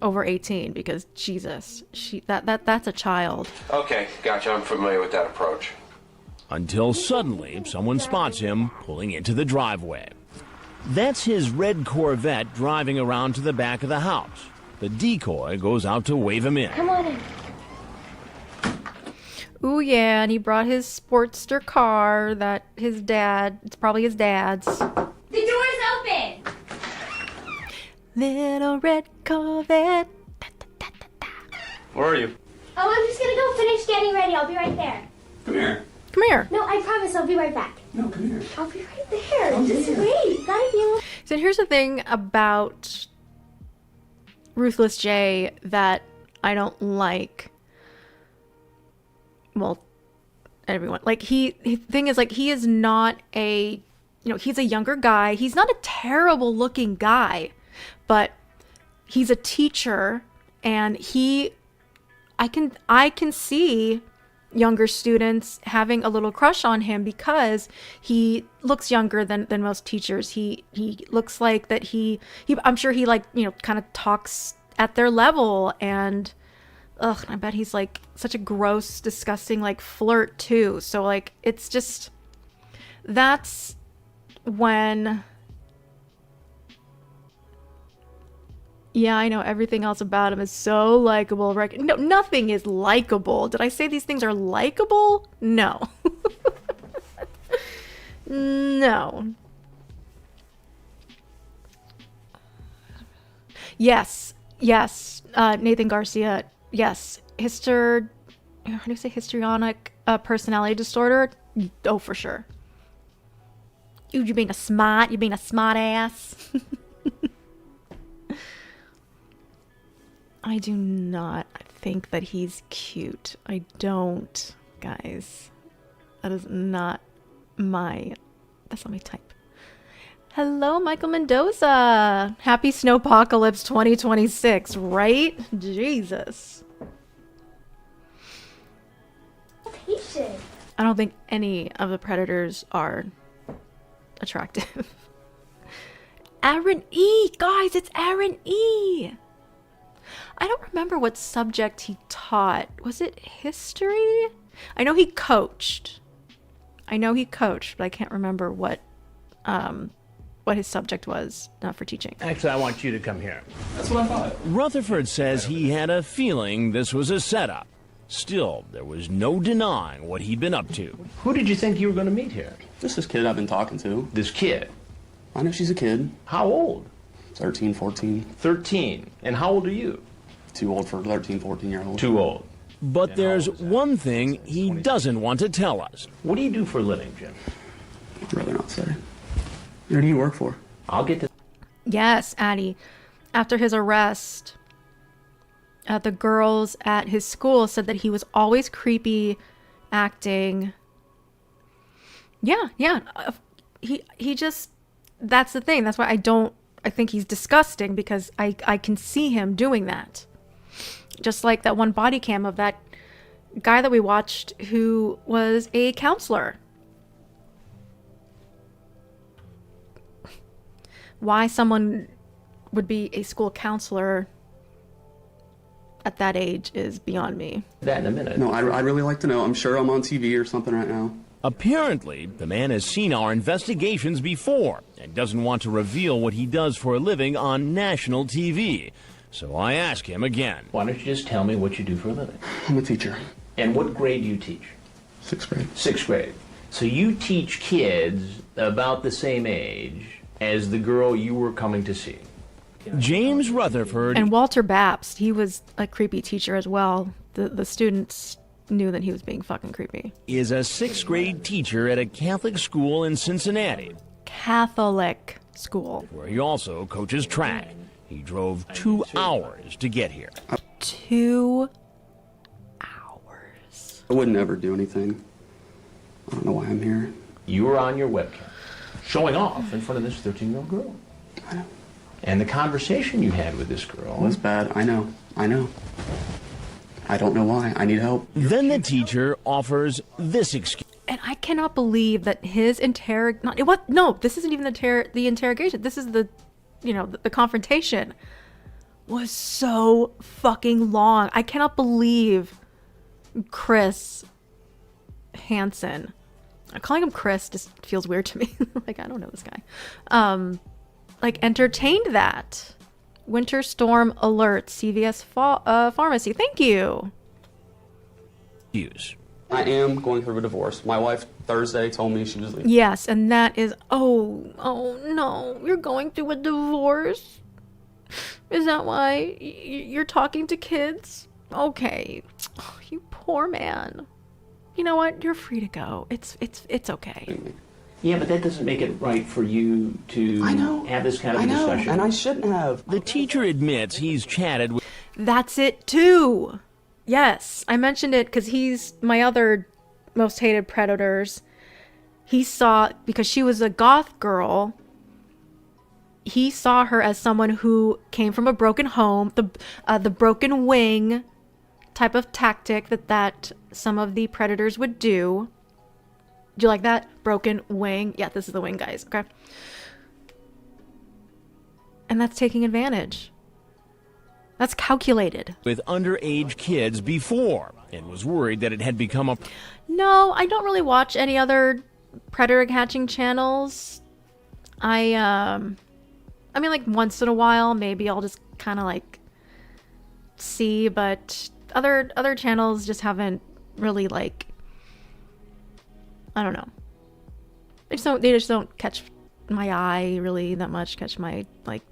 over 18 because Jesus, that's a child. Okay, gotcha. I'm familiar with that approach. Until suddenly someone spots him pulling into the driveway. That's his red Corvette driving around to the back of the house. The decoy goes out to wave him in. Come on in. Ooh, yeah, and he brought his Sportster car that his dad, it's probably his dad's. The door's open! Little red Corvette. Where are you? Oh, I'm just gonna go finish getting ready. I'll be right there. Come here. Come here. No, I promise I'll be right back. No, come here. I'll be right there. Just wait. Gotta be able. So here's the thing about Ruthless J that I don't like. Well, everyone. Like, the thing is, like, he is not a, he's a younger guy. He's not a terrible looking guy, but he's a teacher, and I can see younger students having a little crush on him because he looks younger than most teachers. He looks like that I'm sure he kind of talks at their level, and I bet he's like such a gross, disgusting like flirt too. So like it's just, that's when, yeah, I know everything else about him is so likable. Right? No, nothing is likable. Did I say these things are likable? No. No. Yes. Nathan Garcia. Yes. How do you say histrionic personality disorder? Oh, for sure. You being a smart ass. I do not think that he's cute. I don't, guys. That's not my type. Hello, Michael Mendoza. Happy Snowpocalypse 2026, right? Jesus. Patient. I don't think any of the predators are attractive. Aaron E. Guys, it's Aaron E. I don't remember what subject he taught. Was it history? I know he coached. But I can't remember what his subject was for teaching. Actually, I want you to come here. That's what I thought. Rutherford says he had a feeling this was a setup. Still, there was no denying what he'd been up to. Who did you think you were going to meet here? Just this kid I've been talking to. This kid? I know she's a kid. How old? 13, 14. 13. And how old are you? Too old for 13, 14-year-old. Too old. But there's one thing he doesn't want to tell us. What do you do for a living, Jim? I'd rather not say. Who do you work for? I'll get to... Yes, Addie. After his arrest, the girls at his school said that he was always creepy, acting. Yeah. He just, that's the thing. That's why I think he's disgusting, because I can see him doing that. Just like that one body cam of that guy that we watched who was a counselor. Why someone would be a school counselor at that age is beyond me. That in a minute. No, I'd really like to know. I'm sure I'm on TV or something right now. Apparently, the man has seen our investigations before and doesn't want to reveal what he does for a living on national TV. So I ask him again. Why don't you just tell me what you do for a living? I'm a teacher. And what grade do you teach? 6th grade. 6th grade. So you teach kids about the same age as the girl you were coming to see. James Rutherford. And Walter Babst, he was a creepy teacher as well. The students knew that he was being fucking creepy. Is a 6th grade teacher at a Catholic school in Cincinnati. Catholic school. Where he also coaches track. He drove 2 hours to get here. 2 hours. I would never do anything. I don't know why I'm here. You were on your webcam, showing off in front of this 13-year-old girl. I know. And the conversation you had with this girl was bad. I know. I don't know why. I need help. Then the teacher offers this excuse. And I cannot believe that his this isn't even the interrogation. This is the confrontation was so fucking long. I cannot believe Chris Hansen. Calling him Chris just feels weird to me. Like, I don't know this guy. Entertained that. Winter storm alert, CVS pharmacy. Thank you. I am going through a divorce. My wife Thursday told me she was leaving. Yes, and that is, oh no, you're going through a divorce? Is that why you're talking to kids? Okay. Oh, you poor man. You know what? You're free to go. It's okay. Yeah, but that doesn't make it right for you to have this kind of discussion. And I shouldn't have. The teacher admits he's chatted with... That's it too. Yes, I mentioned it because he's my other most hated predators. He saw, because she was a goth girl, he saw her as someone who came from a broken home, the broken wing type of tactic that some of the predators would do. Do you like that? Broken wing. Yeah, this is the wing, guys. Okay. And that's taking advantage. That's calculated. With underage kids before, and was worried that it had become a... No, I don't really watch any other predator catching channels. I mean, like, once in a while, maybe I'll just kind of, like, see, but other channels just haven't really, like, I don't know. They just don't catch my eye really that much, catch my, like,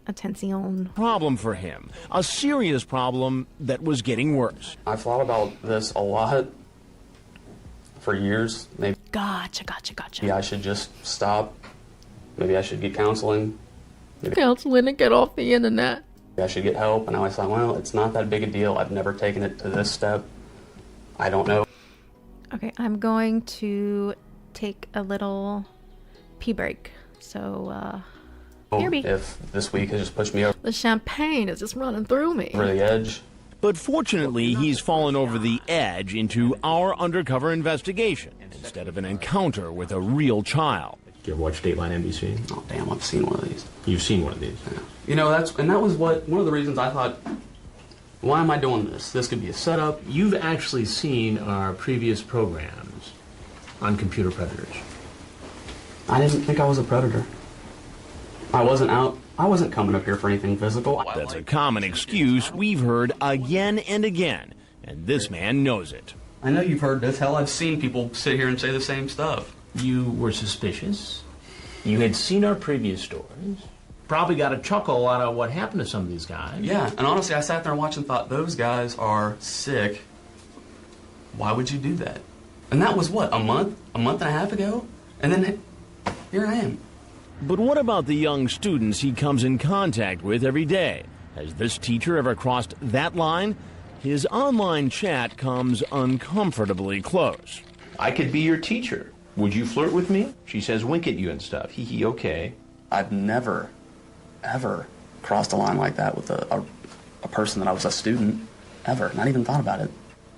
attention. Problem for him. A serious problem that was getting worse. I've thought about this a lot for years. Maybe Gotcha. I should just stop. Maybe I should get counseling. Counseling and get off the internet. Maybe I should get help. And I thought, well, it's not that big a deal. I've never taken it to this step. I don't know. Okay, I'm going to take a little pee break. So, if this week has just pushed me over the champagne is just running through me. the edge. But fortunately, he's fallen over the edge into our undercover investigation instead of an encounter with a real child. You ever watch Dateline NBC? Oh, damn, I've seen one of these. You've seen one of these? Yeah. You know, that was one of the reasons I thought, why am I doing this? This could be a setup. You've actually seen our previous programs on computer predators. I didn't think I was a predator. I wasn't coming up here for anything physical. That's a common excuse we've heard again and again, and this man knows it. I know you've heard this. Hell, I've seen people sit here and say the same stuff. You were suspicious. You had seen our previous stories. Probably got a chuckle out of what happened to some of these guys. Yeah, and honestly, I sat there and watched and thought, those guys are sick. Why would you do that? And that was what, a month and a half ago? And then here I am. But what about the young students he comes in contact with every day? Has this teacher ever crossed that line? His online chat comes uncomfortably close. I could be your teacher. Would you flirt with me? She says wink at you and stuff. Hee hee, okay. I've never, ever crossed a line like that with a person that I was a student. Ever. Not even thought about it.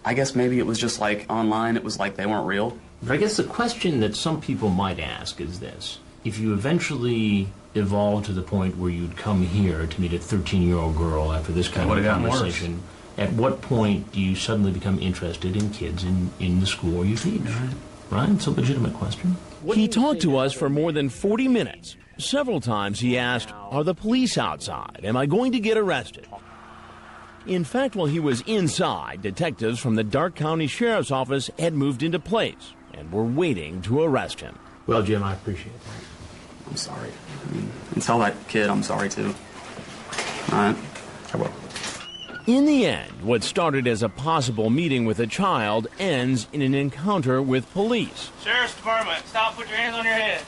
I guess maybe it was just like online, it was like they weren't real. But I guess the question that some people might ask is this. If you eventually evolved to the point where you'd come here to meet a 13-year-old girl after this kind of conversation, at what point do you suddenly become interested in kids in the school you teach? Right? It's a legitimate question. He talked to us for more than 40 minutes. Several times he asked, are the police outside? Am I going to get arrested? In fact, while he was inside, detectives from the Dark County Sheriff's Office had moved into place and were waiting to arrest him. Well, Jim, I appreciate that. I'm sorry. I mean, and tell that kid I'm sorry, too. All right? I will. In the end, what started as a possible meeting with a child ends in an encounter with police. Sheriff's Department, stop, put your hands on your head.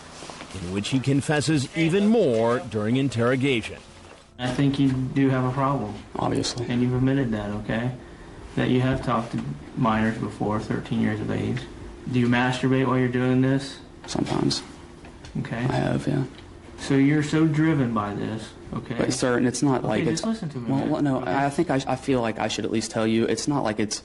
In which he confesses even more during interrogation. I think you do have a problem. Obviously. And you've admitted that, okay? That you have talked to minors before, 13 years of age. Do you masturbate while you're doing this? Sometimes. Okay. I have, yeah. So you're so driven by this, okay? But sir, and it's not like just it's. Listen to me. Well, no, okay. I think I feel like I should at least tell you. It's not like it's.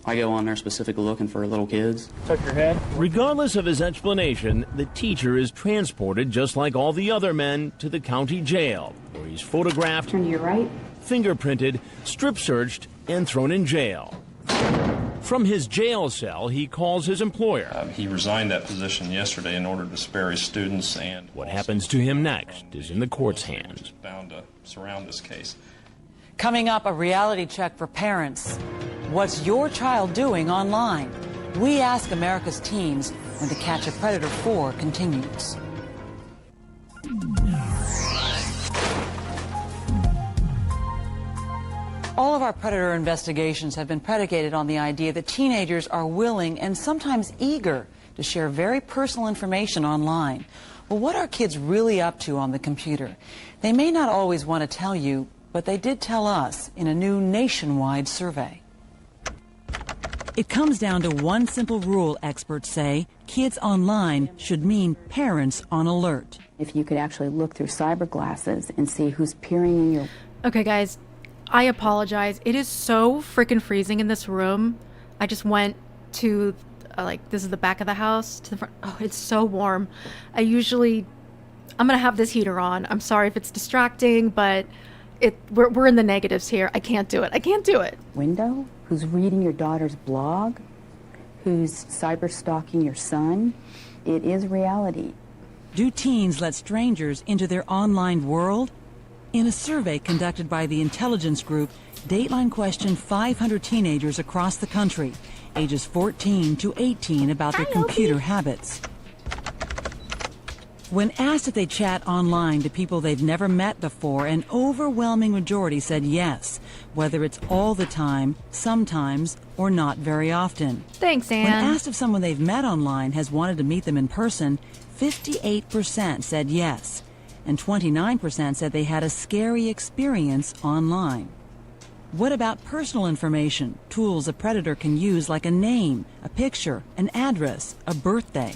I go on there specifically looking for little kids. Tuck your head. Regardless of his explanation, the teacher is transported just like all the other men to the county jail, where he's photographed, turn to your right, fingerprinted, strip searched, and thrown in jail. From his jail cell, he calls his employer. He resigned that position yesterday in order to spare his students, and what happens to him next is in the court's hands. Bound to surround this case. Coming up, a reality check for parents. What's your child doing online? We ask America's teens when To Catch a Predator 4 continues. All of our predator investigations have been predicated on the idea that teenagers are willing and sometimes eager to share very personal information online. Well, what are kids really up to on the computer? They may not always want to tell you, but they did tell us in a new nationwide survey. It comes down to one simple rule, experts say. Kids online should mean parents on alert. if you could actually look through cyber glasses and see who's peering in your... Okay, guys, I apologize. It is so freaking freezing in this room. I just went to, this is the back of the house, to the front. Oh, it's so warm. I'm going to have this heater on. I'm sorry if it's distracting, but we're in the negatives here. I can't do it. Window? Who's reading your daughter's blog? Who's cyber stalking your son? It is reality. Do teens let strangers into their online world? In a survey conducted by the intelligence group, Dateline questioned 500 teenagers across the country, ages 14 to 18, about their computer habits. When asked if they chat online to people they've never met before, an overwhelming majority said yes, whether it's all the time, sometimes, or not very often. Thanks, Anne. When asked if someone they've met online has wanted to meet them in person, 58% said yes, and 29% said they had a scary experience online. What about personal information, tools a predator can use like a name, a picture, an address, a birthday?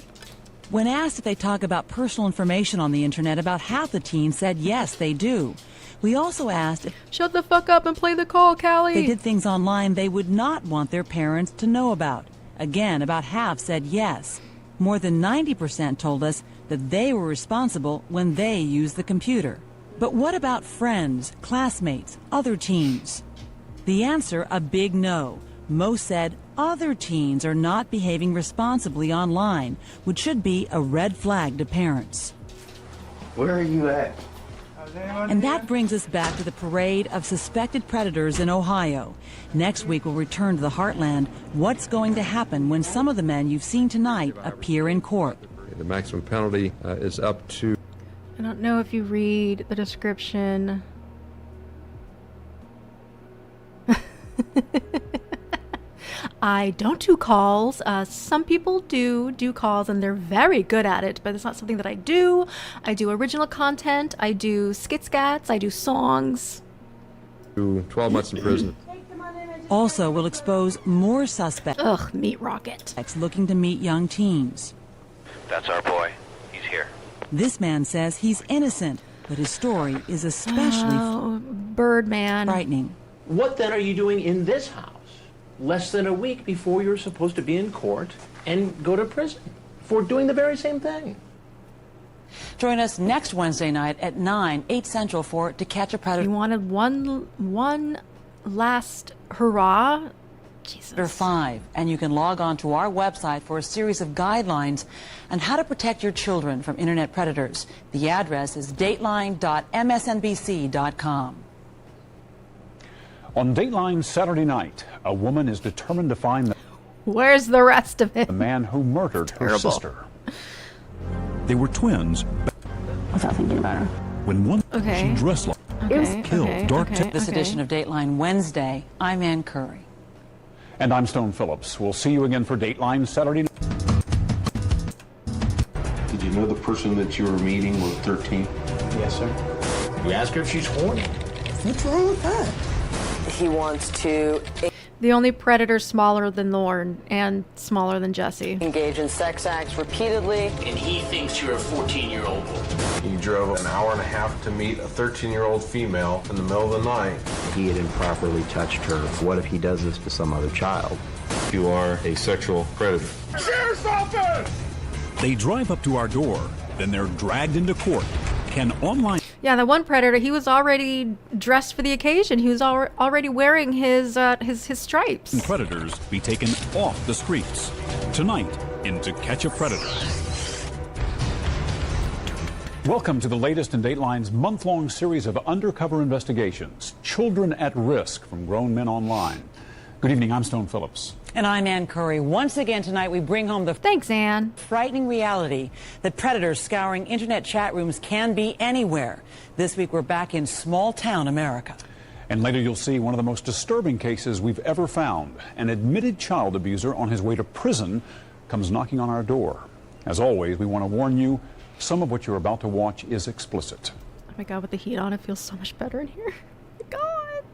When asked if they talk about personal information on the internet, about half the teens said yes, they do. We also asked if shut the fuck up and play the call, Callie. They did things online they would not want their parents to know about. Again, about half said yes. More than 90% told us that they were responsible when they used the computer. But what about friends, classmates, other teens? The answer, a big no. Mo said other teens are not behaving responsibly online, which should be a red flag to parents. Where are you at? And that brings us back to the parade of suspected predators in Ohio. Next week we'll return to the heartland. What's going to happen when some of the men you've seen tonight appear in court? The maximum penalty is up to... I don't know if you read the description. I don't do calls. Some people do calls, and they're very good at it, but it's not something that I do. I do original content. I do skit-scats. I do songs. 12 months in prison. Also, we'll expose more suspects. Ugh, meat rocket. Looking to meet young teens. That's our boy. He's here. This man says he's innocent, but his story is especially Birdman. frightening. What then are you doing in this house less than a week before you're supposed to be in court and go to prison for doing the very same thing? Join us next Wednesday night at 9, 8 Central for To Catch a Predator. You wanted one last hurrah? Jesus. 5, and you can log on to our website for a series of guidelines on how to protect your children from internet predators. The address is dateline.msnbc.com. On Dateline Saturday night, a woman is determined to find Where's the rest of it? the man who murdered her sister. They were twins. Without thinking about her. When one Okay. she dressed like killed dark This edition of Dateline Wednesday, I'm Ann Curry. And I'm Stone Phillips. We'll see you again for Dateline Saturday night. Did you know the person that you were meeting was 13? Yes, sir. You ask her if she's horny. What's wrong with that? He wants to The only predator smaller than Lorne and smaller than Jesse. engage in sex acts repeatedly. And he thinks you're a 14-year-old boy. He drove an hour and a half to meet a 13-year-old female in the middle of the night. He had improperly touched her. What if he does this to some other child? You are a sexual predator. Sheriff's office! They drive up to our door, then they're dragged into court. Can online Yeah, the one predator, he was already dressed for the occasion. He was already wearing his stripes. predators be taken off the streets? Tonight, in To Catch a Predator. Welcome to the latest in Dateline's month-long series of undercover investigations. Children at risk from grown men online. Good evening, I'm Stone Phillips. And I'm Ann Curry. Once again tonight we bring home the Thanks, Ann. frightening reality that predators scouring internet chat rooms can be anywhere. This week we're back in small-town America. And later you'll see one of the most disturbing cases we've ever found. An admitted child abuser on his way to prison comes knocking on our door. As always, we want to warn you, some of what you're about to watch is explicit. Oh my God, with the heat on, it feels so much better in here. Oh my God.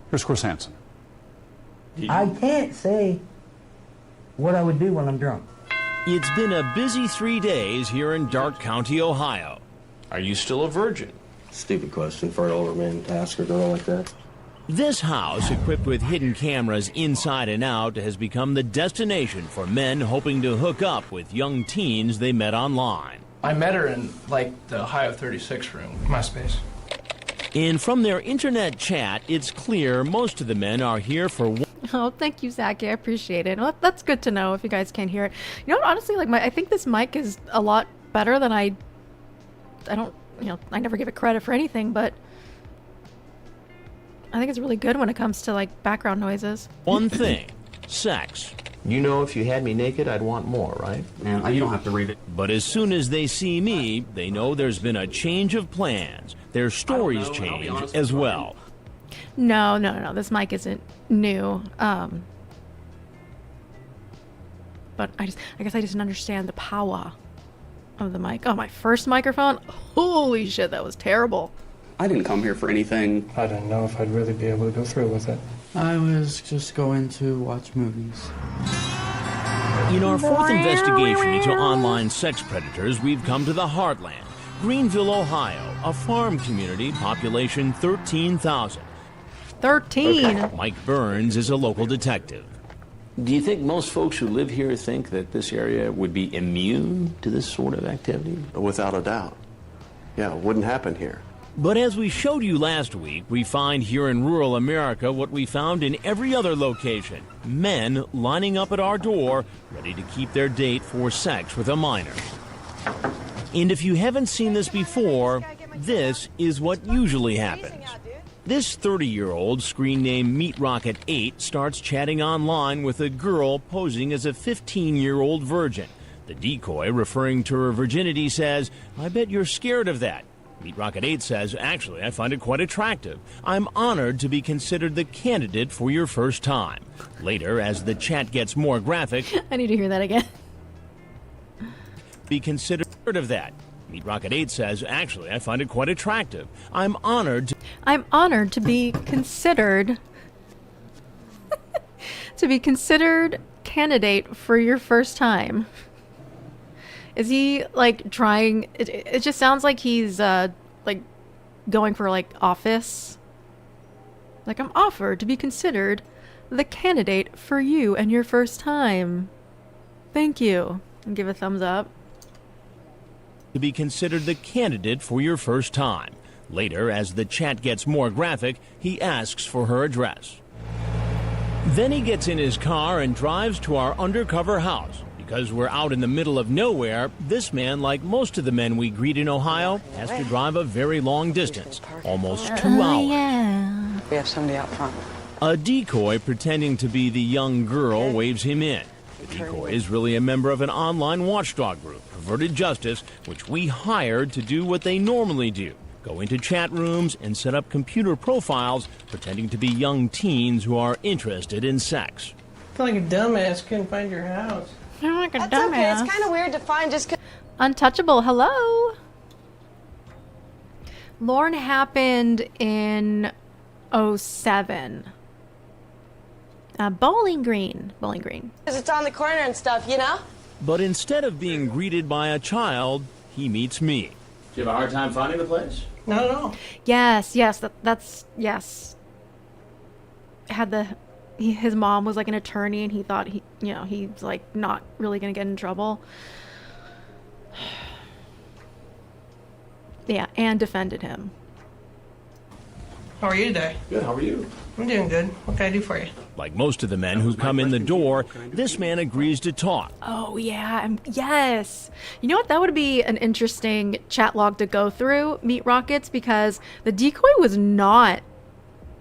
Here's Chris Hansen. I can't say what I would do when I'm drunk. It's been a busy 3 days here in Darke County, Ohio. Are you still a virgin? Stupid question for an older man to ask a girl like that. This house, equipped with hidden cameras inside and out, has become the destination for men hoping to hook up with young teens they met online. I met her in, like, the Ohio 36 room. MySpace. And from their internet chat, it's clear most of the men are here for Oh, thank you, Zachy. I appreciate it. Well, that's good to know if you guys can't hear it. You know what, honestly, like, I think this mic is a lot better than I don't, I never give it credit for anything, but I think it's really good when it comes to, like, background noises. one thing, sex. You know if you had me naked, I'd want more, right? Man, you don't have to read it. But as soon as they see me, they know there's been a change of plans. Their stories change as well. No. This mic isn't new. But I guess I just didn't understand the power of the mic. Oh, my first microphone? Holy shit, that was terrible. I didn't come here for anything. I didn't know if I'd really be able to go through with it. I was just going to watch movies. In our fourth investigation into online sex predators, we've come to the heartland, Greenville, Ohio, a farm community, population 13,000. 13? Mike Burns is a local detective. Do you think most folks who live here think that this area would be immune to this sort of activity? Without a doubt. Yeah, it wouldn't happen here. But as we showed you last week, we find here in rural America what we found in every other location. Men lining up at our door, ready to keep their date for sex with a minor. And if you haven't seen this before, this is what usually happens. This 30-year-old, screen name Meat Rocket 8, starts chatting online with a girl posing as a 15-year-old virgin. The decoy, referring to her virginity, says, "I bet you're scared of that." Meat Rocket 8 says, "Actually, I find it quite attractive. I'm honored to be considered the candidate for your first time." Later, as the chat gets more graphic, I need to hear that again. "Be considered of that." Meat Rocket 8 says, "Actually, I find it quite attractive. I'm honored to be considered candidate for your first time." Is he like trying? It just sounds like he's like going for like office. Like, I'm offered to be considered the candidate for you and your first time. Thank you. And give a thumbs up. to be considered the candidate for your first time. Later, as the chat gets more graphic, he asks for her address. Then he gets in his car and drives to our undercover house. Because we're out in the middle of nowhere, this man, like most of the men we greet in Ohio, has to drive a very long distance, almost 2 hours. Yeah. We have somebody out front. A decoy pretending to be the young girl waves him in. The decoy is really a member of an online watchdog group, Perverted Justice, which we hired to do what they normally do. Go into chat rooms and set up computer profiles pretending to be young teens who are interested in sex. I feel like a dumbass couldn't find your house. I'm like a That's dumbass. okay. It's kind of weird to find just 'cause. Untouchable, hello. Lorne happened in 07. Bowling Green. It's on the corner and stuff, you know? But instead of being greeted by a child, he meets me. Do you have a hard time finding the place? Not at all. Yes, that's yes. His mom was like an attorney, and he thought he's like not really gonna get in trouble. Yeah, and defended him. How are you today? Good, how are you? I'm doing good. What can I do for you? Like most of the men who come in the door, this man agrees to talk. Oh yeah, yes. You know what? That would be an interesting chat log to go through, Meat Rockets, because the decoy was not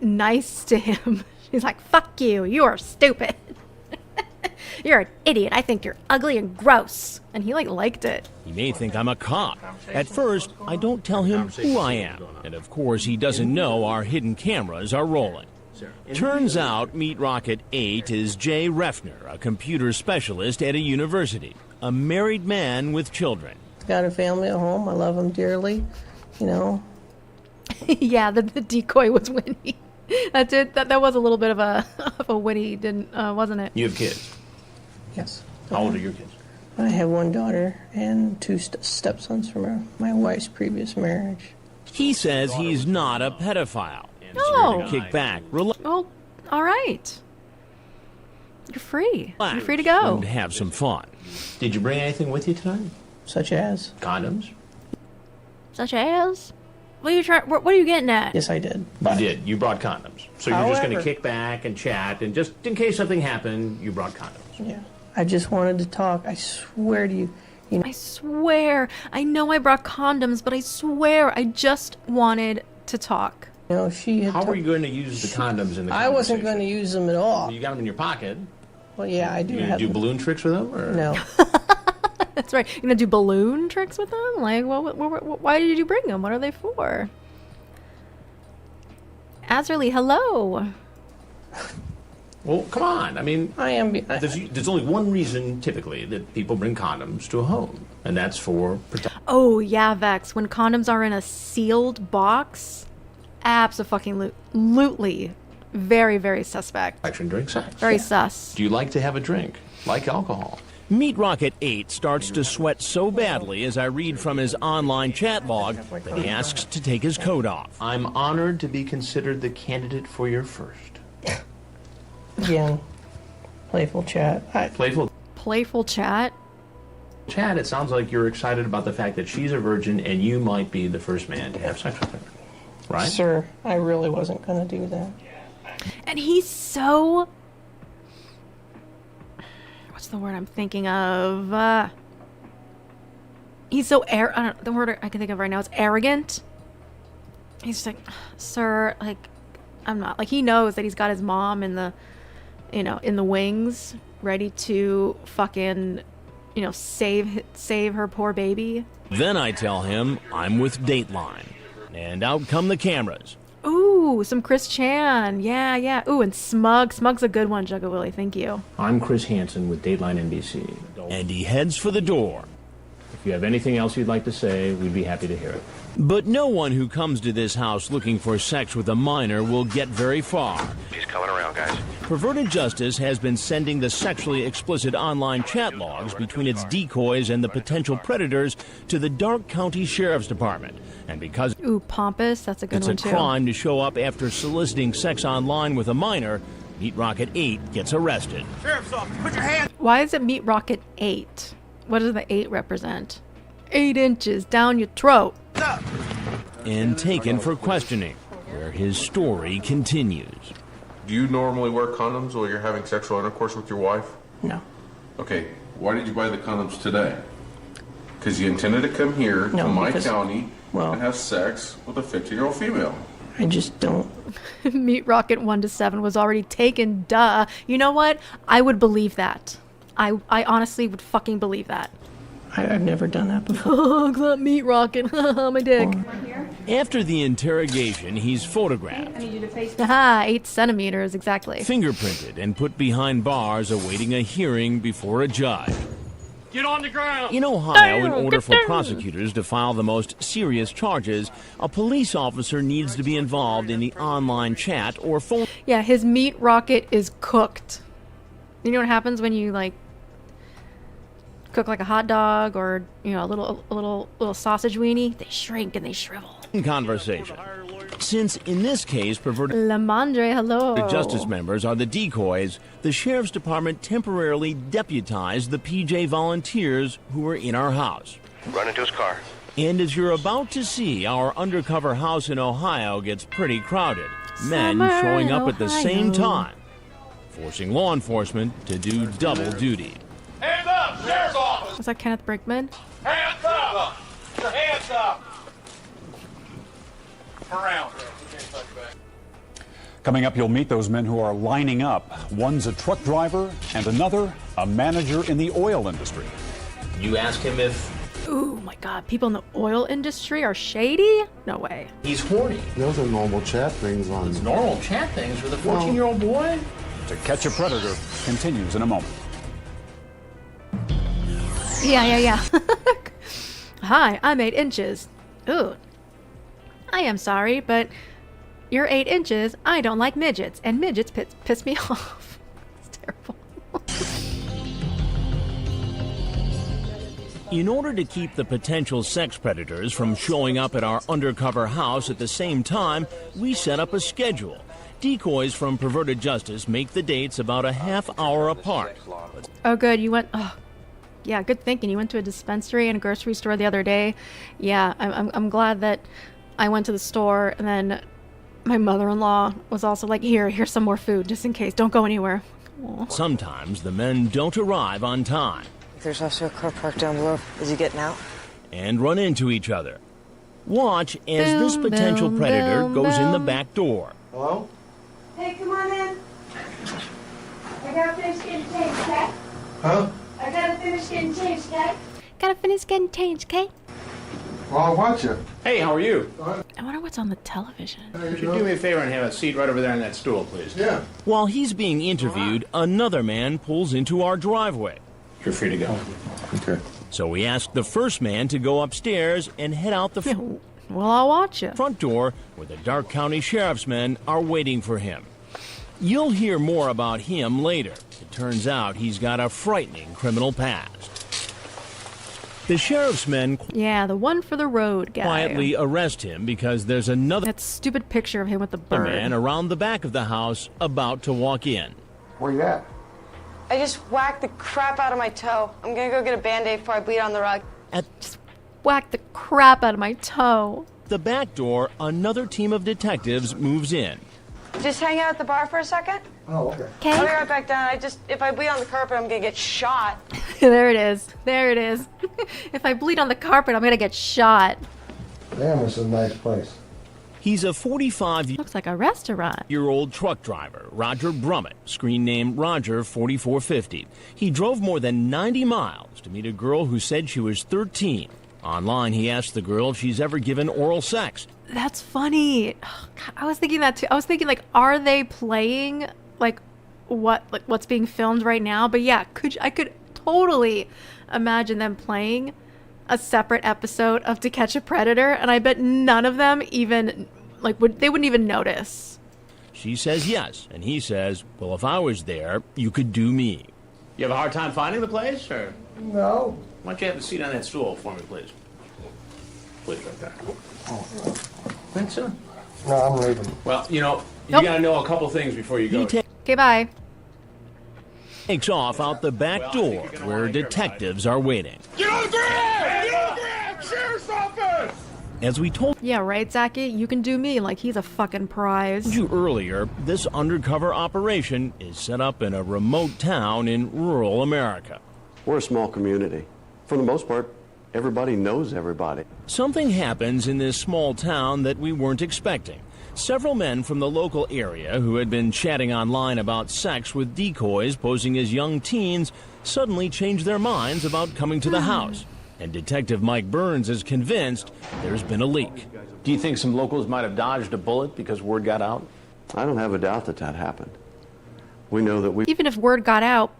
nice to him. He's like, "Fuck you, you are stupid. You're an idiot. I think you're ugly and gross." And he liked it. He may think I'm a cop. At first, I don't tell him who I am. And of course, he doesn't know our hidden cameras are rolling. Turns out Meat Rocket 8 is Jay Refner, a computer specialist at a university. A married man with children. Got a family at home. I love them dearly. You know. Yeah, the decoy was Winnie. That was a little bit of a Winnie, wasn't it? You have kids? Yes. How old are your kids? I have one daughter and two stepsons from my wife's previous marriage. He says he's not a pedophile. No. Kick back, Oh, all right. You're free. You're free to go. And have some fun. Did you bring anything with you tonight? Such as? Condoms? Such as? What are you getting at? Yes, I did. You did. You brought condoms. So you're just going to kick back and chat, and just in case something happened, you brought condoms. Yeah. I just wanted to talk. I swear to you. I swear. I know I brought condoms, but I swear I just wanted to talk. You know, she had How were you going to use the condoms in the conversation? I wasn't going to use them at all. You got them in your pocket. Well, yeah, I do. You going to do balloon tricks with them? Or? No. That's right. You're going to do balloon tricks with them? Like, why did you bring them? What are they for? Azerly, hello. Well, come on. I mean, I am. There's only one reason, typically, that people bring condoms to a home, and that's for protection. Oh, yeah, Vex. When condoms are in a sealed box, abso-fucking-lutely. Very, very suspect. Protection during sex. Very sus. Do you like to have a drink? Like alcohol? Meat Rocket 8 starts to sweat so badly as I read from his online chat log that he asks to take his coat off. I'm honored to be considered the candidate for your first. Again, Playful chat. Playful chat? Chat, it sounds like you're excited about the fact that she's a virgin and you might be the first man to have sex with her. Right? Sir, I really wasn't going to do that. And he's so... What's the word I'm thinking of? He's so the word I can think of right now is arrogant. He's just like, sir, like, I'm not. Like, he knows that he's got his mom in the, you know, in the wings, ready to fucking, you know, save her poor baby. Then I tell him I'm with Dateline. And out come the cameras. Ooh, some Chris Chan. Yeah, yeah. Ooh, and Smug. Smug's a good one, Jugga Willie. Thank you. I'm Chris Hansen with Dateline NBC. And he heads for the door. If you have anything else you'd like to say, we'd be happy to hear it. But no one who comes to this house looking for sex with a minor will get very far. He's coming around, guys. Perverted Justice has been sending the sexually explicit online chat logs between its decoys and the potential predators to the Dark County Sheriff's Department. And because Ooh, pompous, that's a good one it's too. a crime to show up after soliciting sex online with a minor, Meat Rocket 8 gets arrested. Sheriff's office, put your hands. Why is it Meat Rocket 8? What does the 8 represent? 8 inches down your throat. And taken for questioning, where his story continues. Do you normally wear condoms while you're having sexual intercourse with your wife? No. Okay, why did you buy the condoms today? Because you intended to come here to my county and have sex with a 15-year-old female. I just don't. Meat Rocket 1 to 7 was already taken, duh. You know what? I would believe that. I honestly would fucking believe that. I've never done that before. Oh, that Meat Rocket. My dick. After the interrogation, he's photographed. Haha, 8 centimeters, exactly. Fingerprinted and put behind bars awaiting a hearing before a judge. Get on the ground. In Ohio, in order for prosecutors to file the most serious charges, a police officer needs to be involved in the online chat or phone. Yeah, his Meat Rocket is cooked. You know what happens when you, like, cook like a hot dog or, you know, a little sausage weenie? They shrink and they shrivel. Conversation. Since in this case, perverted La Mandre, hello. justice members are the decoys, the sheriff's department temporarily deputized the PJ volunteers who were in our house. Run into his car. And as you're about to see, our undercover house in Ohio gets pretty crowded. Men showing up at the same time, forcing law enforcement to do double duty. Hands up, sheriff's office. Was that Kenneth Brinkman? Hands up. Your hands up. Around. Coming up, you'll meet those men who are lining up. One's a truck driver and another a manager in the oil industry. You ask him if Ooh, my God. People in the oil industry are shady? No way. he's horny. Those are normal chat things on. It's normal chat things with a 14-year-old boy. To Catch a Predator continues in a moment. Yeah. Hi, I'm 8 inches. Ooh. I am sorry, but you're 8 inches. I don't like midgets, and midgets piss me off. It's terrible. In order to keep the potential sex predators from showing up at our undercover house at the same time, we set up a schedule. Decoys from Perverted Justice make the dates about a half hour apart. Oh, good. You went... Oh. Yeah, good thinking. You went to a dispensary and a grocery store the other day. Yeah, I'm glad that I went to the store, and then my mother-in-law was also like, here's some more food, just in case. Don't go anywhere. Aww. Sometimes the men don't arrive on time. There's also a car parked down below. Is he getting out? And run into each other. Watch as this potential predator goes in the back door. Hello? Hey, come on in. I gotta finish getting changed, okay? Huh? I gotta finish getting changed, okay? Gotta finish getting changed, okay? Well, I'll watch you. Hey, how are you? I wonder what's on the television. Could you do me a favor and have a seat right over there on that stool, please? Yeah. While he's being interviewed, another man pulls into our driveway. You're free to go. Okay. So we ask the first man to go upstairs and head out the Well, I'll watch you. front door where the Dark County Sheriff's men are waiting for him. You'll hear more about him later. It turns out he's got a frightening criminal past. The sheriff's men Yeah, the one for the road guy. quietly arrest him because there's another That stupid picture of him with the bird. man around the back of the house about to walk in. Where you at? I just whacked the crap out of my toe. I'm gonna go get a Band-Aid before I bleed on the rug. Just whacked the crap out of my toe. The back door, another team of detectives moves in. Just hang out at the bar for a second. Oh, okay. I'll be right back down. If I bleed on the carpet, I'm gonna get shot. There it is. There it is. If I bleed on the carpet, I'm gonna get shot. Damn, this is a nice place. He's a 45-year-old Looks like a restaurant. truck driver, Roger Brummett, screen name Roger 4450. He drove more than 90 miles to meet a girl who said she was 13. Online, he asked the girl if she's ever given oral sex. That's funny. I was thinking that too. I was thinking, like, are they playing what's being filmed right now? But yeah, I could totally imagine them playing a separate episode of To Catch a Predator, and I bet none of them even they wouldn't even notice. She says yes, and he says, well, if I was there, you could do me. You have a hard time finding the place, or? No. Why don't you have a seat on that stool for me, please? Please, right there. Thanks, sir. No, I'm leaving. Well, you Nope. gotta know a couple things before you go. Okay, bye. Takes off out the back door where detectives are waiting. Get on the ground! Get on the ground! Sheriff's office! As we told Yeah, right, Zachy? You can do me like he's a fucking prize. you earlier, this undercover operation is set up in a remote town in rural America. We're a small community. For the most part, everybody knows everybody. Something happens in this small town that we weren't expecting. Several men from the local area who had been chatting online about sex with decoys posing as young teens suddenly changed their minds about coming to the house. And Detective Mike Burns is convinced there's been a leak. Do you think some locals might have dodged a bullet because word got out? I don't have a doubt that that happened. We know that we Even if word got out,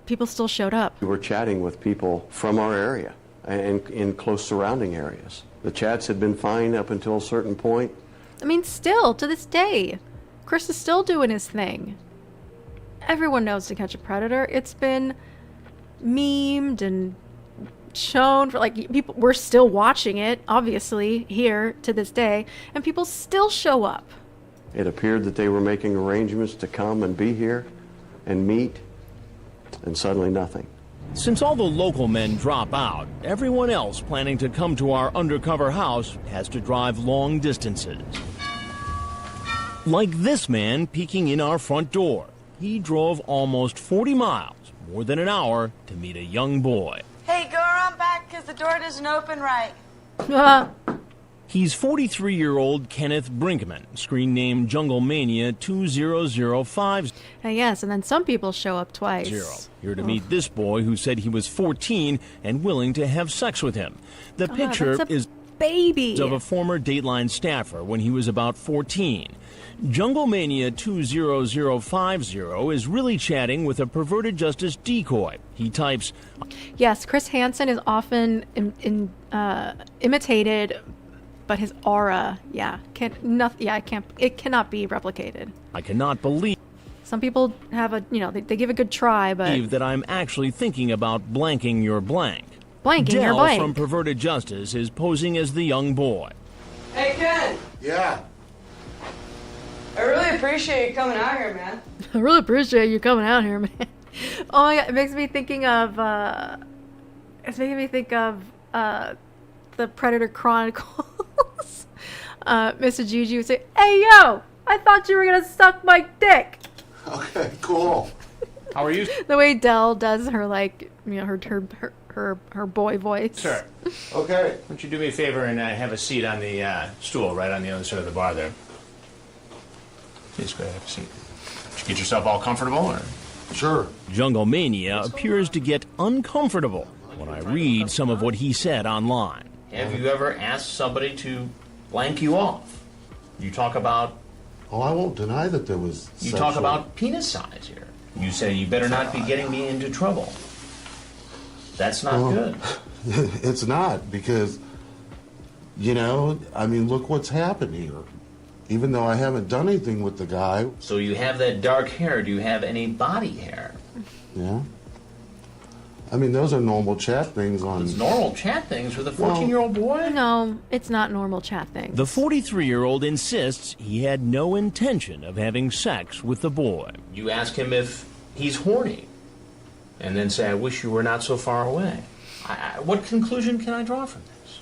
people still showed up. were chatting with people from our area and in close surrounding areas. The chats had been fine up until a certain point. I mean, still, to this day, Chris is still doing his thing. Everyone knows To Catch a Predator. It's been memed and shown for, people, we're still watching it, obviously, here to this day, and people still show up. It appeared that they were making arrangements to come and be here and meet, and suddenly nothing. Since all the local men drop out, everyone else planning to come to our undercover house has to drive long distances. Like this man peeking in our front door. He drove almost 40 miles, more than an hour, to meet a young boy. Hey, go around back because the door doesn't open right. He's 43-year-old Kenneth Brinkman, screen name Jungle Mania 2005. Yes, and then some people show up twice. Here to meet this boy who said he was 14 and willing to have sex with him. The picture is baby of a former Dateline staffer when he was about 14. Jungle Mania 20050 is really chatting with a perverted justice decoy. He types, Yes, Chris Hansen is often imitated, but his aura, it cannot be replicated. I cannot believe some people have they give a good try, but that I'm actually thinking about blanking your blank. Blanking Del your blank. From Perverted Justice is posing as the young boy. Hey, Ken. Yeah. I really appreciate you coming out here, man. I really appreciate you coming out here, man. Oh my god, it makes me think of the Predator Chronicles. Mr. Juju would say, "Hey yo, I thought you were gonna suck my dick." Okay, cool. How are you? The way Del does her her boy voice. Sure. Okay. Why don't you do me a favor and have a seat on the stool right on the other side of the bar there? Please go ahead, have a seat. Did you get yourself all comfortable, or? Sure. Jungle Mania appears to get uncomfortable when I read some of what he said online. Have you ever asked somebody to blank you off? You talk about... Oh, I won't deny that there was You talk about penis size here. You say, you better not be getting me into trouble. That's not good. It's not, because, look what's happened here. Even though I haven't done anything with the guy. So you have that dark hair. Do you have any body hair? Yeah. Those are normal chat things on... It's normal chat things with a 14-year-old boy? No, it's not normal chat things. The 43-year-old insists he had no intention of having sex with the boy. You ask him if he's horny. and then say, I wish you were not so far away. What conclusion can I draw from this?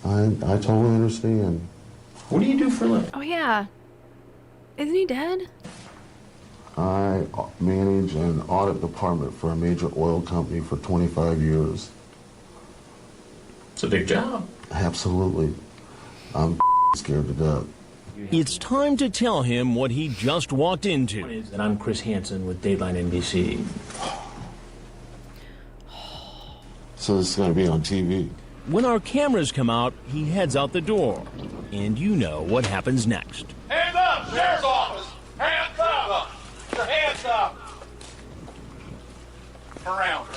I totally understand. What do you do for a living? Oh, yeah. Isn't he dead? I manage an audit department for a major oil company for 25 years. It's a big job. Absolutely. I'm scared to death. It's time to tell him what he just walked into. And I'm Chris Hansen with Dateline NBC. So this is going to be on TV. When our cameras come out, he heads out the door. And you know what happens next. Hands up, Sheriff's Office! Hands up! Hands up! Around.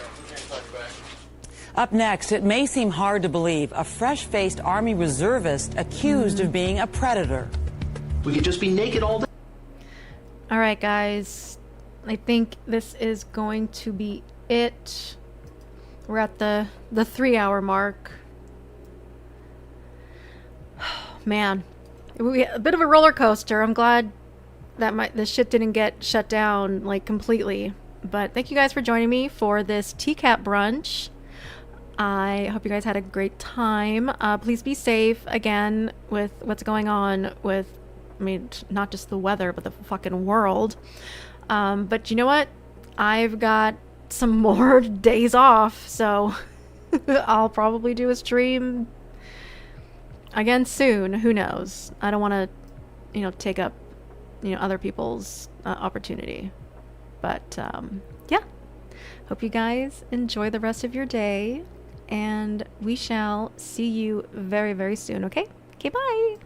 Up next, it may seem hard to believe, a fresh-faced Army reservist accused of being a predator. We could just be naked all day. All right, guys. I think this is going to be it. We're at the 3-hour mark. Man, a bit of a roller coaster. I'm glad that this shit didn't get shut down like completely. But thank you guys for joining me for this Tcap brunch. I hope you guys had a great time. Please be safe again with what's going on with, I mean, not just the weather, but the fucking world. But you know what? I've got some more days off, so I'll probably do a stream again soon. Who knows? I don't want to, take up, other people's opportunity. But yeah, hope you guys enjoy the rest of your day, and we shall see you very, very soon. Okay, bye.